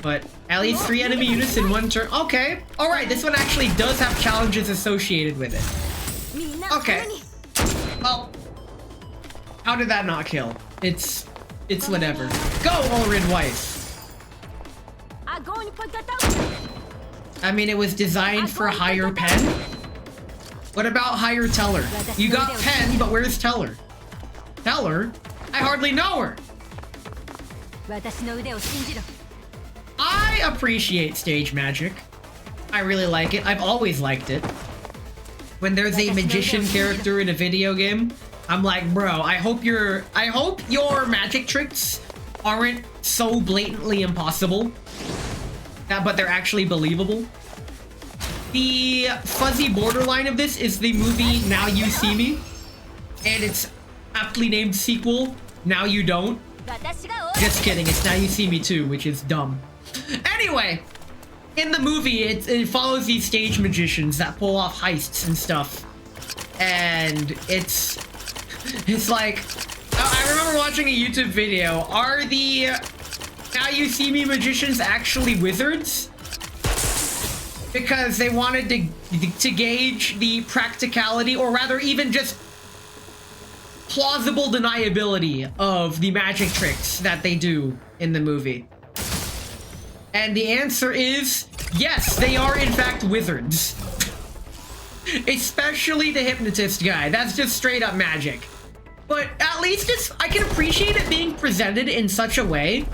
But at least 3 enemy units in 1 turn. Okay. All right. This one actually does have challenges associated with it. Okay. Well, how did that not kill? It's whatever. Go, Ulrid Weiss. I mean, it was designed for higher pen. What about higher Teller? You got pen, but where's Teller? Teller? I hardly know her. I appreciate stage magic. I really like it. I've always liked it. When there's a magician character in a video game, I'm like, bro, I hope your magic tricks aren't so blatantly impossible, but they're actually believable. The fuzzy borderline of this is the movie Now You See Me, and its aptly named sequel, Now You Don't. Just kidding, it's Now You See Me 2, which is dumb. Anyway, in the movie, it follows these stage magicians that pull off heists and stuff, and it's like, I remember watching a YouTube video. Are the Now You See Me magicians actually wizards? Because they wanted to gauge the practicality, or rather even just plausible deniability of the magic tricks that they do in the movie. And the answer is yes, they are in fact wizards. Especially the hypnotist guy. That's just straight up magic. But at least I can appreciate it being presented in such a way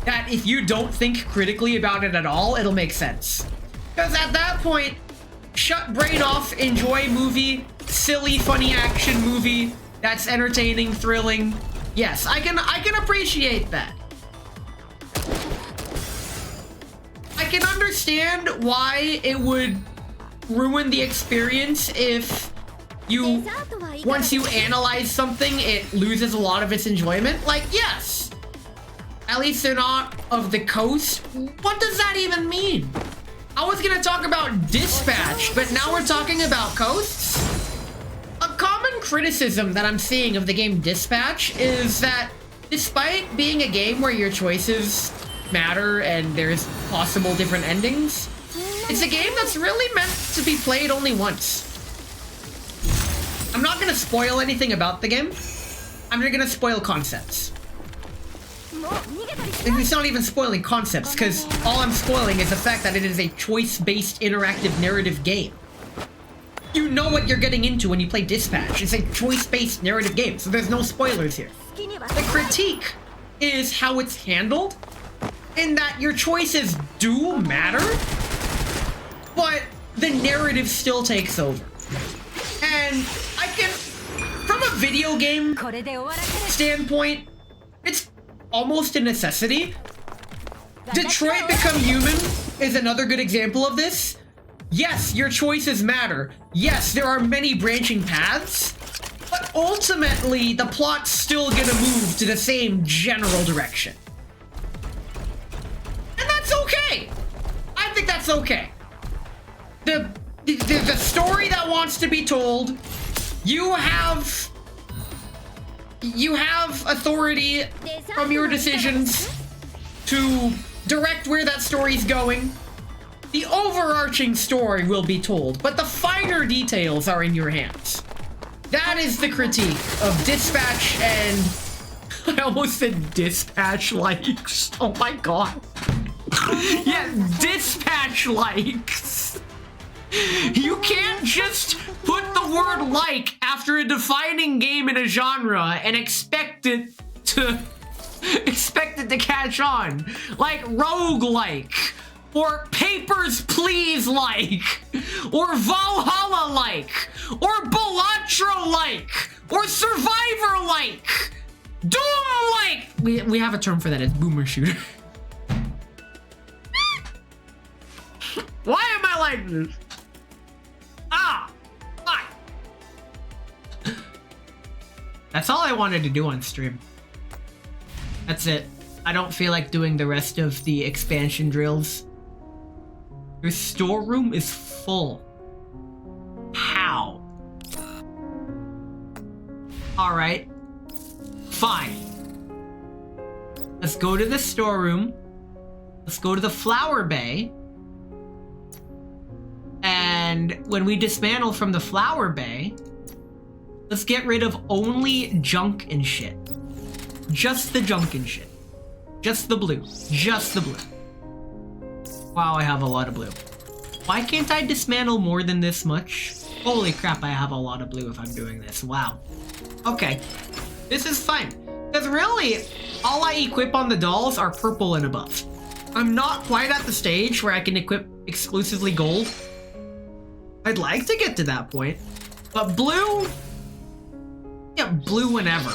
that if you don't think critically about it at all, it'll make sense. Because at that point, shut brain off, enjoy movie, silly, funny action movie that's entertaining, thrilling. Yes, I can appreciate that. I can understand why it would ruin the experience if once you analyze something, it loses a lot of its enjoyment. Like, yes, at least they're not of the coast. What does that even mean? I was gonna talk about Dispatch, but now we're talking about coasts? A common criticism that I'm seeing of the game Dispatch is that despite being a game where your choices matter and there's possible different endings, it's a game that's really meant to be played only once. I'm not gonna spoil anything about the game. I'm just gonna spoil concepts. And it's not even spoiling concepts, because all I'm spoiling is the fact that it is a choice-based interactive narrative game. You know what you're getting into when you play Dispatch. It's a choice-based narrative game, so there's no spoilers here. The critique is how it's handled, in that your choices do matter, but the narrative still takes over. And I can, from a video game standpoint, it's almost a necessity. Detroit Become Human is another good example of this. Yes, your choices matter. Yes, there are many branching paths, but ultimately the plot's still gonna move to the same general direction. And that's okay. I think that's okay. the story that wants to be told. You have authority from your decisions to direct where that story's going. The overarching story will be told, but the finer details are in your hands. That is the critique of Dispatch and... I almost said Dispatch likes. Oh my god. Yeah, Dispatch likes. You can't just put the word like after a defining game in a genre and expect it to catch on. Like roguelike, or Papers, Please like, or Valhalla like, or Balatro like, or Survivor like, Doom like. We have a term for that. It's boomer shooter. Why am I like this? Ah, fuck. That's all I wanted to do on stream. That's it. I don't feel like doing the rest of the expansion drills. Your storeroom is full. How? Alright. Fine. Let's go to the storeroom. Let's go to the flower bay. And when we dismantle from the flower bay, let's get rid of only junk and shit. Just the junk and shit. Just the blue. Just the blue. Wow, I have a lot of blue. Why can't I dismantle more than this much? Holy crap, I have a lot of blue if I'm doing this. Wow. Okay. This is fine. Because really, all I equip on the dolls are purple and above. I'm not quite at the stage where I can equip exclusively gold. I'd like to get to that point. But blue... Yeah, blue whenever.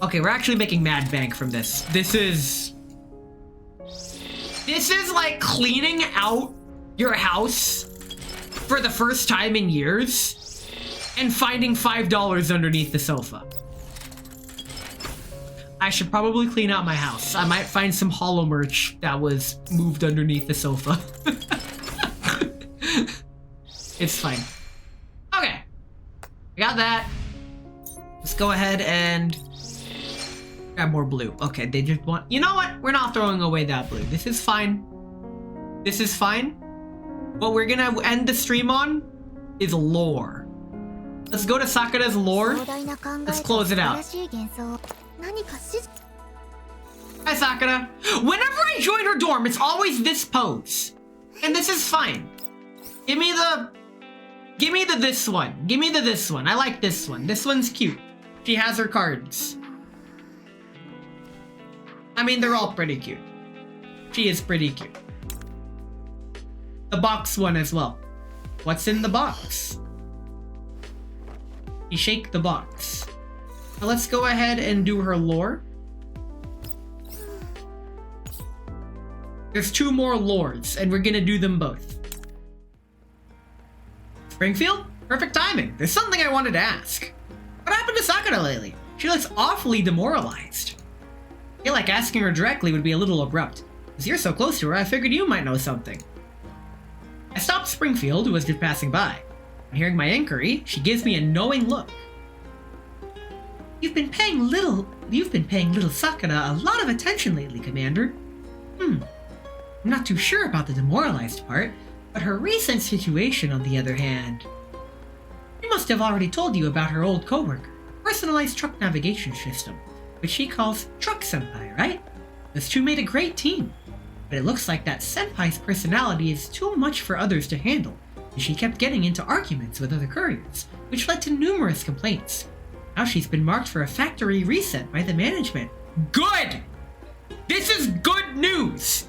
Okay, we're actually making mad bank from this. This is like cleaning out your house for the first time in years and finding $5 underneath the sofa. I should probably clean out my house. I might find some hollow merch that was moved underneath the sofa. It's fine. Okay. I got that. Let's go ahead and grab more blue. Okay, they just want... You know what? We're not throwing away that blue. This is fine. This is fine. What we're gonna end the stream on is lore. Let's go to Sakura's lore. Let's close it out. Hi, Sakura. Whenever I join her dorm, it's always this pose. And this is fine. Give me the this one. Give me the this one. I like this one. This one's cute. She has her cards. I mean, they're all pretty cute. She is pretty cute. The box one as well. What's in the box? You shake the box. Now let's go ahead and do her lore. There's 2 more lores, and we're gonna do them both. Springfield? Perfect timing. There's something I wanted to ask. What happened to Sakura lately? She looks awfully demoralized. I feel like asking her directly would be a little abrupt. As you're so close to her, I figured you might know something. I stopped Springfield, who was just passing by. On hearing my inquiry, she gives me a knowing look. You've been paying little Sakura a lot of attention lately, Commander. I'm not too sure about the demoralized part, but her recent situation, on the other hand... She must have already told you about her old coworker, personalized truck navigation system, which she calls Truck Senpai, right? Those two made a great team, but it looks like that Senpai's personality is too much for others to handle, and she kept getting into arguments with other couriers, which led to numerous complaints. Now she's been marked for a factory reset by the management. Good! This is good news!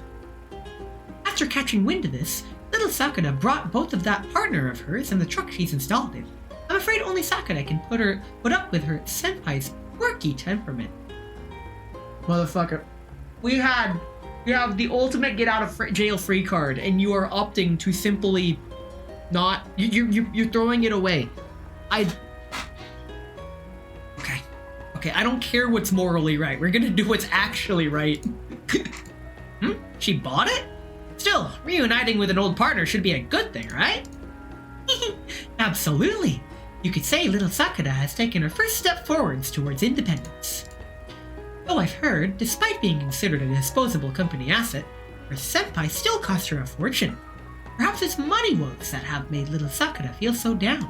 After catching wind of this, little Sakura brought both of that partner of hers and the truck she's installed in. I'm afraid only Sakura can put up with her senpai's quirky temperament. Motherfucker. You have the ultimate get out of jail free card, and you are opting to simply not... You're throwing it away. Okay, I don't care what's morally right. We're gonna do what's actually right. She bought it? Still, reuniting with an old partner should be a good thing, right? Absolutely. You could say little Sakura has taken her first step forwards towards independence. Though I've heard, despite being considered a disposable company asset, her senpai still cost her a fortune. Perhaps it's money woes that have made little Sakura feel so down.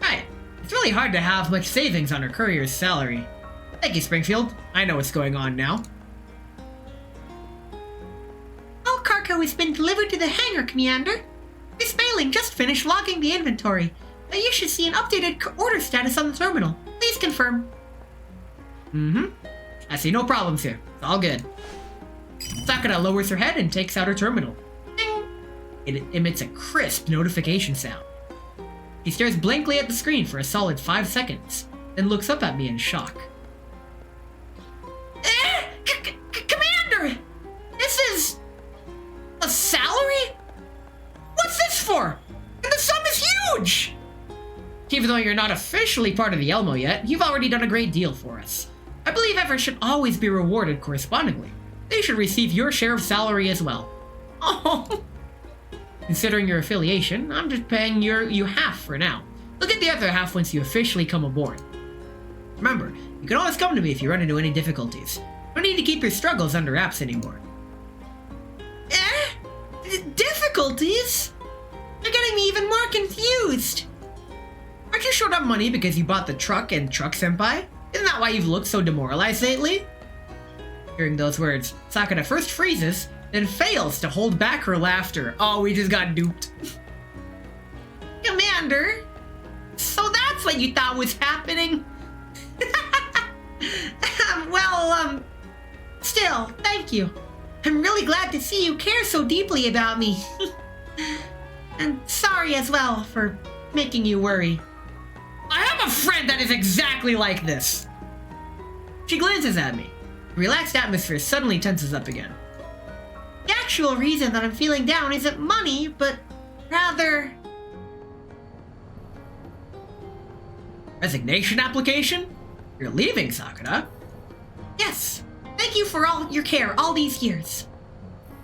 Right. It's really hard to have much savings on her courier's salary. Thank you, Springfield. I know what's going on now. All cargo has been delivered to the hangar, Commander. Miss Mailing just finished logging the inventory. Now you should see an updated order status on the terminal. Please confirm. I see no problems here. It's all good. Sakura lowers her head and takes out her terminal. Ding! It emits a crisp notification sound. He stares blankly at the screen for a solid 5 seconds, then looks up at me in shock. Commander! This is... a salary? What's this for? And the sum is huge! Even though you're not officially part of the Elmo yet, you've already done a great deal for us. I believe efforts should always be rewarded correspondingly. They should receive your share of salary as well. Oh! Considering your affiliation, I'm just paying you half for now. Look at the other half once you officially come aboard. Remember, you can always come to me if you run into any difficulties. No need to keep your struggles under wraps anymore. Difficulties? You're getting me even more confused. Aren't you short on money because you bought the truck and Truck Senpai? Isn't that why you've looked so demoralized lately? Hearing those words, Sakura first freezes, then fails to hold back her laughter. Oh, we just got duped. Commander? So that's what you thought was happening? Still, thank you. I'm really glad to see you care so deeply about me. And sorry as well for making you worry. I have a friend that is exactly like this. She glances at me. The relaxed atmosphere suddenly tenses up again. The actual reason that I'm feeling down isn't money, but rather... Resignation application? You're leaving, Sakura? Yes. Thank you for all your care all these years.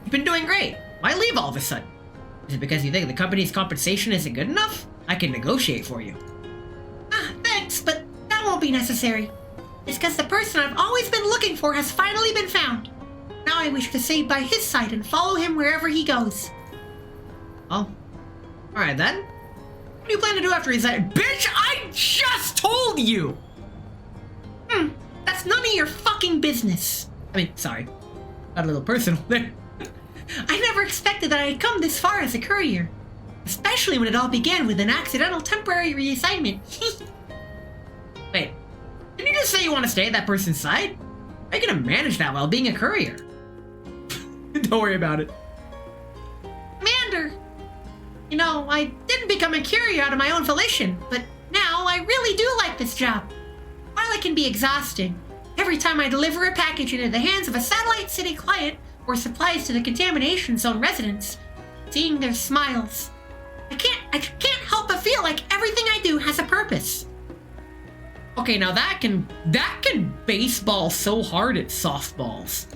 You've been doing great. Why leave all of a sudden? Is it because you think the company's compensation isn't good enough? I can negotiate for you. Thanks, but that won't be necessary. It's because the person I've always been looking for has finally been found. Now I wish to stay by his side and follow him wherever he goes. Oh. Alright then. What do you plan to do after he's out? Bitch, I just told you! That's none of your fucking business. I mean, sorry. Got a little personal there. I never expected that I'd come this far as a courier. Especially when it all began with an accidental temporary reassignment. Wait, didn't you just say you want to stay at that person's side? How are you gonna manage that while being a courier? Don't worry about it. Commander! You know, I didn't become a courier out of my own volition, but now I really do like this job. While it can be exhausting, every time I deliver a package into the hands of a Satellite City client or supplies to the contamination zone residents, seeing their smiles, I can't help but feel like everything I do has a purpose. Okay, now that can baseball so hard at softballs.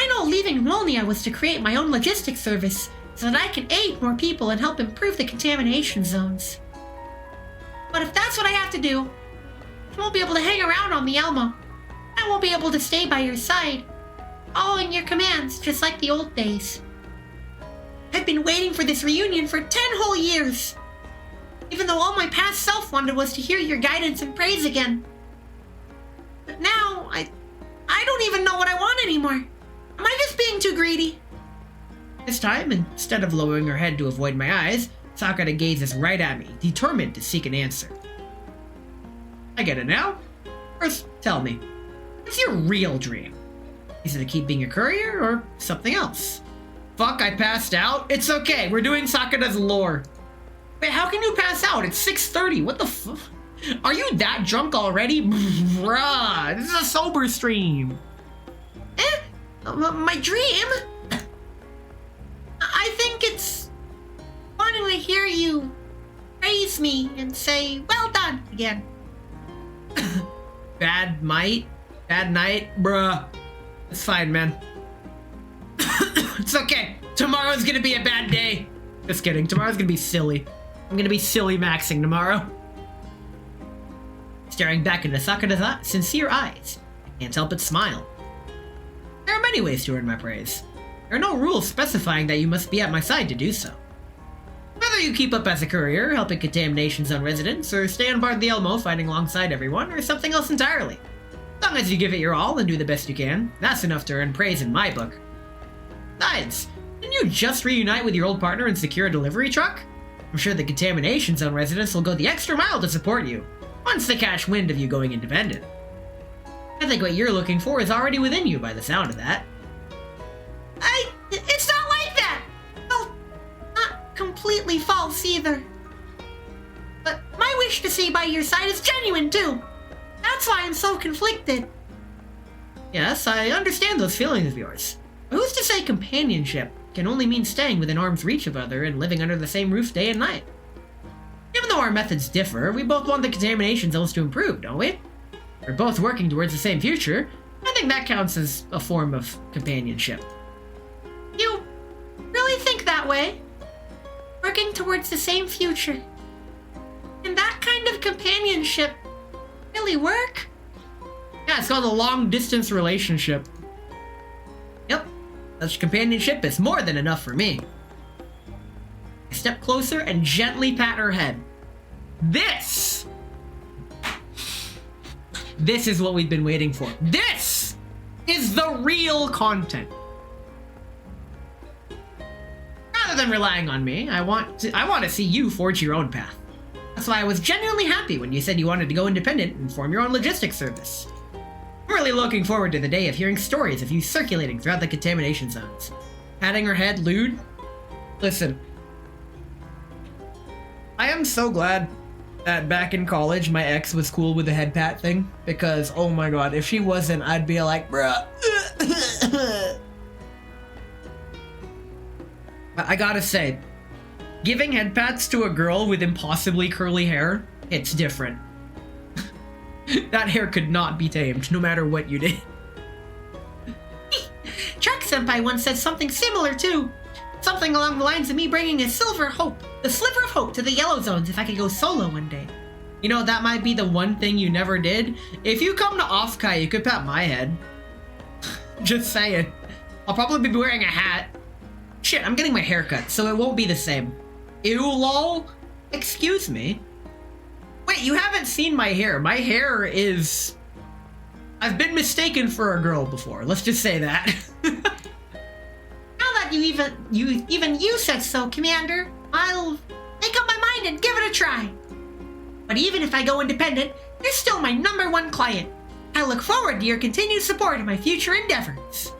I know leaving Molnia was to create my own logistics service so that I can aid more people and help improve the contamination zones. But if that's what I have to do, I won't be able to hang around on the Elmo. I won't be able to stay by your side, following your commands just like the old days. I've been waiting for this reunion for 10 whole years. Even though all my past self wanted was to hear your guidance and praise again. But now, I don't even know what I want anymore. Am I just being too greedy? This time, instead of lowering her head to avoid my eyes, Sakura gazes right at me, determined to seek an answer. I get it now. First, tell me, what's your real dream? Is it to keep being a courier or something else? Fuck, I passed out? It's okay, we're doing Sakura's lore. Wait, how can you pass out? It's 6:30, what the fuck? Are you that drunk already? Bruh, this is a sober stream. My dream? I think it's wanting to hear you praise me and say, well done, again. Bad night, bruh. It's fine, man. It's okay. Tomorrow's gonna be a bad day. Just kidding. Tomorrow's gonna be silly. I'm gonna be silly maxing tomorrow. Staring back into Sakura's sincere eyes, I can't help but smile. There are many ways to earn my praise. There are no rules specifying that you must be at my side to do so. Whether you keep up as a courier, helping contamination zone residents, or stay on board the Elmo fighting alongside everyone, or something else entirely. As long as you give it your all and do the best you can, that's enough to earn praise in my book. Besides, didn't you just reunite with your old partner and secure a delivery truck? I'm sure the contamination zone residents will go the extra mile to support you, once they catch wind of you going independent. I think what you're looking for is already within you by the sound of that. It's not like that! Well, not completely false either. But my wish to stay by your side is genuine too. That's why I'm so conflicted. Yes, I understand those feelings of yours. But who's to say companionship can only mean staying within arm's reach of other and living under the same roof day and night? Even though our methods differ, we both want the contamination zones to improve, don't we? We're both working towards the same future. I think that counts as a form of companionship. You really think that way? Working towards the same future. Can that kind of companionship really work? Yeah, it's called a long-distance relationship. Yep, such companionship is more than enough for me. I step closer and gently pat her head. This is what we've been waiting for. This is the real content. Rather than relying on me, I want to see you forge your own path. That's why I was genuinely happy when you said you wanted to go independent and form your own logistics service. I'm really looking forward to the day of hearing stories of you circulating throughout the contamination zones. Patting her head, lewd. Listen, I am so glad that back in college my ex was cool with the head pat thing, because oh my god, if she wasn't, I'd be like, bruh. I gotta say, giving head pats to a girl with impossibly curly hair, it's different. That hair could not be tamed, no matter what you did. Truck Senpai once said something similar too. Something along the lines of me bringing a sliver of hope to the yellow zones if I could go solo one day. You know, that might be the one thing you never did. If you come to Offkai, you could pat my head. Just saying. I'll probably be wearing a hat. Shit, I'm getting my hair cut, so it won't be the same. Ew, lol. Excuse me. Wait, you haven't seen my hair. My hair is... I've been mistaken for a girl before. Let's just say that. Now that you said so, Commander, I'll make up my mind and give it a try. But even if I go independent, you're still my #1 client. I look forward to your continued support in my future endeavors.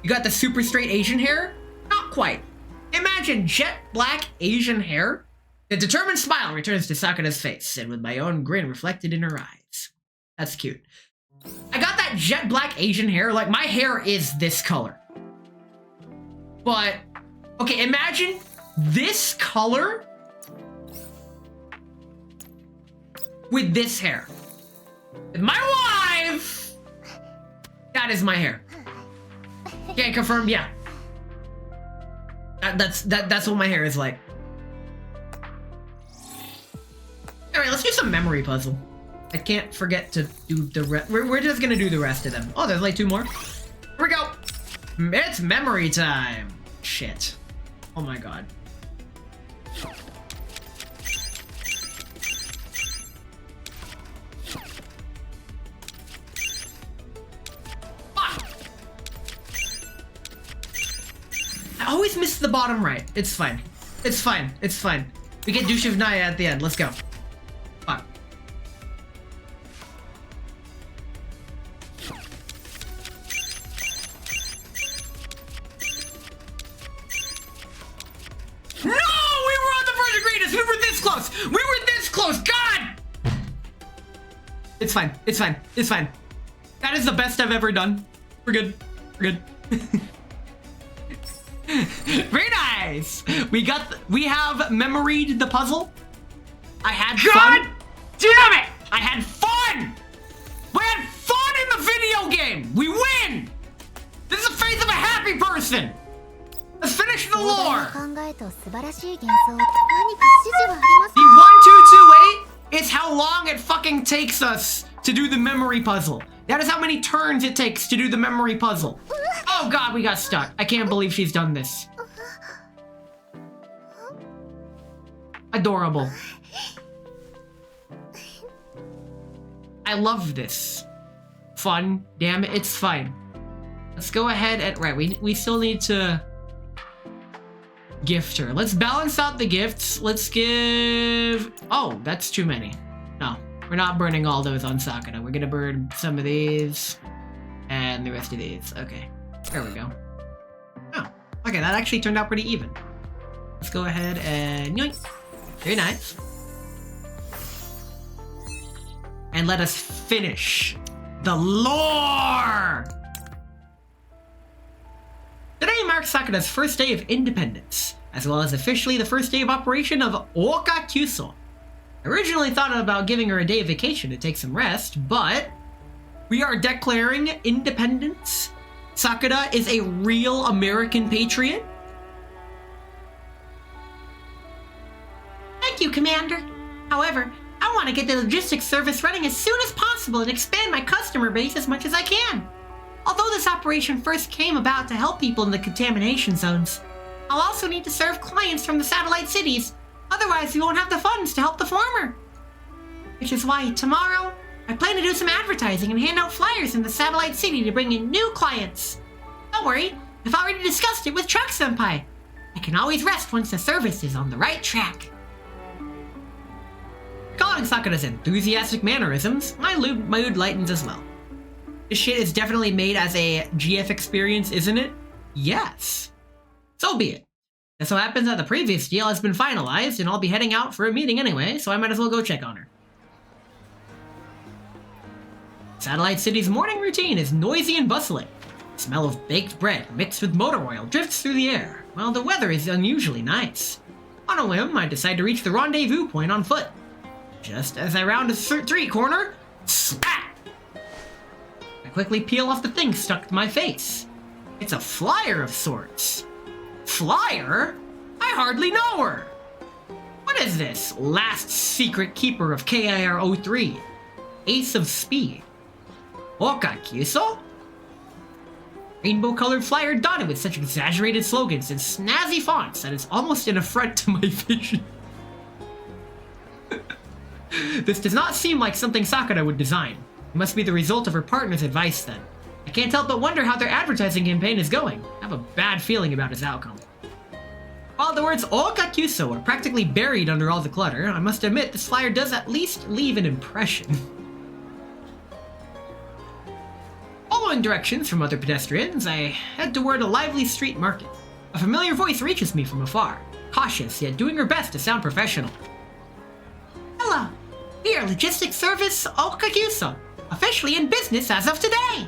You got the super straight Asian hair? Not quite. Imagine jet black Asian hair. The determined smile returns to Sakura's face, and with my own grin reflected in her eyes. That's cute. I got that jet black Asian hair. Like, my hair is this color. But, okay, imagine this color with this hair. With my wife! That is my hair. Can't confirm, yeah. That's what my hair is like. Alright, let's do some memory puzzle. I can't forget to do the rest. We're just gonna do the rest of them. Oh, there's like 2 more. Here we go. It's memory time. Shit. Oh my god. I always miss the bottom right. It's fine. It's fine. It's fine. We get Dushivnaya at the end. Let's go. Fuck. No! We were on the verge of greatness! We were this close! We were this close! God! It's fine. It's fine. It's fine. That is the best I've ever done. We're good. We're good. Very nice. We have memoried the puzzle. I had fun. God damn it! I had fun. We had fun in the video game. We win. This is the face of a happy person. Let's finish the lore! 考えと素晴らしい幻想、何か指示はあります The 1228 is how long it fucking takes us to do the memory puzzle. That is how many turns it takes to do the memory puzzle. Oh god, we got stuck. I can't believe she's done this. Adorable. I love this. Fun. Damn it, it's fun. Let's go ahead and... Right, we still need to... gift her. Let's balance out the gifts. Let's give... Oh, that's too many. No, we're not burning all those on Sakura. We're gonna burn some of these and the rest of these. Okay, there we go. Oh, okay, that actually turned out pretty even. Let's go ahead and yoink. Very nice. And let us finish the lore! Today marks Sakura's first day of independence, as well as officially the first day of operation of Oka Kyuso. I originally thought about giving her a day of vacation to take some rest, but we are declaring independence. Sakura is a real American patriot. Thank you, Commander. However, I want to get the logistics service running as soon as possible and expand my customer base as much as I can. Although this operation first came about to help people in the contamination zones, I'll also need to serve clients from the satellite cities. Otherwise, we won't have the funds to help the former. Which is why tomorrow, I plan to do some advertising and hand out flyers in the satellite city to bring in new clients. Don't worry, I've already discussed it with Truck Senpai. I can always rest once the service is on the right track. Calling Sakura's enthusiastic mannerisms, my mood lightens as well. This shit is definitely made as a GF experience, isn't it? Yes. So be it. It so happens that the previous deal has been finalized, and I'll be heading out for a meeting anyway, so I might as well go check on her. Satellite City's morning routine is noisy and bustling. The smell of baked bread mixed with motor oil drifts through the air, while the weather is unusually nice. On a whim, I decide to reach the rendezvous point on foot. Just as I round a street corner, slap! I quickly peel off the thing stuck to my face. It's a flyer of sorts. Flyer? I hardly know her. What is this? Last secret keeper of KIR-03. Ace of Speed. Oka Kyuso? Rainbow-colored flyer dotted with such exaggerated slogans and snazzy fonts that it's almost an affront to my vision. This does not seem like something Sakura would design. It must be the result of her partner's advice then. I can't help but wonder how their advertising campaign is going. I have a bad feeling about its outcome. While the words Oka Kyuso are practically buried under all the clutter, I must admit this flyer does at least leave an impression. Following directions from other pedestrians, I head toward a lively street market. A familiar voice reaches me from afar, cautious yet doing her best to sound professional. Hello, we are Logistics Service Oka Kyuso, officially in business as of today.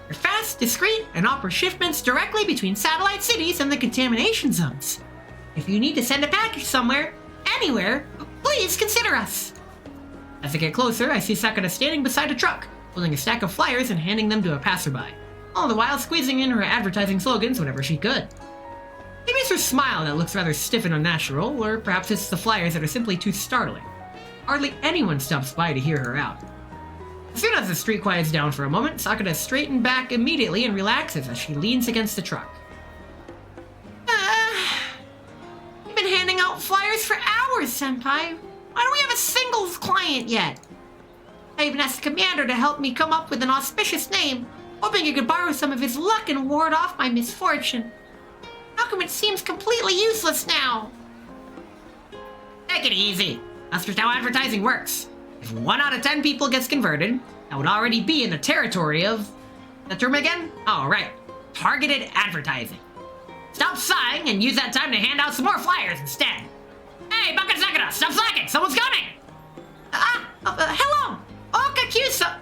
We're fast, discreet, and offer shipments directly between satellite cities and the contamination zones. If you need to send a package somewhere, anywhere, please consider us. As I get closer, I see Sakura standing beside a truck, holding a stack of flyers and handing them to a passerby, all the while squeezing in her advertising slogans whenever she could. Maybe it's her smile that looks rather stiff and unnatural, or perhaps it's the flyers that are simply too startling. Hardly anyone stops by to hear her out. As soon as the street quiets down for a moment, Sakura straightens back immediately and relaxes as she leans against the truck. We've been handing out flyers for hours, Senpai. Why don't we have a single client yet? I even asked the commander to help me come up with an auspicious name, hoping he could borrow some of his luck and ward off my misfortune. How come it seems completely useless now? Take it easy. That's just how advertising works. If 1 out of 10 people gets converted, that would already be in the territory of... The term again? Oh, right. Targeted advertising. Stop sighing and use that time to hand out some more flyers instead. Hey, Baka Sakura, stop slacking! Someone's coming! Hello! Oka Kyuso!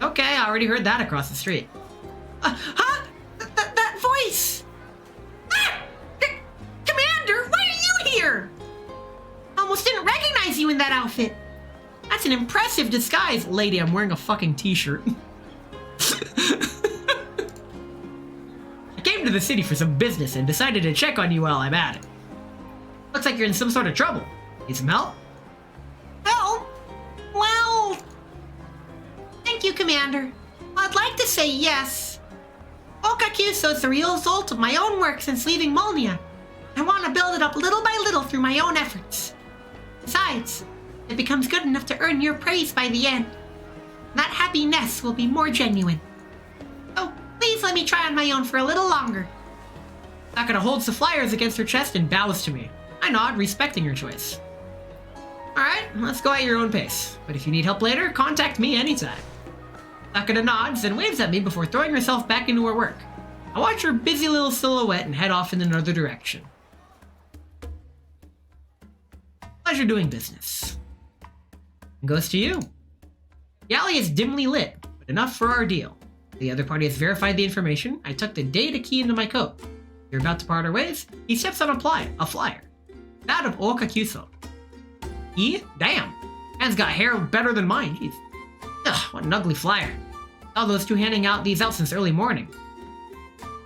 Okay, I already heard that across the street. Huh? That voice! Commander, why are you here? I almost didn't recognize you in that outfit. That's an impressive disguise. Lady, I'm wearing a fucking t-shirt. I came into the city for some business and decided to check on you while I'm at it. Looks like you're in some sort of trouble. Need some help? Help? Well, thank you, Commander. I'd like to say yes. Okakuso is the result of my own work since leaving Molnia. I want to build it up little by little through my own efforts. Besides, it becomes good enough to earn your praise by the end. That happiness will be more genuine. So please let me try on my own for a little longer. Sakura holds the flyers against her chest and bows to me. I nod, respecting her choice. Alright, let's go at your own pace. But if you need help later, contact me anytime. Sakura nods and waves at me before throwing herself back into her work. I watch her busy little silhouette and head off in another direction. Pleasure doing business. And goes to you. The alley is dimly lit, but enough for our deal. The other party has verified the information. I tucked the data key into my coat. We're about to part our ways. He steps on a flyer. That of Okakuso. Damn. Man's got hair better than mine. Jeez. Ugh, what an ugly flyer. Saw those two handing these out since early morning.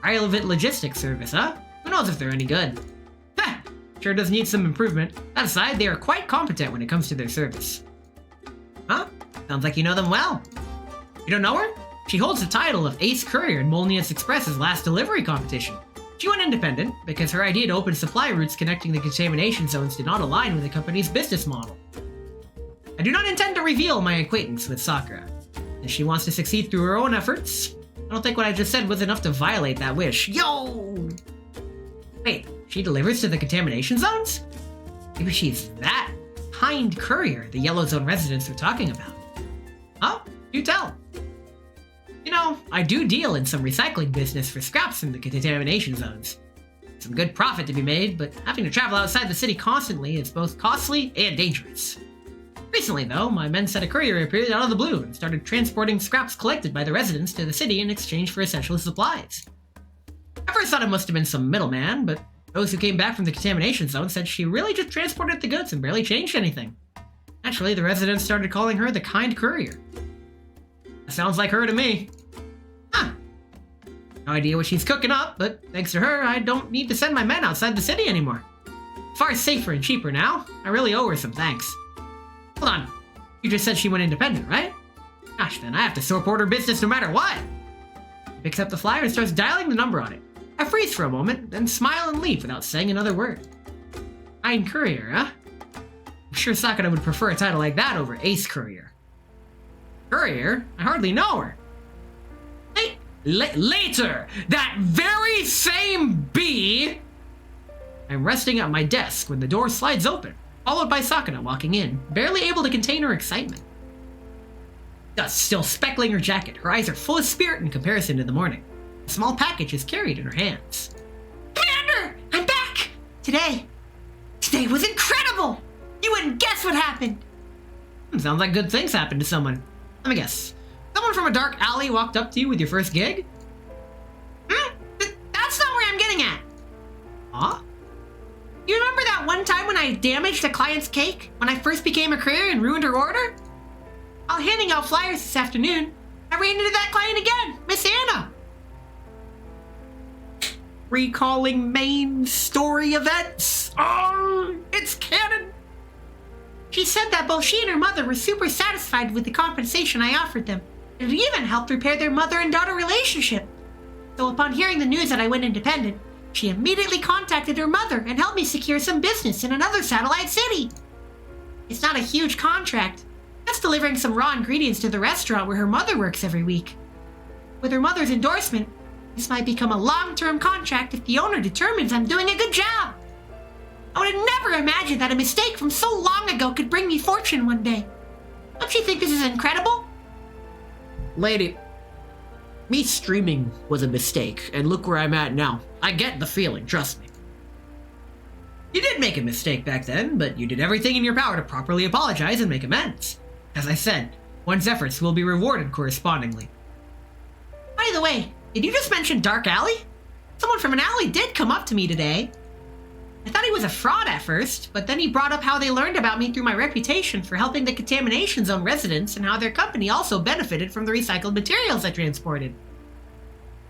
Relevant logistics service, huh? Who knows if they're any good? Heh, sure does need some improvement. That aside, they are quite competent when it comes to their service. Huh? Sounds like you know them well. You don't know her? She holds the title of Ace Courier in Molnius Express's last delivery competition. She went independent because her idea to open supply routes connecting the contamination zones did not align with the company's business model. I do not intend to reveal my acquaintance with Sakura. If she wants to succeed through her own efforts, I don't think what I just said was enough to violate that wish. Yo! Wait, she delivers to the contamination zones? Maybe she's that kind courier the Yellow Zone residents are talking about. Huh? Do tell. You know, I do deal in some recycling business for scraps from the contamination zones. Some good profit to be made, but having to travel outside the city constantly is both costly and dangerous. Recently, though, my men said a courier appeared out of the blue and started transporting scraps collected by the residents to the city in exchange for essential supplies. I first thought it must have been some middleman, but those who came back from the contamination zone said she really just transported the goods and barely changed anything. Naturally, the residents started calling her the kind courier. That sounds like her to me. Huh. No idea what she's cooking up, but thanks to her, I don't need to send my men outside the city anymore. Far safer and cheaper now. I really owe her some thanks. Hold on. You just said she went independent, right? Gosh, then I have to support her business no matter what. She picks up the flyer and starts dialing the number on it. I freeze for a moment, then smile and leave without saying another word. Kind Courier, huh? I'm sure Sakura would prefer a title like that over Ace Courier. Courier? I hardly know her. Later, that very same bee... I'm resting at my desk when the door slides open, followed by Sakura walking in, barely able to contain her excitement. Dust still speckling her jacket, her eyes are full of spirit in comparison to the morning. A small package is carried in her hands. Commander! I'm back! Today was incredible! You wouldn't guess what happened! Sounds like good things happened to someone. Let me guess. Someone from a dark alley walked up to you with your first gig? That's not where I'm getting at. Huh? You remember that one time when I damaged a client's cake when I first became a courier and ruined her order? While handing out flyers this afternoon, I ran into that client again, Miss Anna. Recalling main story events. Oh, it's canon. She said that both she and her mother were super satisfied with the compensation I offered them. It even helped repair their mother and daughter relationship. So upon hearing the news that I went independent, she immediately contacted her mother and helped me secure some business in another satellite city. It's not a huge contract, just delivering some raw ingredients to the restaurant where her mother works every week. With her mother's endorsement, this might become a long-term contract if the owner determines I'm doing a good job. I would have never imagined that a mistake from so long ago could bring me fortune one day. Don't you think this is incredible? Lady, me streaming was a mistake, and look where I'm at now. I get the feeling, trust me. You did make a mistake back then, but you did everything in your power to properly apologize and make amends. As I said, one's efforts will be rewarded correspondingly. By the way, did you just mention Dark Alley? Someone from an alley did come up to me today. I thought he was a fraud at first, but then he brought up how they learned about me through my reputation for helping the contamination zone residents and how their company also benefited from the recycled materials I transported.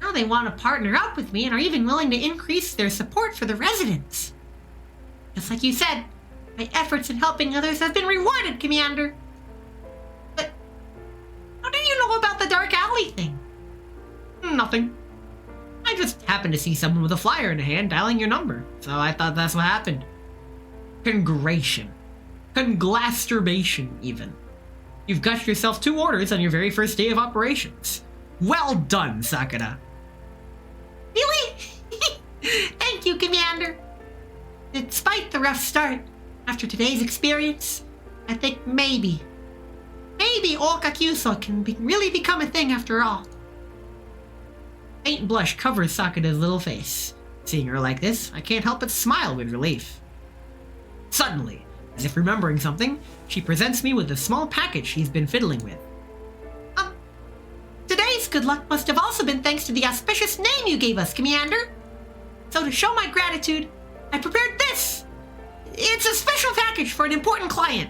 Now they want to partner up with me and are even willing to increase their support for the residents. Just like you said, my efforts in helping others have been rewarded, Commander. But how did you know about the Dark Alley thing? Nothing. I just happened to see someone with a flyer in a hand dialing your number, so I thought that's what happened. Congration. Conglasturbation, even. You've got yourself 2 orders on your very first day of operations. Well done, Sakura. Really? Thank you, Commander. Despite the rough start, after today's experience, I think maybe Okakyuso can really become a thing after all. Faint blush covers Sakura's little face. Seeing her like this, I can't help but smile with relief. Suddenly, as if remembering something, she presents me with a small package she's been fiddling with. Today's good luck must have also been thanks to the auspicious name you gave us, Commander. So to show my gratitude, I prepared this. It's a special package for an important client.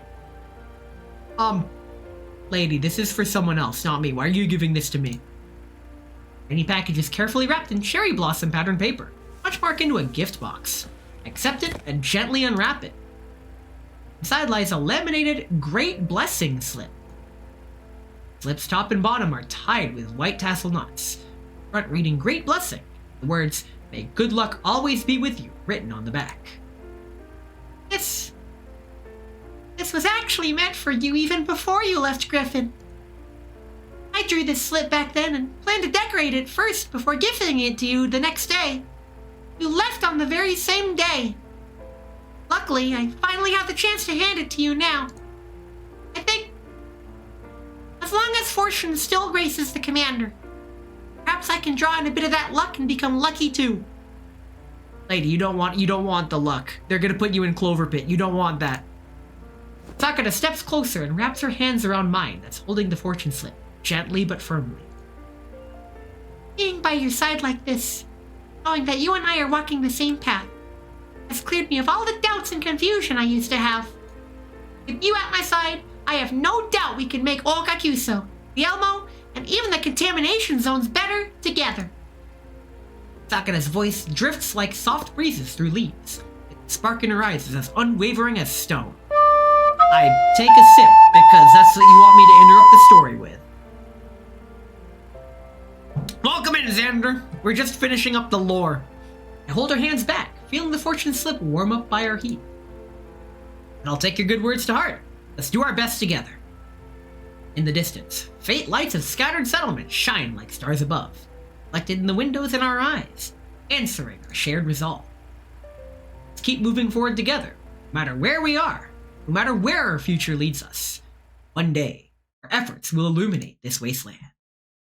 Lady, this is for someone else, not me. Why are you giving this to me? Any package is carefully wrapped in cherry blossom pattern paper. Punch mark into a gift box. Accept it and gently unwrap it. Inside lies a laminated Great Blessing slip. Slip's top and bottom are tied with white tassel knots. Front reading Great Blessing. The words, "May good luck always be with you," written on the back. This was actually meant for you even before you left Griffin. I drew this slip back then and planned to decorate it first before gifting it to you the next day. You left on the very same day. Luckily, I finally have the chance to hand it to you now. I think, as long as fortune still graces the Commander, perhaps I can draw in a bit of that luck and become lucky too. Lady, you don't want the luck. They're gonna put you in Clover Pit. You don't want that. Sakura steps closer and wraps her hands around mine that's holding the fortune slip, gently but firmly. Being by your side like this, knowing that you and I are walking the same path, has cleared me of all the doubts and confusion I used to have. With you at my side, I have no doubt we can make Okakyuso, the Elmo, and even the contamination zones better together. Sakura's voice drifts like soft breezes through leaves. The spark in her eyes is as unwavering as stone. I take a sip because that's what you want me to interrupt the story with. Welcome in, Xander. We're just finishing up the lore. I hold her hands back, feeling the fortune slip warm up by our heat. And I'll take your good words to heart. Let's do our best together. In the distance, faint lights of scattered settlements shine like stars above, reflected in the windows in our eyes, answering our shared resolve. Let's keep moving forward together, no matter where we are, no matter where our future leads us. One day, our efforts will illuminate this wasteland.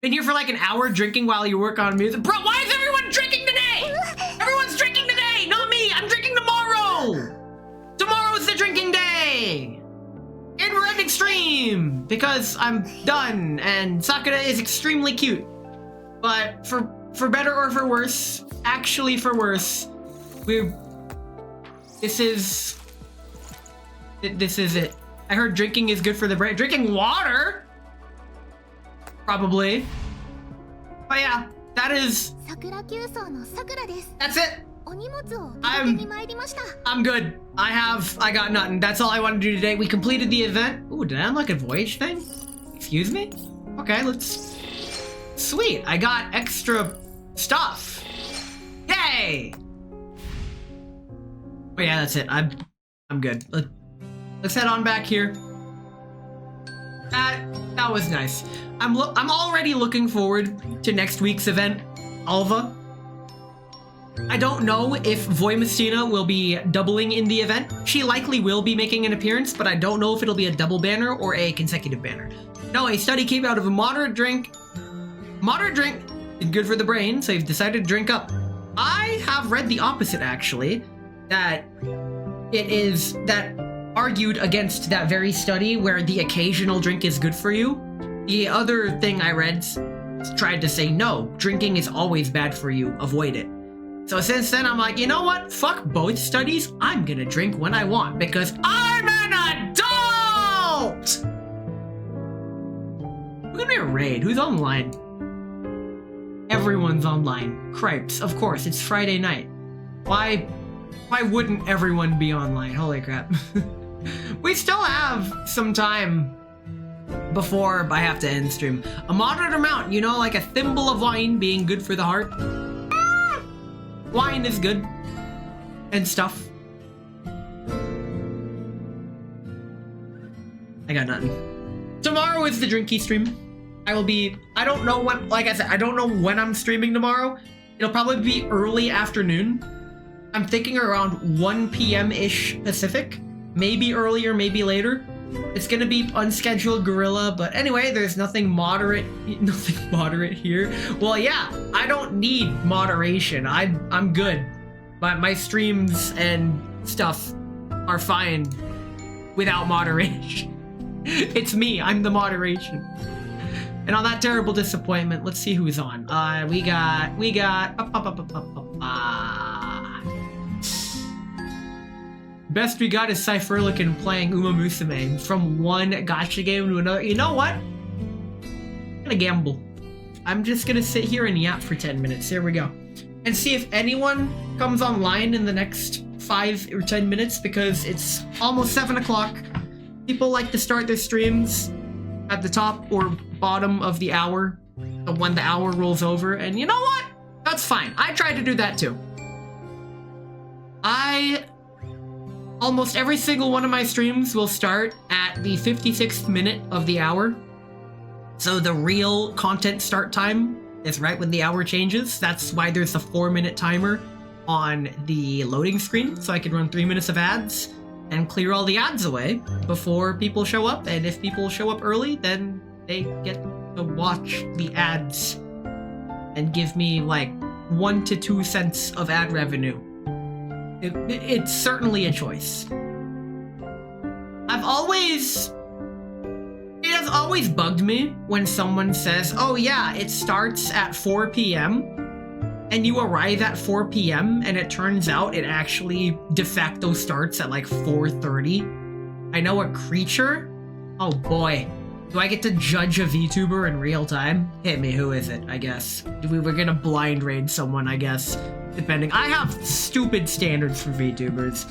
Been here for like an hour drinking while you work on music. Bro, why is everyone drinking today? Everyone's drinking today, not me. I'm drinking tomorrow. Tomorrow's the drinking day. And we're ending stream because I'm done and Sakura is extremely cute. But for better or for worse, actually for worse, this is it. I heard drinking is good for the brain. Drinking water? Probably. But yeah, that's it. I'm good. I got nothing. That's all I want to do today. We completed the event. Ooh, did I unlock a voyage thing? Excuse me? Okay, let's... Sweet, I got extra stuff. Yay! Oh yeah, that's it. I'm good. Let's head on back here. That was nice. I'm already looking forward to next week's event, Alva. I don't know if Voimastina will be doubling in the event. She likely will be making an appearance, but I don't know if it'll be a double banner or a consecutive banner. No, a study came out of a moderate drink. Moderate drink is good for the brain, so you've decided to drink up. I have read the opposite, actually, that argued against that very study where the occasional drink is good for you. The other thing I read tried to say, no, drinking is always bad for you, avoid it. So since then, I'm like, you know what? Fuck both studies. I'm gonna drink when I want because I'm an adult! We're gonna be a raid. Who's online? everyone's online. Cripes, of course, it's Friday night. Why wouldn't everyone be online? Holy crap. We still have some time before I have to end stream. A moderate amount, you know, like a thimble of wine being good for the heart. Wine is good. And stuff. I got nothing. Tomorrow is the drinky stream. I don't know when, like I said, I don't know when I'm streaming tomorrow. It'll probably be early afternoon. I'm thinking around 1 p.m.-ish Pacific. Maybe earlier, maybe later. It's gonna be unscheduled gorilla, but anyway, there's nothing moderate here. Well, yeah, I don't need moderation. I'm good. My streams and stuff are fine without moderation. It's me, I'm the moderation. And on that terrible disappointment, let's see who's on. We got best we got is Cypherlican playing Uma Musume from one gacha game to another. You know what? I'm gonna gamble. I'm just gonna sit here and yap for 10 minutes. Here we go. And see if anyone comes online in the next 5 or 10 minutes, because it's almost 7 o'clock. People like to start their streams at the top or bottom of the hour, when the hour rolls over. And you know what? That's fine. I tried to do that too. Almost every single one of my streams will start at the 56th minute of the hour. So the real content start time is right when the hour changes. That's why there's a 4-minute timer on the loading screen, so I can run 3 minutes of ads and clear all the ads away before people show up. And if people show up early, then they get to watch the ads and give me like 1 to 2 cents of ad revenue. It's certainly a choice. It has always bugged me when someone says, oh yeah, it starts at 4 p.m. and you arrive at 4 p.m. and it turns out it actually de facto starts at like 4:30. I know a creature? Oh boy. Do I get to judge a VTuber in real time? Hit me, who is it, I guess? We're gonna blind raid someone, I guess. Depending. I have stupid standards for VTubers.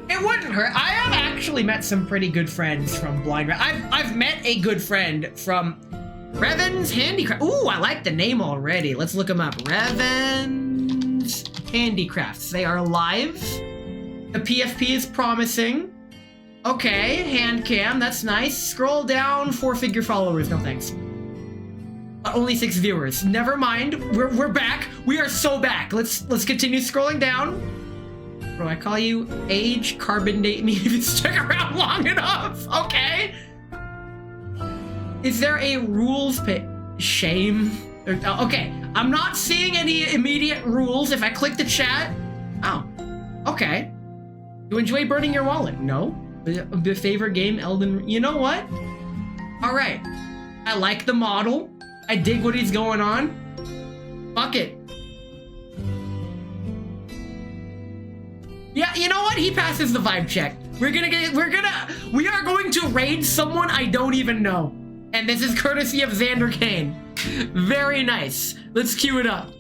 It wouldn't hurt. I have actually met some pretty good friends from Blind Raid. I've met a good friend from Revan's Handicraft. Ooh, I like the name already. Let's look them up. Revan's Handicrafts. They are live. The PFP is promising. Okay, hand cam, that's nice. Scroll down, 4-figure followers, no thanks. Only 6 viewers. Never mind, we're back. We are so back. Let's continue scrolling down. Bro, I call you age, carbon date me if you stick around long enough. Okay. Is there a rules shame? Okay, I'm not seeing any immediate rules. If I click the chat, oh, okay. You enjoy burning your wallet? No. The favorite game, Elden. You know what? All right. I like the model. I dig what he's going on. Fuck it. Yeah, you know what? He passes the vibe check. We are going to raid someone I don't even know. And this is courtesy of Xander Kane. Very nice. Let's cue it up.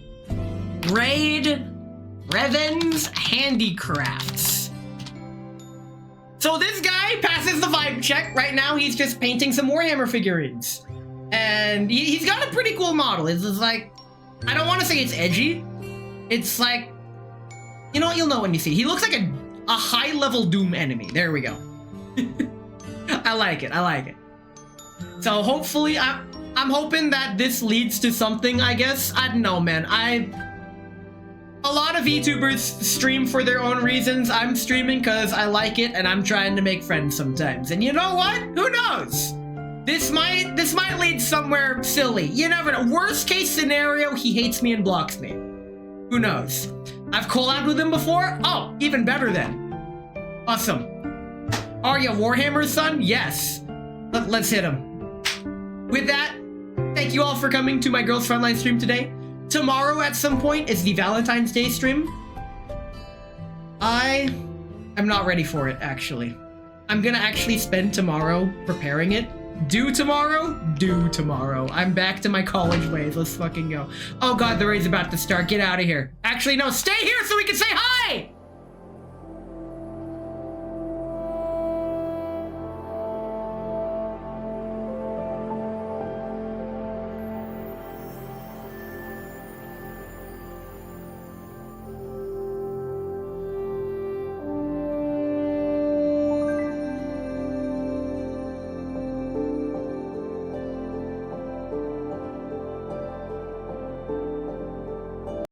Raid Revan's Handicrafts. So this guy passes the vibe check. Right now, he's just painting some Warhammer figurines. And he's got a pretty cool model. It's like, I don't want to say it's edgy. It's like, you know what? You'll know when you see it. He looks like a high-level Doom enemy. There we go. I like it. I like it. So hopefully, I'm hoping that this leads to something, I guess. I don't know, man. A lot of VTubers stream for their own reasons. I'm streaming because I like it and I'm trying to make friends sometimes. And you know what? Who knows? This might lead somewhere silly. You never know. Worst case scenario, he hates me and blocks me. Who knows? I've collabed with him before? Oh, even better then. Awesome. Are you Warhammer's son? Yes. Let's hit him. With that, thank you all for coming to my Girls Frontline stream today. Tomorrow at some point is the Valentine's Day stream. I am not ready for it, actually. I'm gonna actually spend tomorrow preparing it Do tomorrow? Do tomorrow. I'm back to my college ways. Let's fucking go. Oh god, the raid's about to start. Get out of here. Actually, no, stay here so we can say hi!